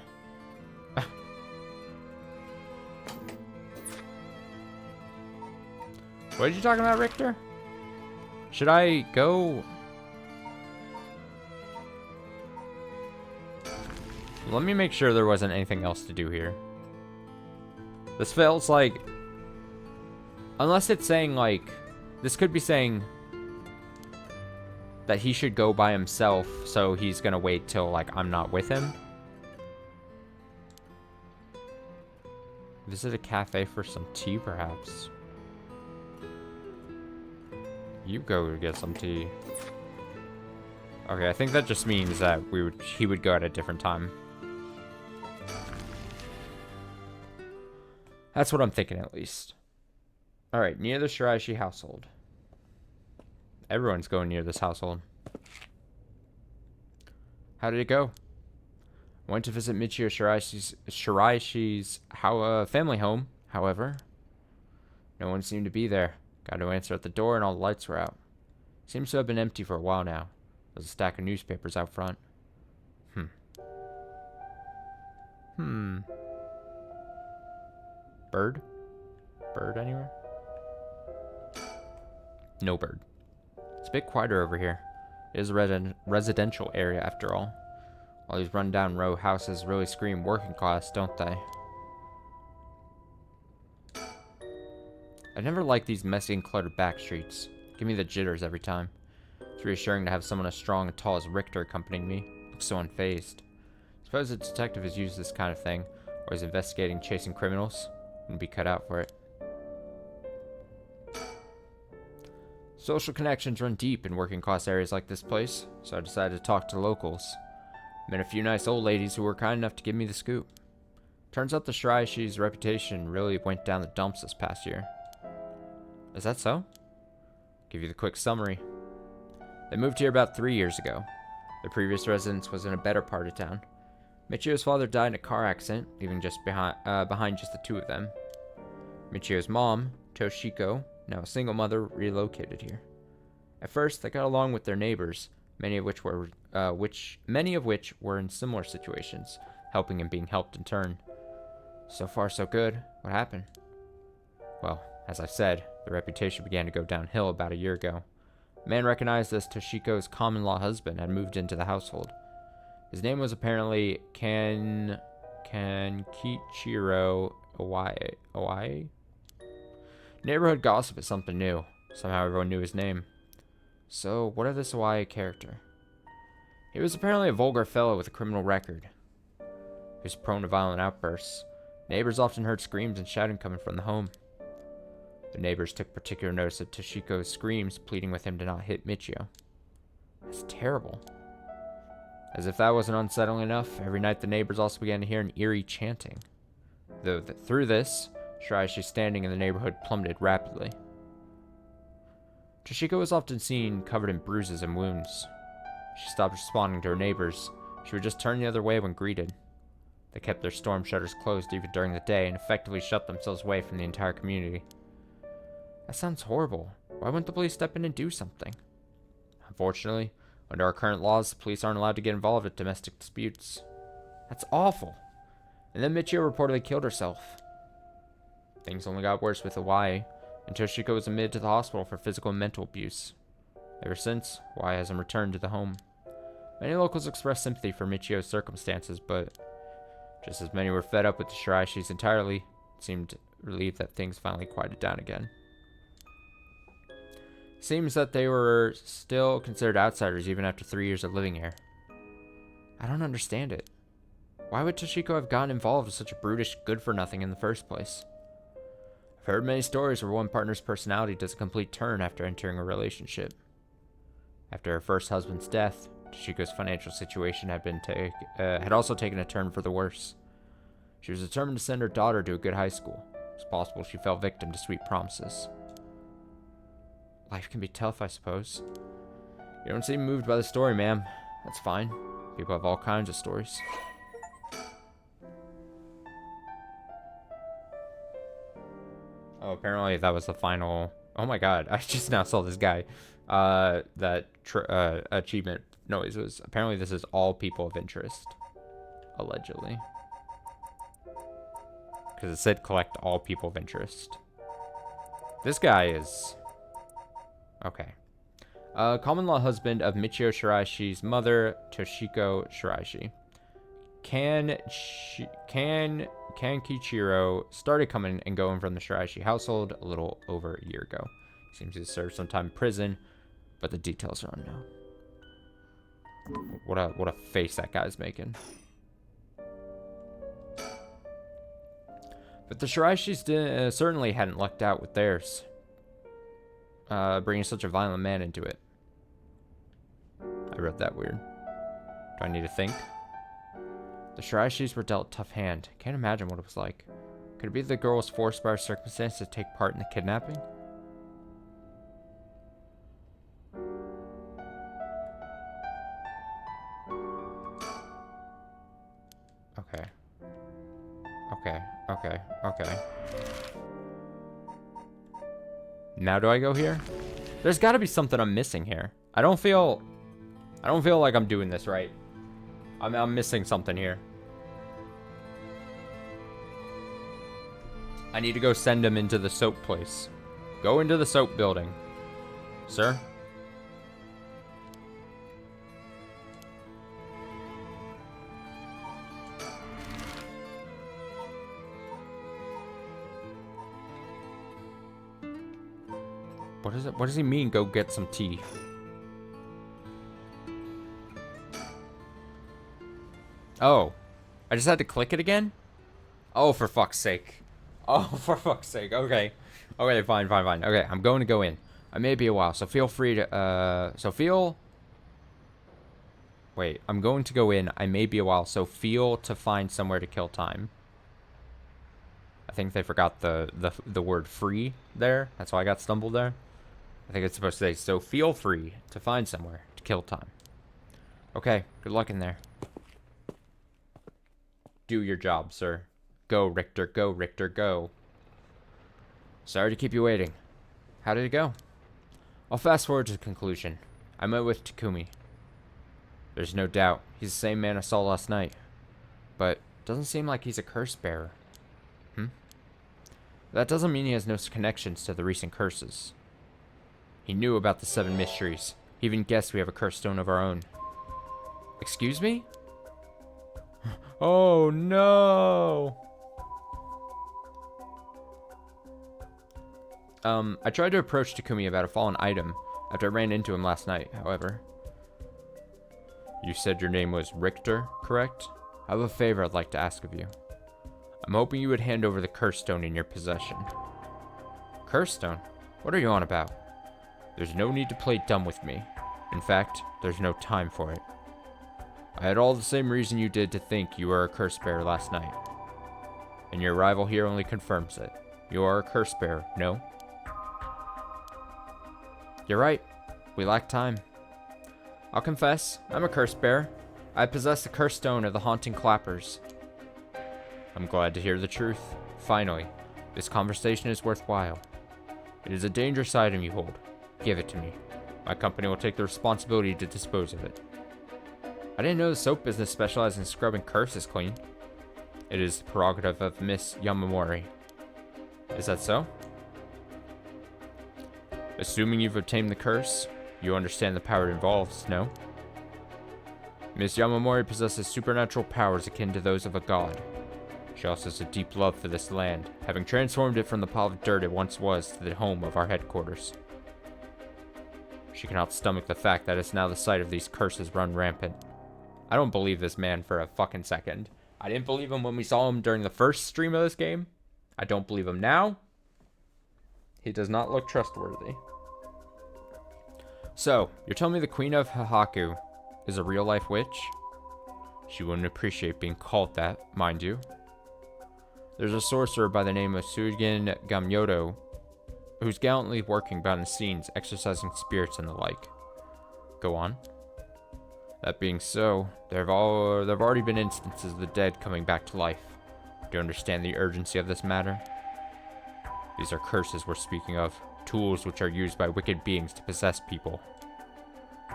What are you talking about, Richter? Should I go? Let me make sure there wasn't anything else to do here. This feels like... Unless it's saying, like... This could be saying... that he should go by himself, so he's gonna wait till, like, I'm not with him. Visit a cafe for some tea, perhaps. You go get some tea. Okay, I think that just means that he would go at a different time. That's what I'm thinking, at least. Alright, near the Shiraishi household. Everyone's going near this household. How did it go? Went to visit Michio Shiraishi's family home, however. No one seemed to be there. Got to answer at the door and all the lights were out. Seems to have been empty for a while now. There's a stack of newspapers out front. Bird? Bird anywhere? No bird. It's a bit quieter over here. It is a residential area after all. All these run-down row houses really scream working class, don't they? I never liked these messy and cluttered back streets. Give me the jitters every time. It's reassuring to have someone as strong and tall as Richter accompanying me. Looks so unfazed. Suppose a detective has used this kind of thing, or is investigating chasing criminals. Wouldn't be cut out for it. Social connections run deep in working class areas like this place, so I decided to talk to locals. Met a few nice old ladies who were kind enough to give me the scoop. Turns out the Shiraishi's reputation really went down the dumps this past year. Is that so? Give you the quick summary. They moved here about 3 years ago. Their previous residence was in a better part of town. Michio's father died in a car accident, leaving just behind just the two of them. Michio's mom, Toshiko, now a single mother, relocated here. At first, they got along with their neighbors, many of which were in similar situations, helping and being helped in turn. So far, so good. What happened? Well, as I said, the reputation began to go downhill about a year ago. A man recognized as Toshiko's common-law husband had moved into the household. His name was apparently Kankichiro Owai. Neighborhood gossip is something new. Somehow everyone knew his name. So, what of this Owai character? He was apparently a vulgar fellow with a criminal record. He was prone to violent outbursts. Neighbors often heard screams and shouting coming from the home. The neighbors took particular notice of Toshiko's screams, pleading with him to not hit Michio. That's terrible. As if that wasn't unsettling enough, every night the neighbors also began to hear an eerie chanting. Through this, Shiraishi's standing in the neighborhood plummeted rapidly. Toshiko was often seen covered in bruises and wounds. She stopped responding to her neighbors. She would just turn the other way when greeted. They kept their storm shutters closed even during the day and effectively shut themselves away from the entire community. That sounds horrible. Why wouldn't the police step in and do something? Unfortunately, under our current laws, the police aren't allowed to get involved with domestic disputes. That's awful. And then Michio reportedly killed herself. Things only got worse with Hawaii, and Toshiko was admitted to the hospital for physical and mental abuse. Ever since, Hawaii hasn't returned to the home. Many locals expressed sympathy for Michio's circumstances, but just as many were fed up with the Shiraishis entirely, seemed relieved that things finally quieted down again. Seems that they were still considered outsiders even after 3 years of living here. I don't understand it. Why would Toshiko have gotten involved with such a brutish good-for-nothing in the first place? I've heard many stories where one partner's personality does a complete turn after entering a relationship. After her first husband's death, Toshiko's financial situation had also taken a turn for the worse. She was determined to send her daughter to a good high school. It's possible she fell victim to sweet promises. Life can be tough, I suppose. You don't seem moved by the story, ma'am. That's fine. People have all kinds of stories. Oh, apparently that was the final... Oh my god, I just now saw this guy. That achievement noise was... Apparently this is all people of interest. Allegedly. Because it said collect all people of interest. This guy is... Okay. Common-law husband of Michio Shiraishi's mother, Toshiko Shiraishi. Kankichiro started coming and going from the Shiraishi household a little over a year ago. Seems to serve some time in prison, but the details are unknown. What a face that guy's making. But the Shiraishis certainly hadn't lucked out with theirs. Bringing such a violent man into it. I read that weird. Do I need to think? The Shiraishis were dealt a tough hand. Can't imagine what it was like. Could it be the girl was forced by her circumstance to take part in the kidnapping? Okay. Okay. Now do I go here? There's got to be something I'm missing here. I don't feel like I'm doing this right. I'm missing something here. I need to go send him into the soap place. Go into the soap building. Sir? What does he mean, go get some tea? Oh. I just had to click it again? Oh, for fuck's sake. Oh, for fuck's sake. Okay. Okay, fine. Okay, I'm going to go in. I may be a while, so feel free to, Wait, I'm going to go in. I may be a while, so feel to find somewhere to kill time. I think they forgot the word free there. That's why I got stumbled there. I think it's supposed to say, so feel free to find somewhere to kill time. Okay, good luck in there. Do your job, sir. Go, Richter, go. Sorry to keep you waiting. How did it go? I'll fast forward to the conclusion. I met with Takumi. There's no doubt, he's the same man I saw last night. But doesn't seem like he's a curse bearer. That doesn't mean he has no connections to the recent curses. He knew about the 7 mysteries. He even guessed we have a curse stone of our own. Excuse me? Oh no! I tried to approach Takumi about a fallen item after I ran into him last night, however. You said your name was Richter, correct? I have a favor I'd like to ask of you. I'm hoping you would hand over the curse stone in your possession. Curse stone? What are you on about? There's no need to play dumb with me. In fact, there's no time for it. I had all the same reason you did to think you were a curse bearer last night. And your arrival here only confirms it. You are a curse bearer, no? You're right. We lack time. I'll confess, I'm a curse bearer. I possess the curse stone of the haunting clappers. I'm glad to hear the truth. Finally, this conversation is worthwhile. It is a dangerous item you hold. Give it to me. My company will take the responsibility to dispose of it. I didn't know the soap business specialized in scrubbing curses clean. It is the prerogative of Miss Yamamori. Is that so? Assuming you've obtained the curse, you understand the power it involves, no? Miss Yamamori possesses supernatural powers akin to those of a god. She also has a deep love for this land, having transformed it from the pile of dirt it once was to the home of our headquarters. She cannot stomach the fact that it's now the site of these curses run rampant. I don't believe this man for a fucking second. I didn't believe him when we saw him during the first stream of this game. I don't believe him now. He does not look trustworthy. So, you're telling me the Queen of Hahaku is a real-life witch? She wouldn't appreciate being called that, mind you. There's a sorcerer by the name of Suigen Gamyodo who's gallantly working behind the scenes, exorcising spirits and the like. Go on. That being so, there have already been instances of the dead coming back to life. Do you understand the urgency of this matter? These are curses we're speaking of, tools which are used by wicked beings to possess people.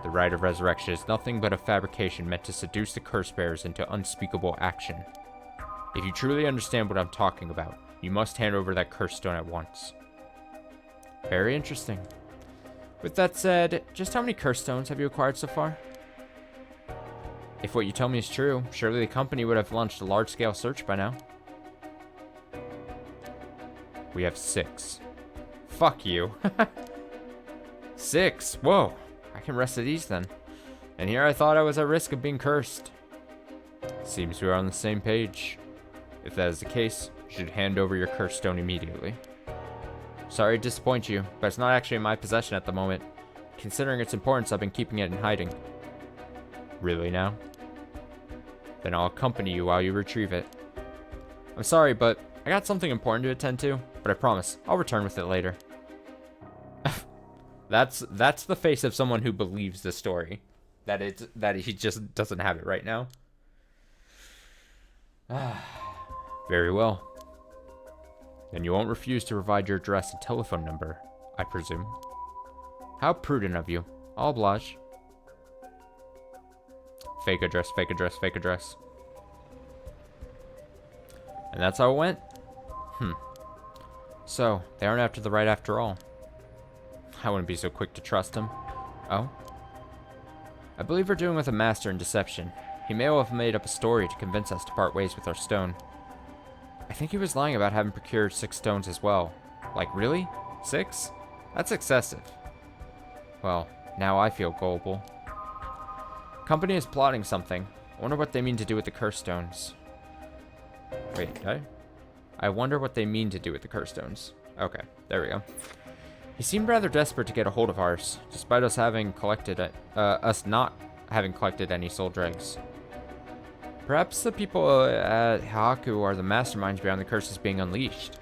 The rite of resurrection is nothing but a fabrication meant to seduce the curse bearers into unspeakable action. If you truly understand what I'm talking about, you must hand over that curse stone at once. Very interesting. With that said, just how many curse stones have you acquired so far? If what you tell me is true, surely the company would have launched a large-scale search by now. We have 6. Fuck you. 6? Whoa. I can rest at ease then. And here I thought I was at risk of being cursed. Seems we are on the same page. If that is the case, you should hand over your cursed stone immediately. Sorry to disappoint you, but it's not actually in my possession at the moment. Considering its importance, I've been keeping it in hiding. Really now? Then I'll accompany you while you retrieve it. I'm sorry, but I got something important to attend to, but I promise I'll return with it later. That's the face of someone who believes the story. That he just doesn't have it right now. Very well. Then you won't refuse to provide your address and telephone number, I presume. How prudent of you. I'll oblige. Fake address, fake address, fake address. And that's how it went? So, they aren't after the right after all. I wouldn't be so quick to trust him. Oh? I believe we're dealing with a master in deception. He may well have made up a story to convince us to part ways with our stone. I think he was lying about having procured 6 stones as well. Like, really? 6? That's excessive. Well, now I feel gullible. Company is plotting something. I wonder what they mean to do with the curse stones. Wait, I wonder what they mean to do with the curse stones. Okay, there we go. He seemed rather desperate to get a hold of ours, despite us having collected us not having collected any soul dregs. Perhaps the people at Haku are the masterminds behind the curses being unleashed.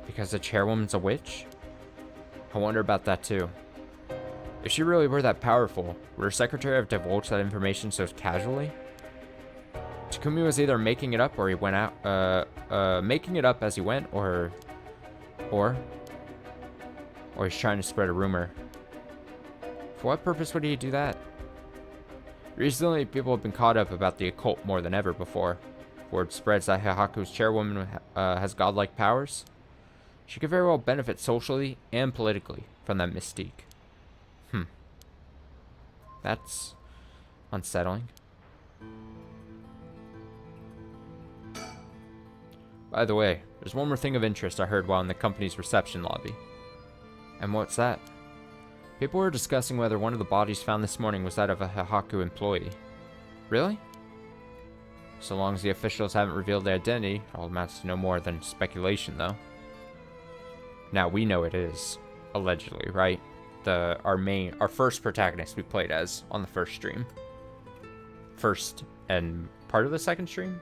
Because the chairwoman's a witch? I wonder about that too. If she really were that powerful, would her secretary have divulged that information so casually? Takumi was either making it up or he went out, making it up as he went, or he's trying to spread a rumor. For what purpose would he do that? Recently, people have been caught up about the occult more than ever before. Word spreads that Heihaku's chairwoman has godlike powers. She could very well benefit socially and politically from that mystique. That's unsettling. By the way, there's one more thing of interest I heard while in the company's reception lobby. And what's that? People were discussing whether one of the bodies found this morning was that of a Heihaku employee. Really? So long as the officials haven't revealed the identity, all amounts to no more than speculation, though. Now, we know it is. Allegedly, right? Our first protagonist we played as on the first stream. First and part of the second stream?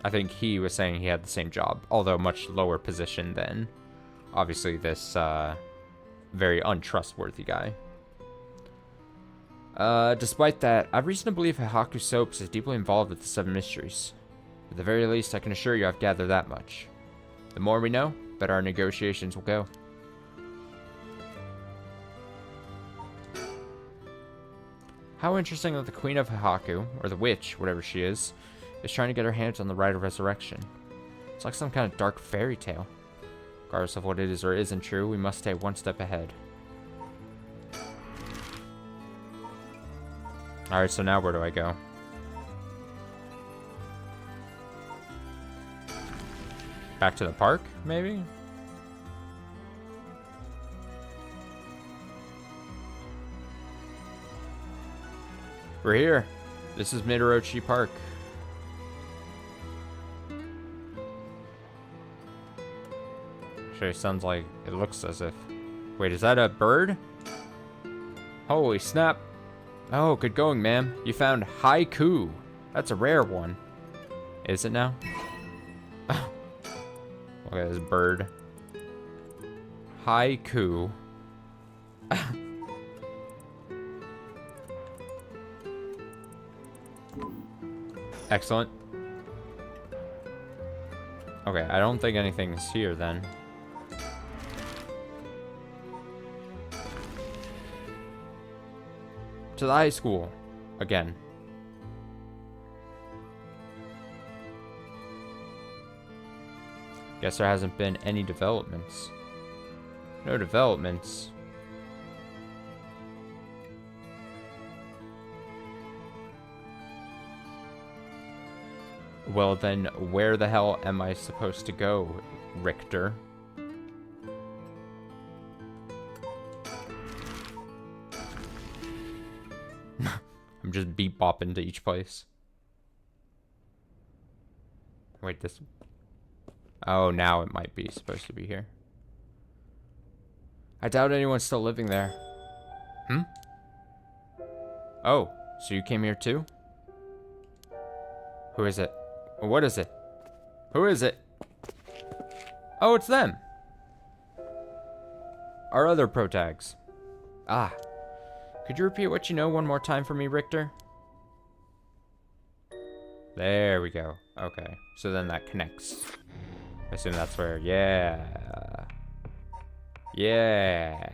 I think he was saying he had the same job, although much lower position than, obviously, this very untrustworthy guy. Despite that, I've reason to believe Heihaku Soaps is deeply involved with the 7 mysteries. At the very least, I can assure you I've gathered that much. The more we know, the better our negotiations will go. How interesting that the Queen of Heihaku, or the witch, whatever she is trying to get her hands on the rite of resurrection. It's like some kind of dark fairy tale. Regardless of what it is or isn't true, we must stay one step ahead. Alright, so now where do I go? Back to the park, maybe? We're here. This is Midorochi Park. Actually, sounds like it looks as if... Wait, is that a bird? Holy snap. Oh, good going, ma'am. You found haiku. That's a rare one. Is it now? Look at this bird. Haiku. Excellent. Okay, I don't think anything's here then. To the high school. Again. Guess there hasn't been any developments. No developments. Well then, where the hell am I supposed to go, Richter? I'm just beat bopping to each place. Wait, this... Oh, now it might be supposed to be here. I doubt anyone's still living there. Hmm? Oh, so you came here too? Who is it? What is it? Who is it? Oh, it's them. Our other protags. Ah. Could you repeat what you know one more time for me, Richter? There we go. Okay. So then that connects. I assume that's where... Yeah. Yeah.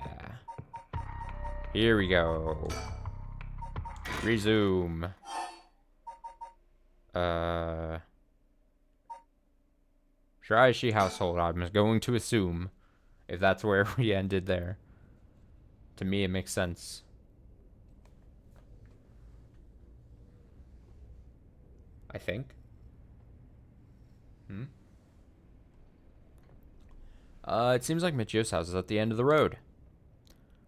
Here we go. Resume. Shiraishi household, I'm going to assume. If that's where we ended there. To me, it makes sense. I think. It seems like Michio's house is at the end of the road.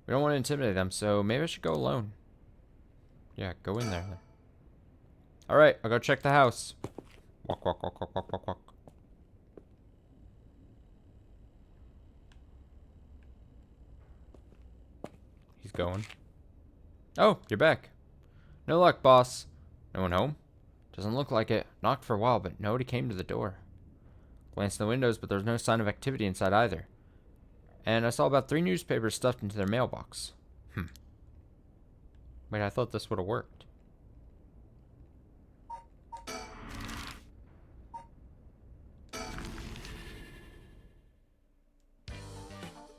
We don't want to intimidate them, so maybe I should go alone. Yeah, go in there then. Alright, I'll go check the house. Walk, walk, walk, walk, walk, walk, walk. He's going. Oh, you're back. No luck, boss. No one home? Doesn't look like it. Knocked for a while, but nobody came to the door. Glanced in the windows, but there was no sign of activity inside either. And I saw about 3 newspapers stuffed into their mailbox. Wait, I thought this would have worked.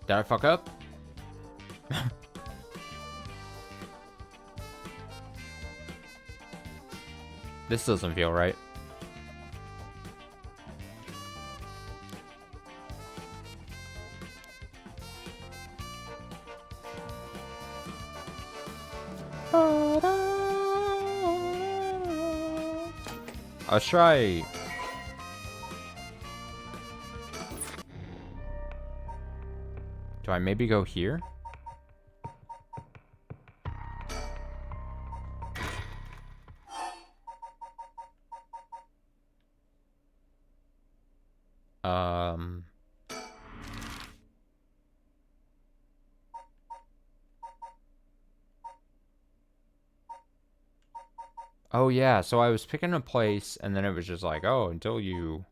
Did I fuck up? This doesn't feel right. Let's try. Do I maybe go here? Oh yeah, so I was picking a place and then it was just like, oh, until you...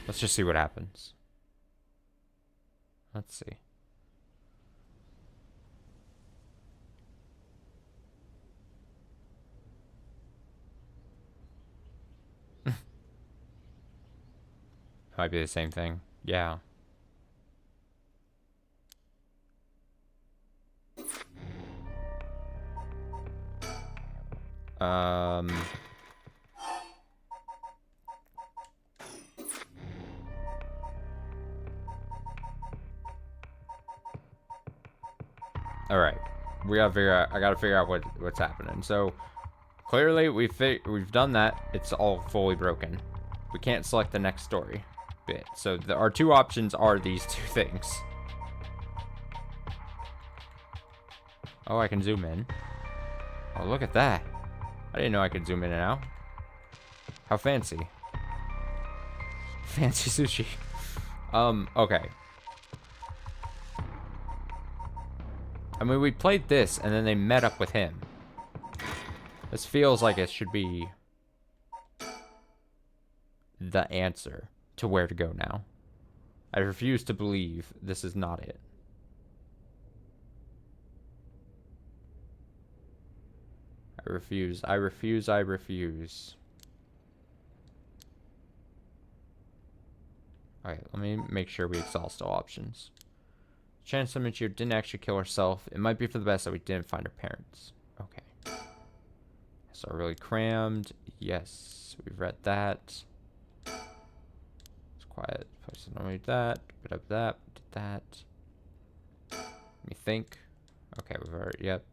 Let's just see what happens. Let's see. Might be the same thing. Yeah. All right. We gotta figure out. I gotta figure out what's happening. So clearly we've done that. It's all fully broken. We can't select the next story bit. So our 2 options are these 2 things. Oh, I can zoom in. Oh, look at that. I didn't know I could zoom in and out. How fancy. Fancy sushi. Okay. I mean, we played this, and then they met up with him. This feels like it should be the answer to where to go now. I refuse to believe this is not it. I refuse. I refuse. I refuse. Alright, let me make sure we exhaust all options. Chance Michio didn't actually kill herself. It might be for the best that we didn't find her parents. Okay. So really crammed. Yes, we've read that. It's quiet. Place to read that. Put up that. Did that. Let me think. Okay, we've already. Yep.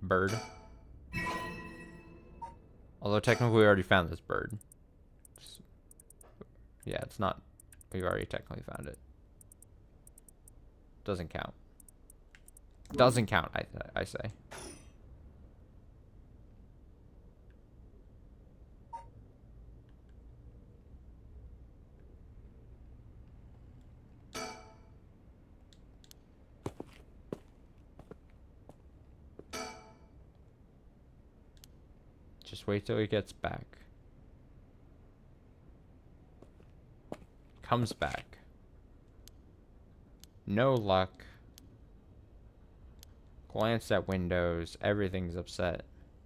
Bird. Although technically we already found this bird. Yeah, it's not. We've already technically found it. Doesn't count. Doesn't count, I say. Just wait till he gets back. Comes back. No luck. Glance at windows. Everything's upset.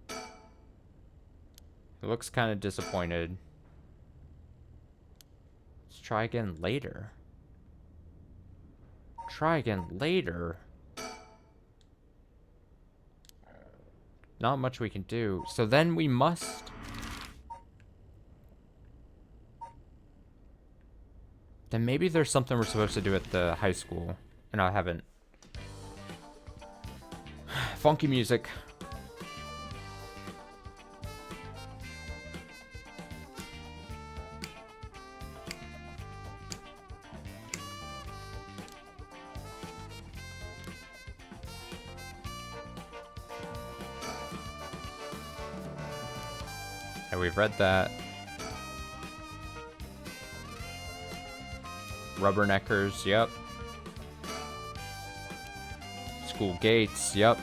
He looks kind of disappointed. Let's try again later. Try again later. Not much we can do. So then we must... Then maybe there's something we're supposed to do at the high school. And I haven't. Funky music. And we've read that. Rubberneckers, yep. School gates, yep.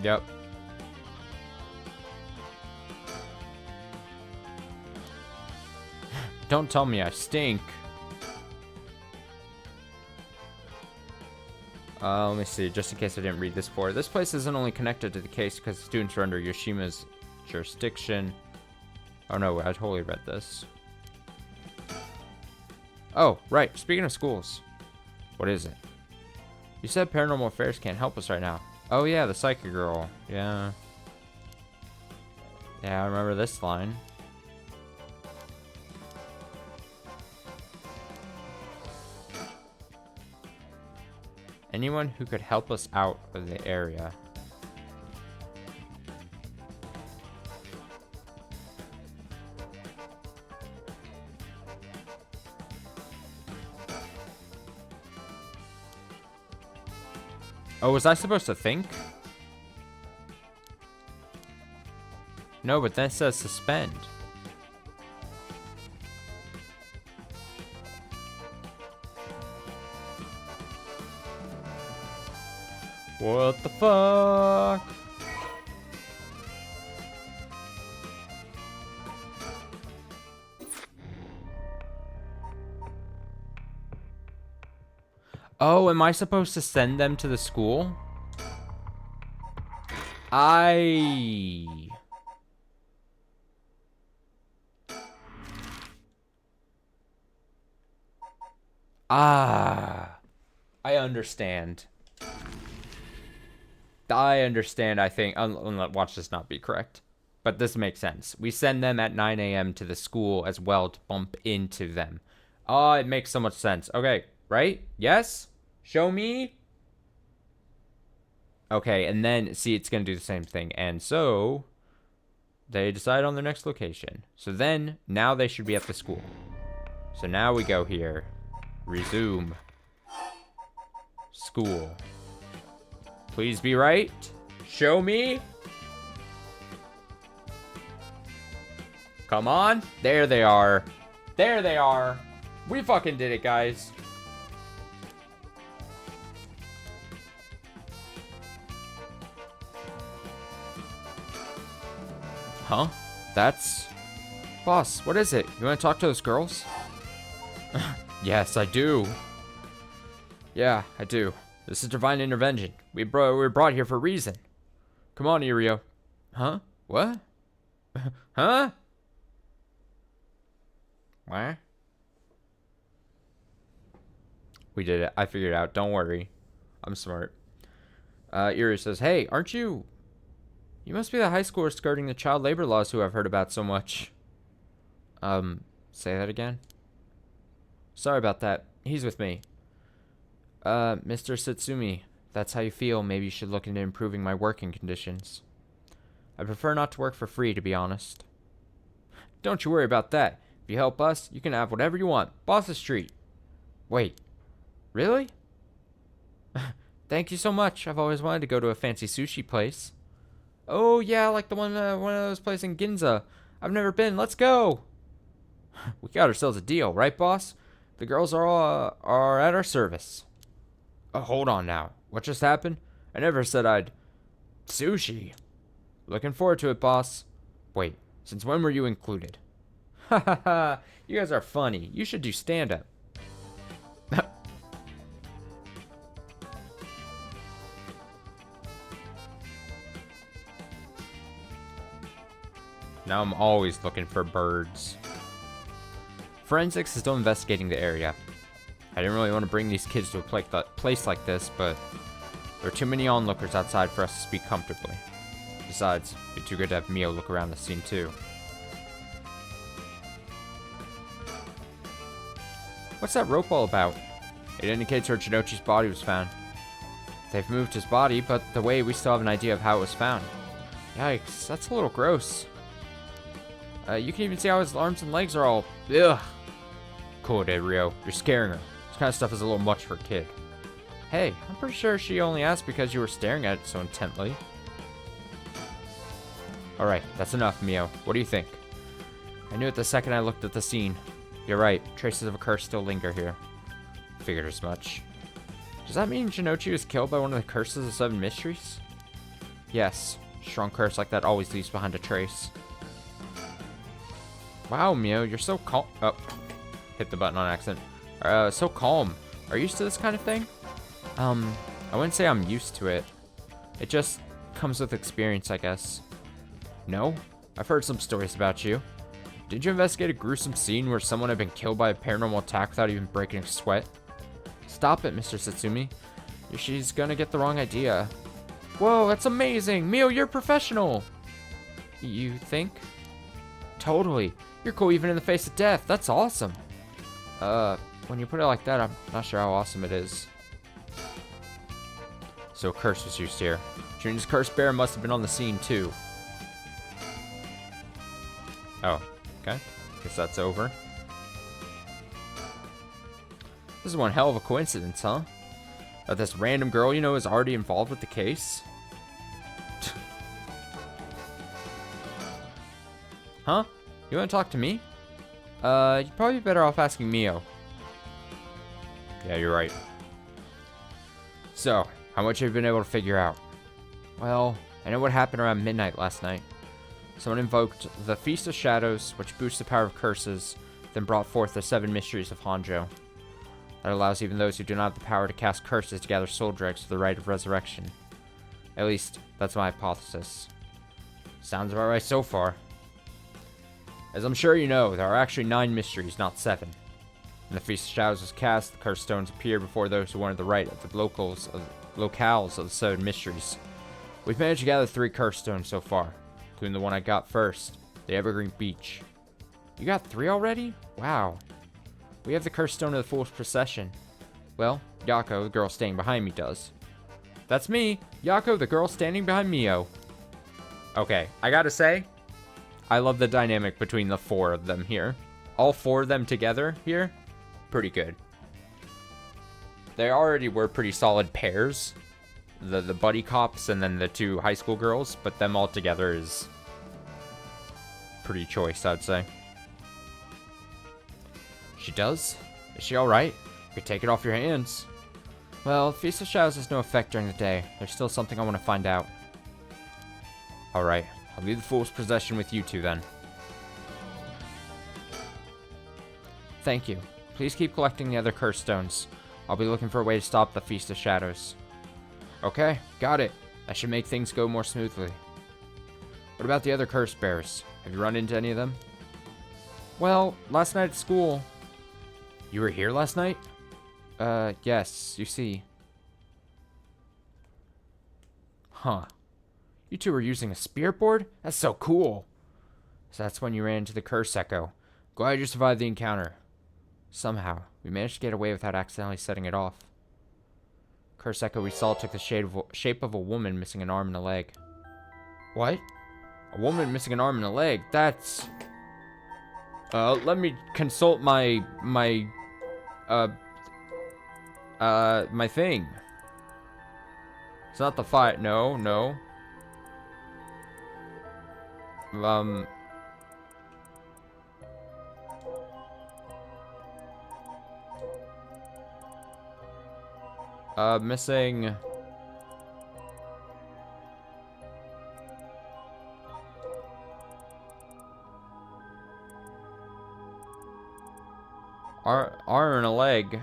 Yep. Don't tell me I stink. Let me see, just in case I didn't read this before. This place isn't only connected to the case because students are under Yoshima's jurisdiction. Oh no, I totally read this. Oh, right. Speaking of schools. What is it? You said Paranormal Affairs can't help us right now. Oh yeah, the psychic girl. Yeah. Yeah, I remember this line. Anyone who could help us out of the area. Oh, was I supposed to think? No, but that says suspend. What the fuck? Oh, am I supposed to send them to the school? I understand. I understand, I think. Watch this not be correct. But this makes sense. We send them at 9 a.m. to the school as well to bump into them. Oh, it makes so much sense. Okay, right? Yes? Show me? Okay, and then, see, it's going to do the same thing. And so, they decide on their next location. So then, now they should be at the school. So now we go here. Resume. School. Please be right. Show me. Come on. There they are. There they are. We fucking did it, guys. Huh? That's... Boss, what is it? You want to talk to those girls? Yes, I do. Yeah, I do. This is divine intervention. We were brought here for a reason. Come on, Irio. Huh? What? Huh? What? We did it. I figured it out. Don't worry. I'm smart. Irio says, hey, aren't you... You must be the high schooler skirting the child labor laws who I've heard about so much. Say that again? Sorry about that. He's with me. Mr. Satsumi, that's how you feel. Maybe you should look into improving my working conditions. I prefer not to work for free, to be honest. Don't you worry about that. If you help us, you can have whatever you want. Boss's treat. Wait. Really? Thank you so much. I've always wanted to go to a fancy sushi place. Oh, yeah, like the one of those places in Ginza. I've never been. Let's go. We got ourselves a deal, right, boss? The girls are at our service. Oh, hold on now. What just happened? I never said I'd... Sushi. Looking forward to it, boss. Wait, since when were you included? Ha ha ha. You guys are funny. You should do stand-up. Now I'm always looking for birds. Forensics is still investigating the area. I didn't really want to bring these kids to a place like this, but there are too many onlookers outside for us to speak comfortably. Besides, it'd be too good to have Mio look around the scene too. What's that rope all about? It indicates where Jinochi's body was found. They've moved his body, but the way we still have an idea of how it was found. Yikes, that's a little gross. You can even see how his arms and legs are all... Ugh. Cool, Rio. You're scaring her. This kind of stuff is a little much for a kid. Hey, I'm pretty sure she only asked because you were staring at it so intently. Alright, that's enough, Mio. What do you think? I knew it the second I looked at the scene. You're right. Traces of a curse still linger here. Figured as much. Does that mean Jinochi was killed by one of the curses of 7 mysteries? Yes. Strong curse like that always leaves behind a trace. Wow, Mio, you're so calm. Oh, hit the button on accident. So calm. Are you used to this kind of thing? I wouldn't say I'm used to it. It just comes with experience, I guess. No? I've heard some stories about you. Did you investigate a gruesome scene where someone had been killed by a paranormal attack without even breaking a sweat? Stop it, Mr. Satsumi. She's gonna get the wrong idea. Whoa, that's amazing! Mio, you're a professional! You think? Totally. You're cool even in the face of death. That's awesome. When you put it like that, I'm not sure how awesome it is. So a curse was used here. Junior's curse bearer must have been on the scene too. Oh, okay. Guess that's over. This is one hell of a coincidence, huh? That this random girl you know is already involved with the case? Huh? You want to talk to me? You'd probably be better off asking Mio. Yeah, you're right. So, how much have you been able to figure out? Well, I know what happened around midnight last night. Someone invoked the Feast of Shadows, which boosts the power of curses, then brought forth the 7 mysteries of Honjo. That allows even those who do not have the power to cast curses to gather soul dregs for the rite of resurrection. At least, that's my hypothesis. Sounds about right so far. As I'm sure you know, there are actually 9 mysteries, not 7. When the Feast of Shadows was cast, the cursed stones appeared before those who wanted the rite at the locales of the 7 mysteries. We've managed to gather 3 cursed stones so far, including the one I got first, the Evergreen Beach. You got 3 already? Wow. We have the cursed stone of the Fool's Procession. Well, Yako, the girl standing behind me, does. That's me, Yako, the girl standing behind Mio. Okay, I gotta say, I love the dynamic between the 4 of them here. All 4 of them together here, pretty good. They already were pretty solid pairs. The buddy cops and then the 2 high school girls, but them all together is pretty choice, I'd say. She does? Is she alright? You could take it off your hands. Well, Feast of Shadows has no effect during the day. There's still something I want to find out. Alright, I'll leave the Fool's Possession with you 2 then. Thank you. Please keep collecting the other cursed stones. I'll be looking for a way to stop the Feast of Shadows. Okay, got it. That should make things go more smoothly. What about the other curse bearers? Have you run into any of them? Well, last night at school... You were here last night? Yes, you see. Huh. You 2 were using a spirit board? That's so cool. So that's when you ran into the curse echo. Glad you survived the encounter. Somehow, we managed to get away without accidentally setting it off. Curse echo we saw took the shape of a woman missing an arm and a leg. What? A woman missing an arm and a leg? That's... Let me consult my my thing. It's not the fight. No, no. Missing. Arm and a leg.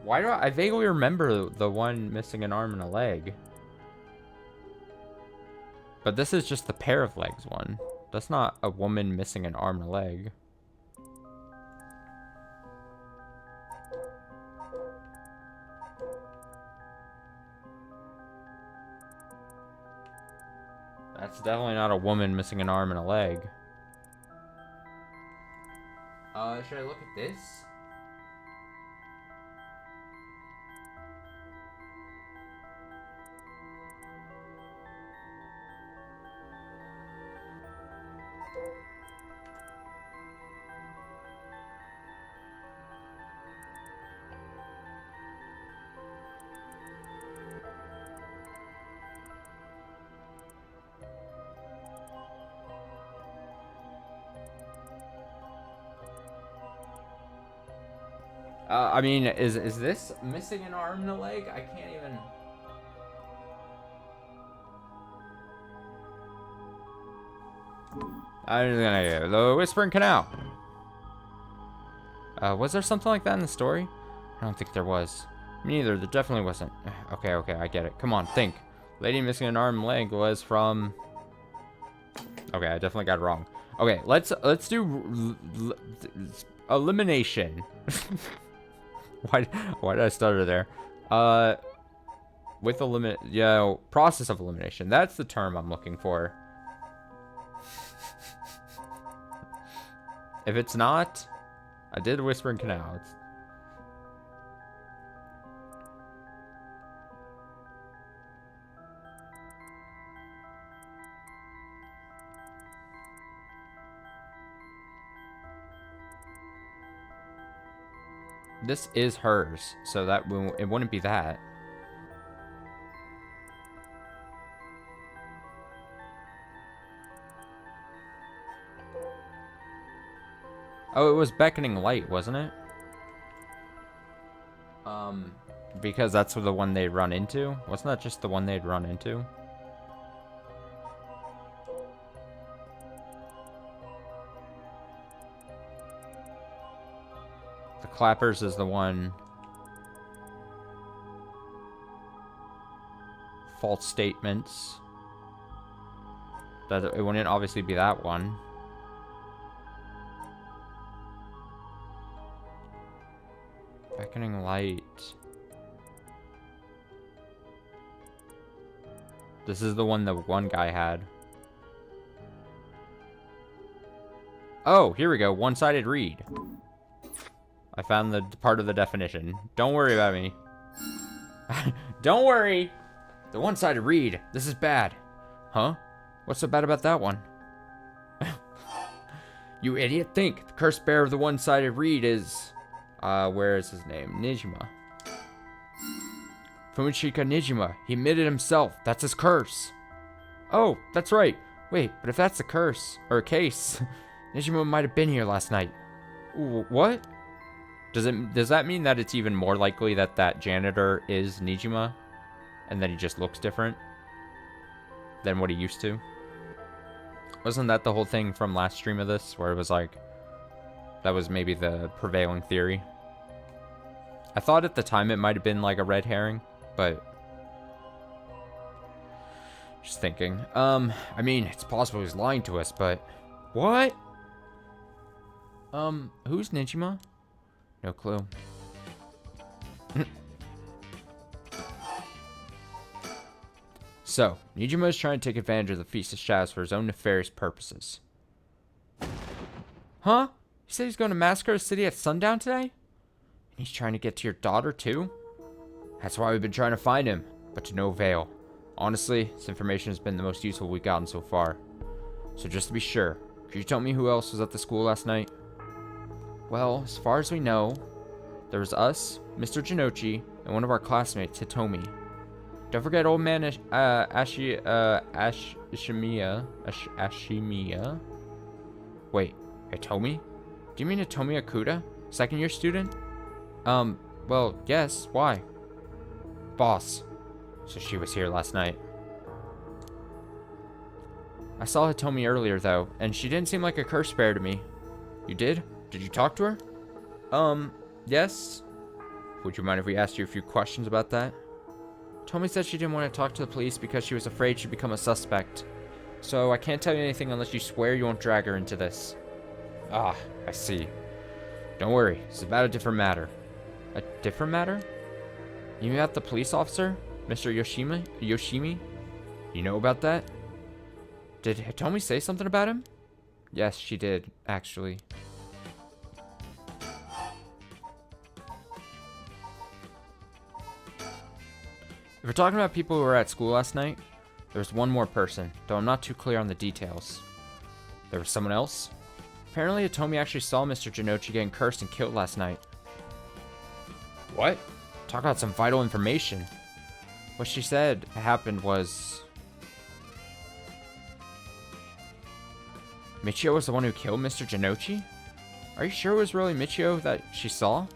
Why do I vaguely remember the one missing an arm and a leg? But this is just the pair of legs one. That's not a woman missing an arm and a leg. That's definitely not a woman missing an arm and a leg. Should I look at this? I mean, is this missing an arm and a leg? I can't even... I'm just gonna get the Whispering Canal. Was there something like that in the story? I don't think there was. Me neither. There definitely wasn't. Okay, I get it. Come on, think. Lady missing an arm and leg was from... Okay, I definitely got it wrong. Okay, let's do elimination. Why did I stutter there? With process of elimination. That's the term I'm looking for. If it's not, I did Whispering Canal. This is hers, so that it wouldn't be that. Oh, it was Beckoning Light, wasn't it? Because that's the one they'd run into. Wasn't that just the one they'd run into? The Clappers is the one. False statements. That it wouldn't obviously be that one. Beckoning Light. This is the one the one guy had. Oh, here we go. One-sided read. I found the part of the definition. Don't worry about me. Don't worry. The one-sided read. This is bad. Huh? What's so bad about that one? You idiot. Think. The cursed bearer of the one-sided read is... where is his name? Nijima. Fumichika Nijima. He admitted himself. That's his curse. Oh, that's right. Wait, but if that's a curse, or a case, Nijima might have been here last night. What? Does that mean that it's even more likely that that janitor is Nijima? And that he just looks different than what he used to? Wasn't that the whole thing from last stream of this? Where it was like... That was maybe the prevailing theory. I thought at the time it might have been like a red herring, but... Just thinking. I mean, it's possible he's lying to us, but... What? Who's Nijima? No clue. So, Nijima is trying to take advantage of the Feast of Shadows for his own nefarious purposes. Huh? He said he's going to massacre the city at sundown today? And he's trying to get to your daughter, too? That's why we've been trying to find him, but to no avail. Honestly, this information has been the most useful we've gotten so far. So just to be sure, could you tell me who else was at the school last night? Well, as far as we know, there was us, Mr. Jinochi, and one of our classmates, Hitomi. Don't forget old man Ashimiya. Wait, Hitomi? Do you mean Hitomi Akuda? Second year student? Well, yes, why? Boss. So she was here last night. I saw Hitomi earlier, though, and she didn't seem like a curse bearer to me. You did? Did you talk to her? Yes. Would you mind if we asked you a few questions about that? Tomi said she didn't want to talk to the police because she was afraid she'd become a suspect. So I can't tell you anything unless you swear you won't drag her into this. Ah, I see. Don't worry, it's about a different matter. A different matter? You met the police officer? Mr. Yoshimi? You know about that? Did Hitomi say something about him? Yes, she did, actually. If we're talking about people who were at school last night, there was one more person, though I'm not too clear on the details. There was someone else? Apparently Hitomi actually saw Mr. Jinochi getting cursed and killed last night. What? Talk about some vital information. What she said happened was... Michio was the one who killed Mr. Jinochi? Are you sure it was really Michio that she saw?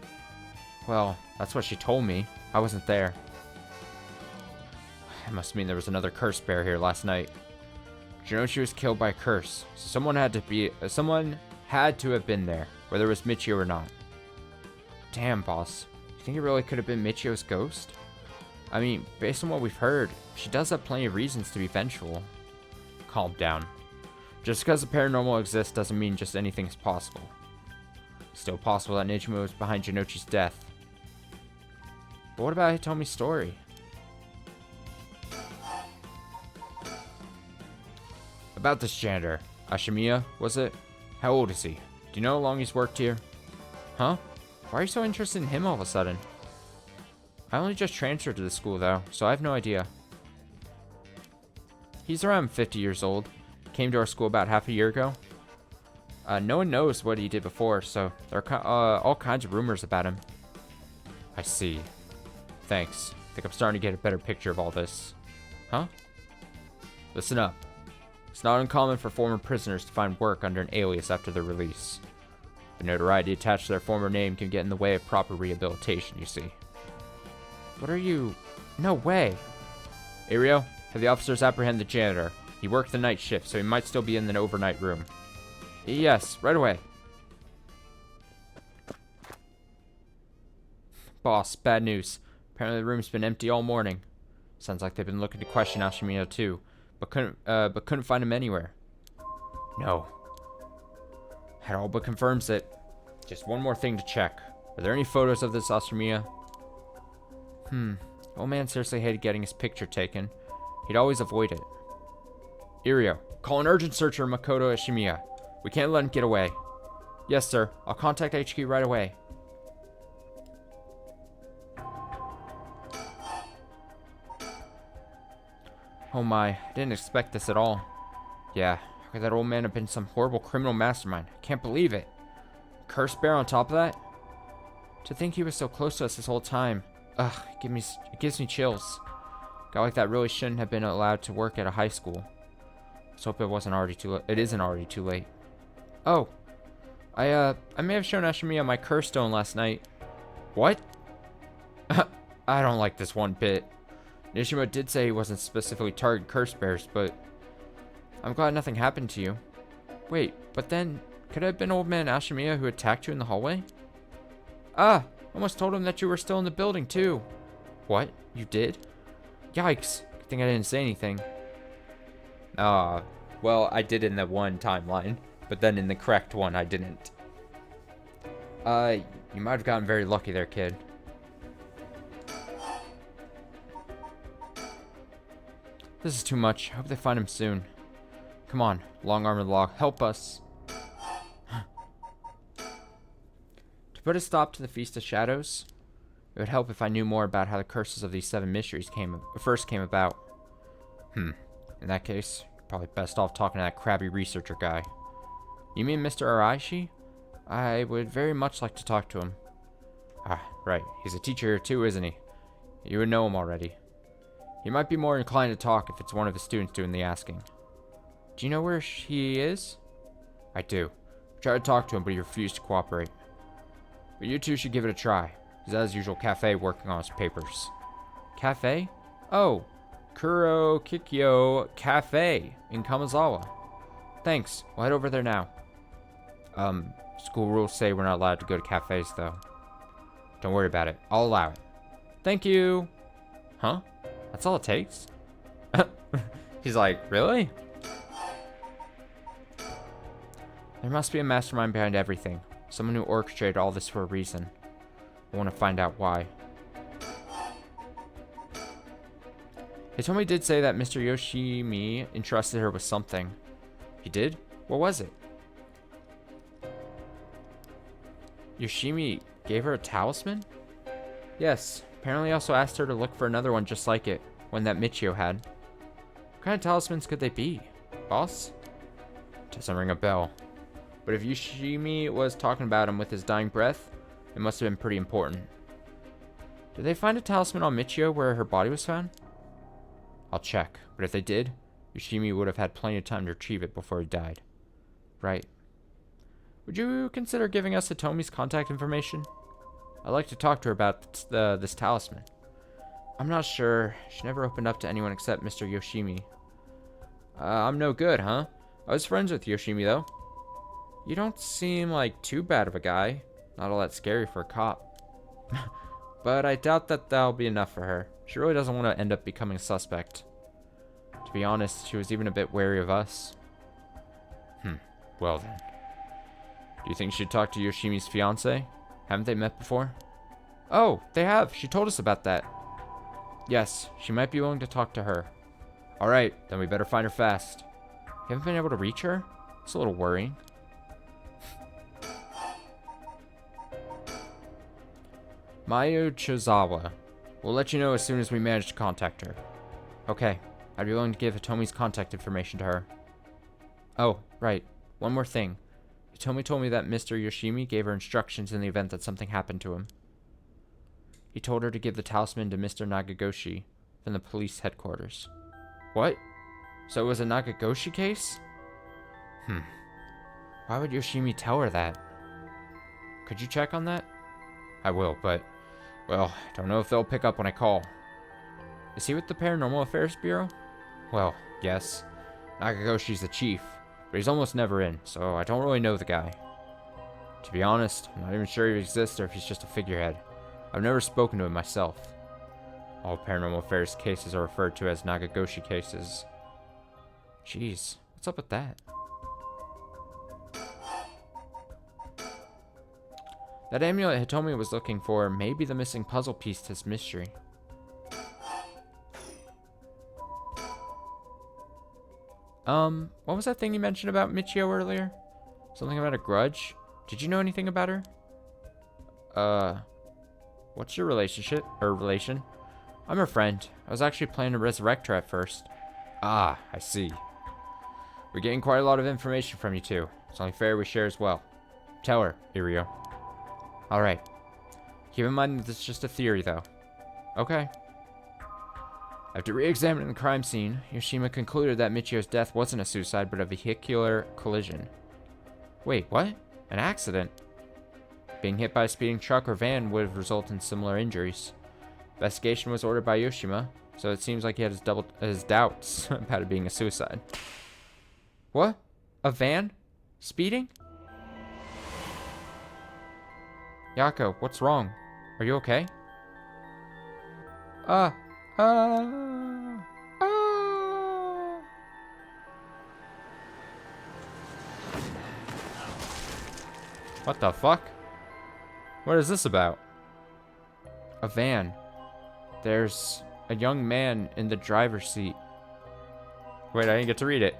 Well, that's what she told me. I wasn't there. It must mean there was another curse bear here last night. Jinochi was killed by a curse, so someone had to have been there, whether it was Michio or not. Damn, boss. You think it really could have been Michio's ghost? I mean, based on what we've heard, she does have plenty of reasons to be vengeful. Calm down. Just because the paranormal exists doesn't mean just anything is possible. Still possible that Nijima was behind Jinochi's death. But what about Hitomi's story? About this janitor, Ashimiya, was it? How old is he? Do you know how long he's worked here? Huh? Why are you so interested in him all of a sudden? I only just transferred to the school though, so I have no idea. He's around 50 years old. Came to our school about half a year ago. No one knows what he did before, so there are all kinds of rumors about him. I see. Thanks. I think I'm starting to get a better picture of all this. Huh? Listen up. It's not uncommon for former prisoners to find work under an alias after their release. The notoriety attached to their former name can get in the way of proper rehabilitation, you see. What are you... No way! Ario, have the officers apprehend the janitor. He worked the night shift, so he might still be in the overnight room. Yes, right away. Boss, bad news. Apparently the room's been empty all morning. Sounds like they've been looking to question Ashimiya too, but couldn't find him anywhere. No. That all but confirms it. Just one more thing to check. Are there any photos of this Ashimiya? Old man seriously hated getting his picture taken. He'd always avoid it. Irio, call an urgent search for Makoto Ashimiya. We can't let him get away. Yes, sir. I'll contact HQ right away. Oh my, I didn't expect this at all. Yeah, how could that old man have been some horrible criminal mastermind? I can't believe it. Curse bear on top of that? To think he was so close to us this whole time. Ugh, it gives me chills. Guy like that really shouldn't have been allowed to work at a high school. Let's hope it isn't already too late. Oh, I may have shown Ashimiya my curse stone last night. What? I don't like this one bit. Nishima did say he wasn't specifically targeting curse bears, but I'm glad nothing happened to you. Wait, but then, could it have been old man Ashimiya who attacked you in the hallway? Ah, almost told him that you were still in the building too. What? You did? Yikes, good thing I didn't say anything. Well, I did in the one timeline, but then in the correct one, I didn't. You might have gotten very lucky there, kid. This is too much. I hope they find him soon. Come on, long arm of the law, help us. put a stop to the Feast of Shadows? It would help if I knew more about how the curses of these 7 mysteries first came about. In that case, you're probably best off talking to that crabby researcher guy. You mean Mr. Araishi? I would very much like to talk to him. Ah, right. He's a teacher here too, isn't he? You would know him already. He might be more inclined to talk if it's one of his students doing the asking. Do you know where he is? I do. I tried to talk to him, but he refused to cooperate. But you two should give it a try. He's at his usual cafe working on his papers. Cafe? Oh, Kuro Kikyo Cafe in Kamazawa. Thanks. We'll head over there now. School rules say we're not allowed to go to cafes, though. Don't worry about it. I'll allow it. Thank you. Huh? That's all it takes? He's like, really? There must be a mastermind behind everything. Someone who orchestrated all this for a reason. I want to find out why. Hitomi did say that Mr. Yoshimi entrusted her with something. He did? What was it? Yoshimi gave her a talisman? Yes. Apparently also asked her to look for another one just like it, one that Michio had. What kind of talismans could they be? Boss? Doesn't ring a bell. But if Yoshimi was talking about him with his dying breath, it must have been pretty important. Did they find a talisman on Michio where her body was found? I'll check, but if they did, Yoshimi would have had plenty of time to retrieve it before he died. Right. Would you consider giving us Hitomi's contact information? I'd like to talk to her about this talisman. I'm not sure. She never opened up to anyone except Mr. Yoshimi. I'm no good, huh? I was friends with Yoshimi, though. You don't seem like too bad of a guy. Not all that scary for a cop. But I doubt that that'll be enough for her. She really doesn't want to end up becoming a suspect. To be honest, she was even a bit wary of us. Well then. Do you think she'd talk to Yoshimi's fiancé? Haven't they met before? Oh, they have. She told us about that. Yes, she might be willing to talk to her. Alright, then we better find her fast. You haven't been able to reach her? It's a little worrying. Mayu Chozawa. We'll let you know as soon as we manage to contact her. Okay, I'd be willing to give Hitomi's contact information to her. Oh, right. One more thing. Hitomi told me that Mr. Yoshimi gave her instructions in the event that something happened to him. He told her to give the talisman to Mr. Nagagoshi from the police headquarters. What? So it was a Nagagoshi case? Why would Yoshimi tell her that? Could you check on that? I will, but, well, I don't know if they'll pick up when I call. Is he with the Paranormal Affairs Bureau? Well, yes. Nagagoshi's the chief, but he's almost never in, so I don't really know the guy. To be honest, I'm not even sure he exists or if he's just a figurehead. I've never spoken to him myself. All Paranormal Affairs cases are referred to as Nagagoshi cases. Jeez, what's up with that? That amulet Hitomi was looking for may be the missing puzzle piece to this mystery. What was that thing you mentioned about Michio earlier? Something about a grudge? Did you know anything about her? What's your relationship, or relation? I'm her friend. I was actually planning to resurrect her at first. Ah, I see. We're getting quite a lot of information from you two. It's only fair we share as well. Tell her, Irio. Alright. Keep in mind that this is just a theory, though. Okay. After re-examining the crime scene, Yoshima concluded that Michio's death wasn't a suicide, but a vehicular collision. Wait, what? An accident? Being hit by a speeding truck or van would have resulted in similar injuries. Investigation was ordered by Yoshima, so it seems like he had his doubts about it being a suicide. What? A van? Speeding? Yako, what's wrong? Are you okay? What the fuck? What is this about? A van. There's a young man in the driver's seat. Wait, I didn't get to read it.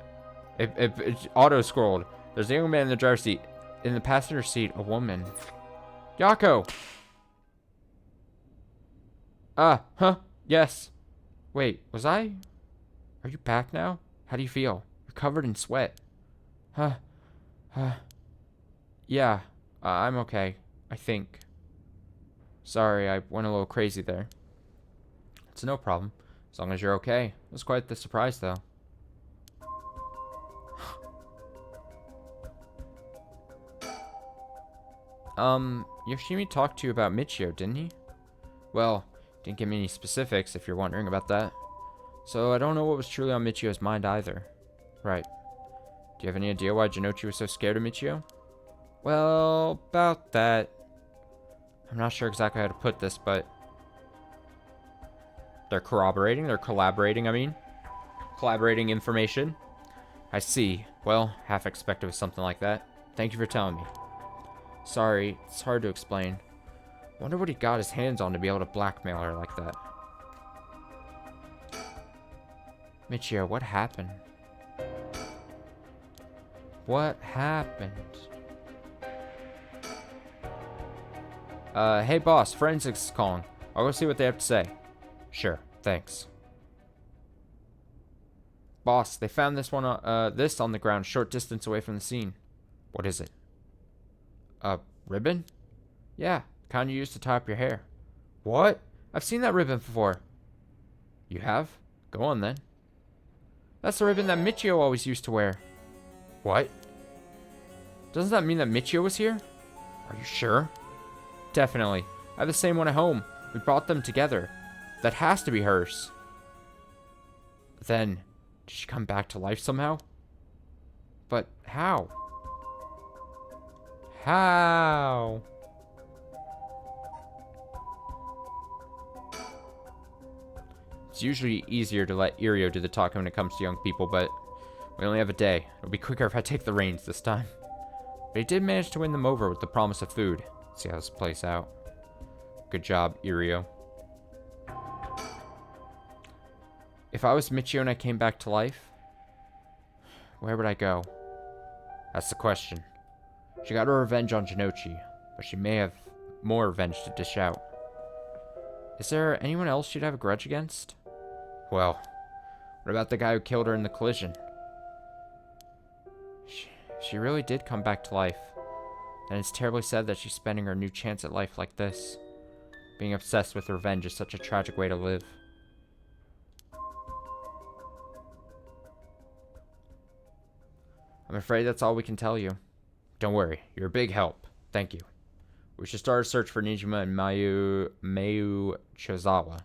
It auto-scrolled. There's a young man in the driver's seat. In the passenger seat, a woman. Yako! Yes. Wait, was I? Are you back now? How do you feel? You're covered in sweat. Yeah, I'm okay, I think. Sorry, I went a little crazy there. It's no problem, as long as you're okay. It was quite the surprise, though. Yoshimi talked to you about Michio, didn't he? Well, didn't give me any specifics, if you're wondering about that. So I don't know what was truly on Michio's mind either. Right. Do you have any idea why Jinochi was so scared of Michio? Well, about that... I'm not sure exactly how to put this, but... They're collaborating, I mean. Collaborating information. I see. Well, half expected with something like that. Thank you for telling me. Sorry, it's hard to explain. Wonder what he got his hands on to be able to blackmail her like that. Michio, what happened? What happened? Hey boss, forensics is calling. I'll go see what they have to say. Sure, thanks. Boss, they found this on the ground short distance away from the scene. What is it? A ribbon? Yeah, kind you use to tie up your hair. What? I've seen that ribbon before. You have? Go on then. That's the ribbon that Michio always used to wear. What? Doesn't that mean that Michio was here? Are you sure? Definitely. I have the same one at home. We bought them together. That has to be hers. Then, did she come back to life somehow? But how? How? It's usually easier to let Irio do the talking when it comes to young people, but we only have a day. It'll be quicker if I take the reins this time. But he did manage to win them over with the promise of food. Let's see how this plays out. Good job, Irio. If I was Michio and I came back to life, where would I go? That's the question. She got her revenge on Jinochi, but she may have more revenge to dish out. Is there anyone else she'd have a grudge against? Well, what about the guy who killed her in the collision? She really did come back to life. And it's terribly sad that she's spending her new chance at life like this. Being obsessed with revenge is such a tragic way to live. I'm afraid that's all we can tell you. Don't worry, you're a big help. Thank you. We should start a search for Nijima and Mayu Chozawa.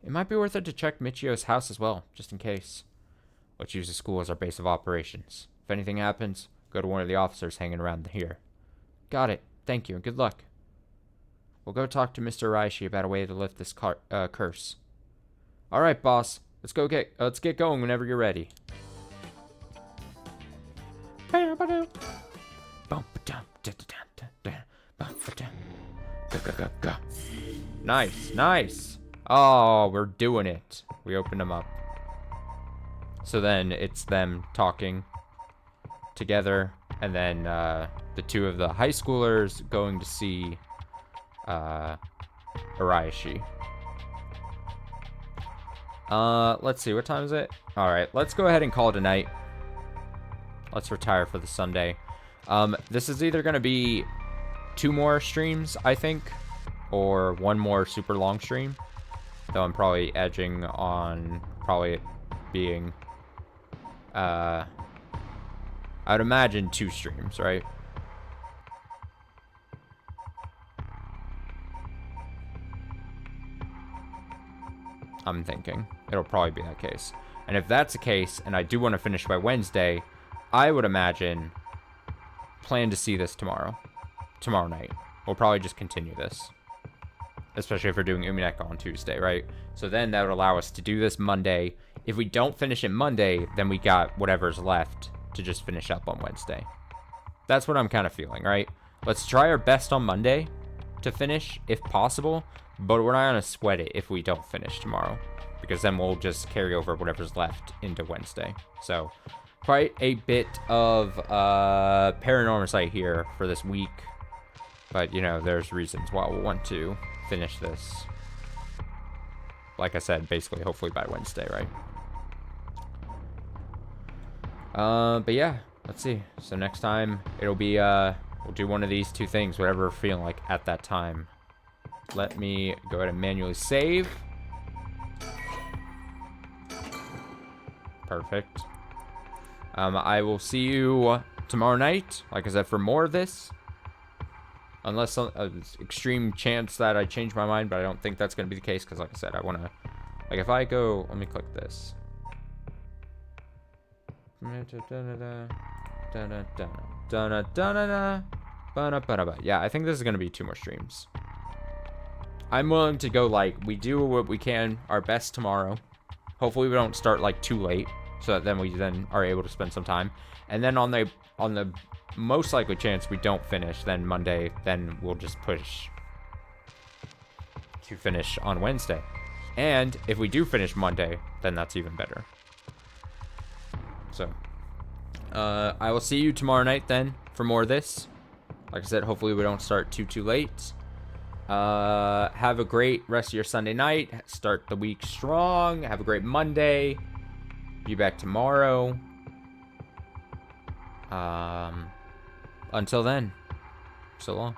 It might be worth it to check Michio's house as well, just in case. Let's use the school as our base of operations. If anything happens, go to one of the officers hanging around here. Got it. Thank you, and good luck. We'll go talk to Mr. Raishi about a way to lift this curse. Alright, boss. Let's get going whenever you're ready. Nice, nice. Oh, we're doing it. We opened them up. So then it's them talking together, and then the two of the high schoolers going to see Araishi. Let's see, what time is it? Alright, let's go ahead and call it a night. Let's retire for the Sunday. This is either going to be 2 more streams, I think, or 1 more super long stream. Though I'm probably edging on probably being, I'd imagine 2 streams, right? I'm thinking it'll probably be that case. And if that's the case, and I do want to finish by Wednesday, I would imagine plan to see this tomorrow night. We'll probably just continue this, especially if we're doing Umineko on Tuesday, right? So then that would allow us to do this Monday. If we don't finish it Monday, then we got whatever's left to just finish up on Wednesday. That's what I'm kind of feeling, right? Let's try our best on Monday to finish if possible, but we're not going to sweat it if we don't finish tomorrow, because then we'll just carry over whatever's left into Wednesday. So quite a bit of Paranormasight here for this week. But, you know, there's reasons why we'll want to finish this. Like I said, basically, hopefully by Wednesday, right? But yeah, let's see. So next time, it'll be, we'll do one of these two things, whatever we're feeling like at that time. Let me go ahead and manually save. Perfect. I will see you tomorrow night, like I said, for more of this. Unless an extreme chance that I change my mind, but I don't think that's going to be the case, because like I said, I want to... Like, if I go... Let me click this. Yeah, I think this is going to be 2 more streams. I'm willing to go, like, we do what we can, our best tomorrow. Hopefully we don't start, like, too late, so that then we then are able to spend some time. And then on the most likely chance we don't finish, then Monday, then we'll just push to finish on Wednesday. And if we do finish Monday, then that's even better. So, I will see you tomorrow night then for more of this. Like I said, hopefully we don't start too late. Have a great rest of your Sunday night. Start the week strong. Have a great Monday. Be back tomorrow. Until then, so long.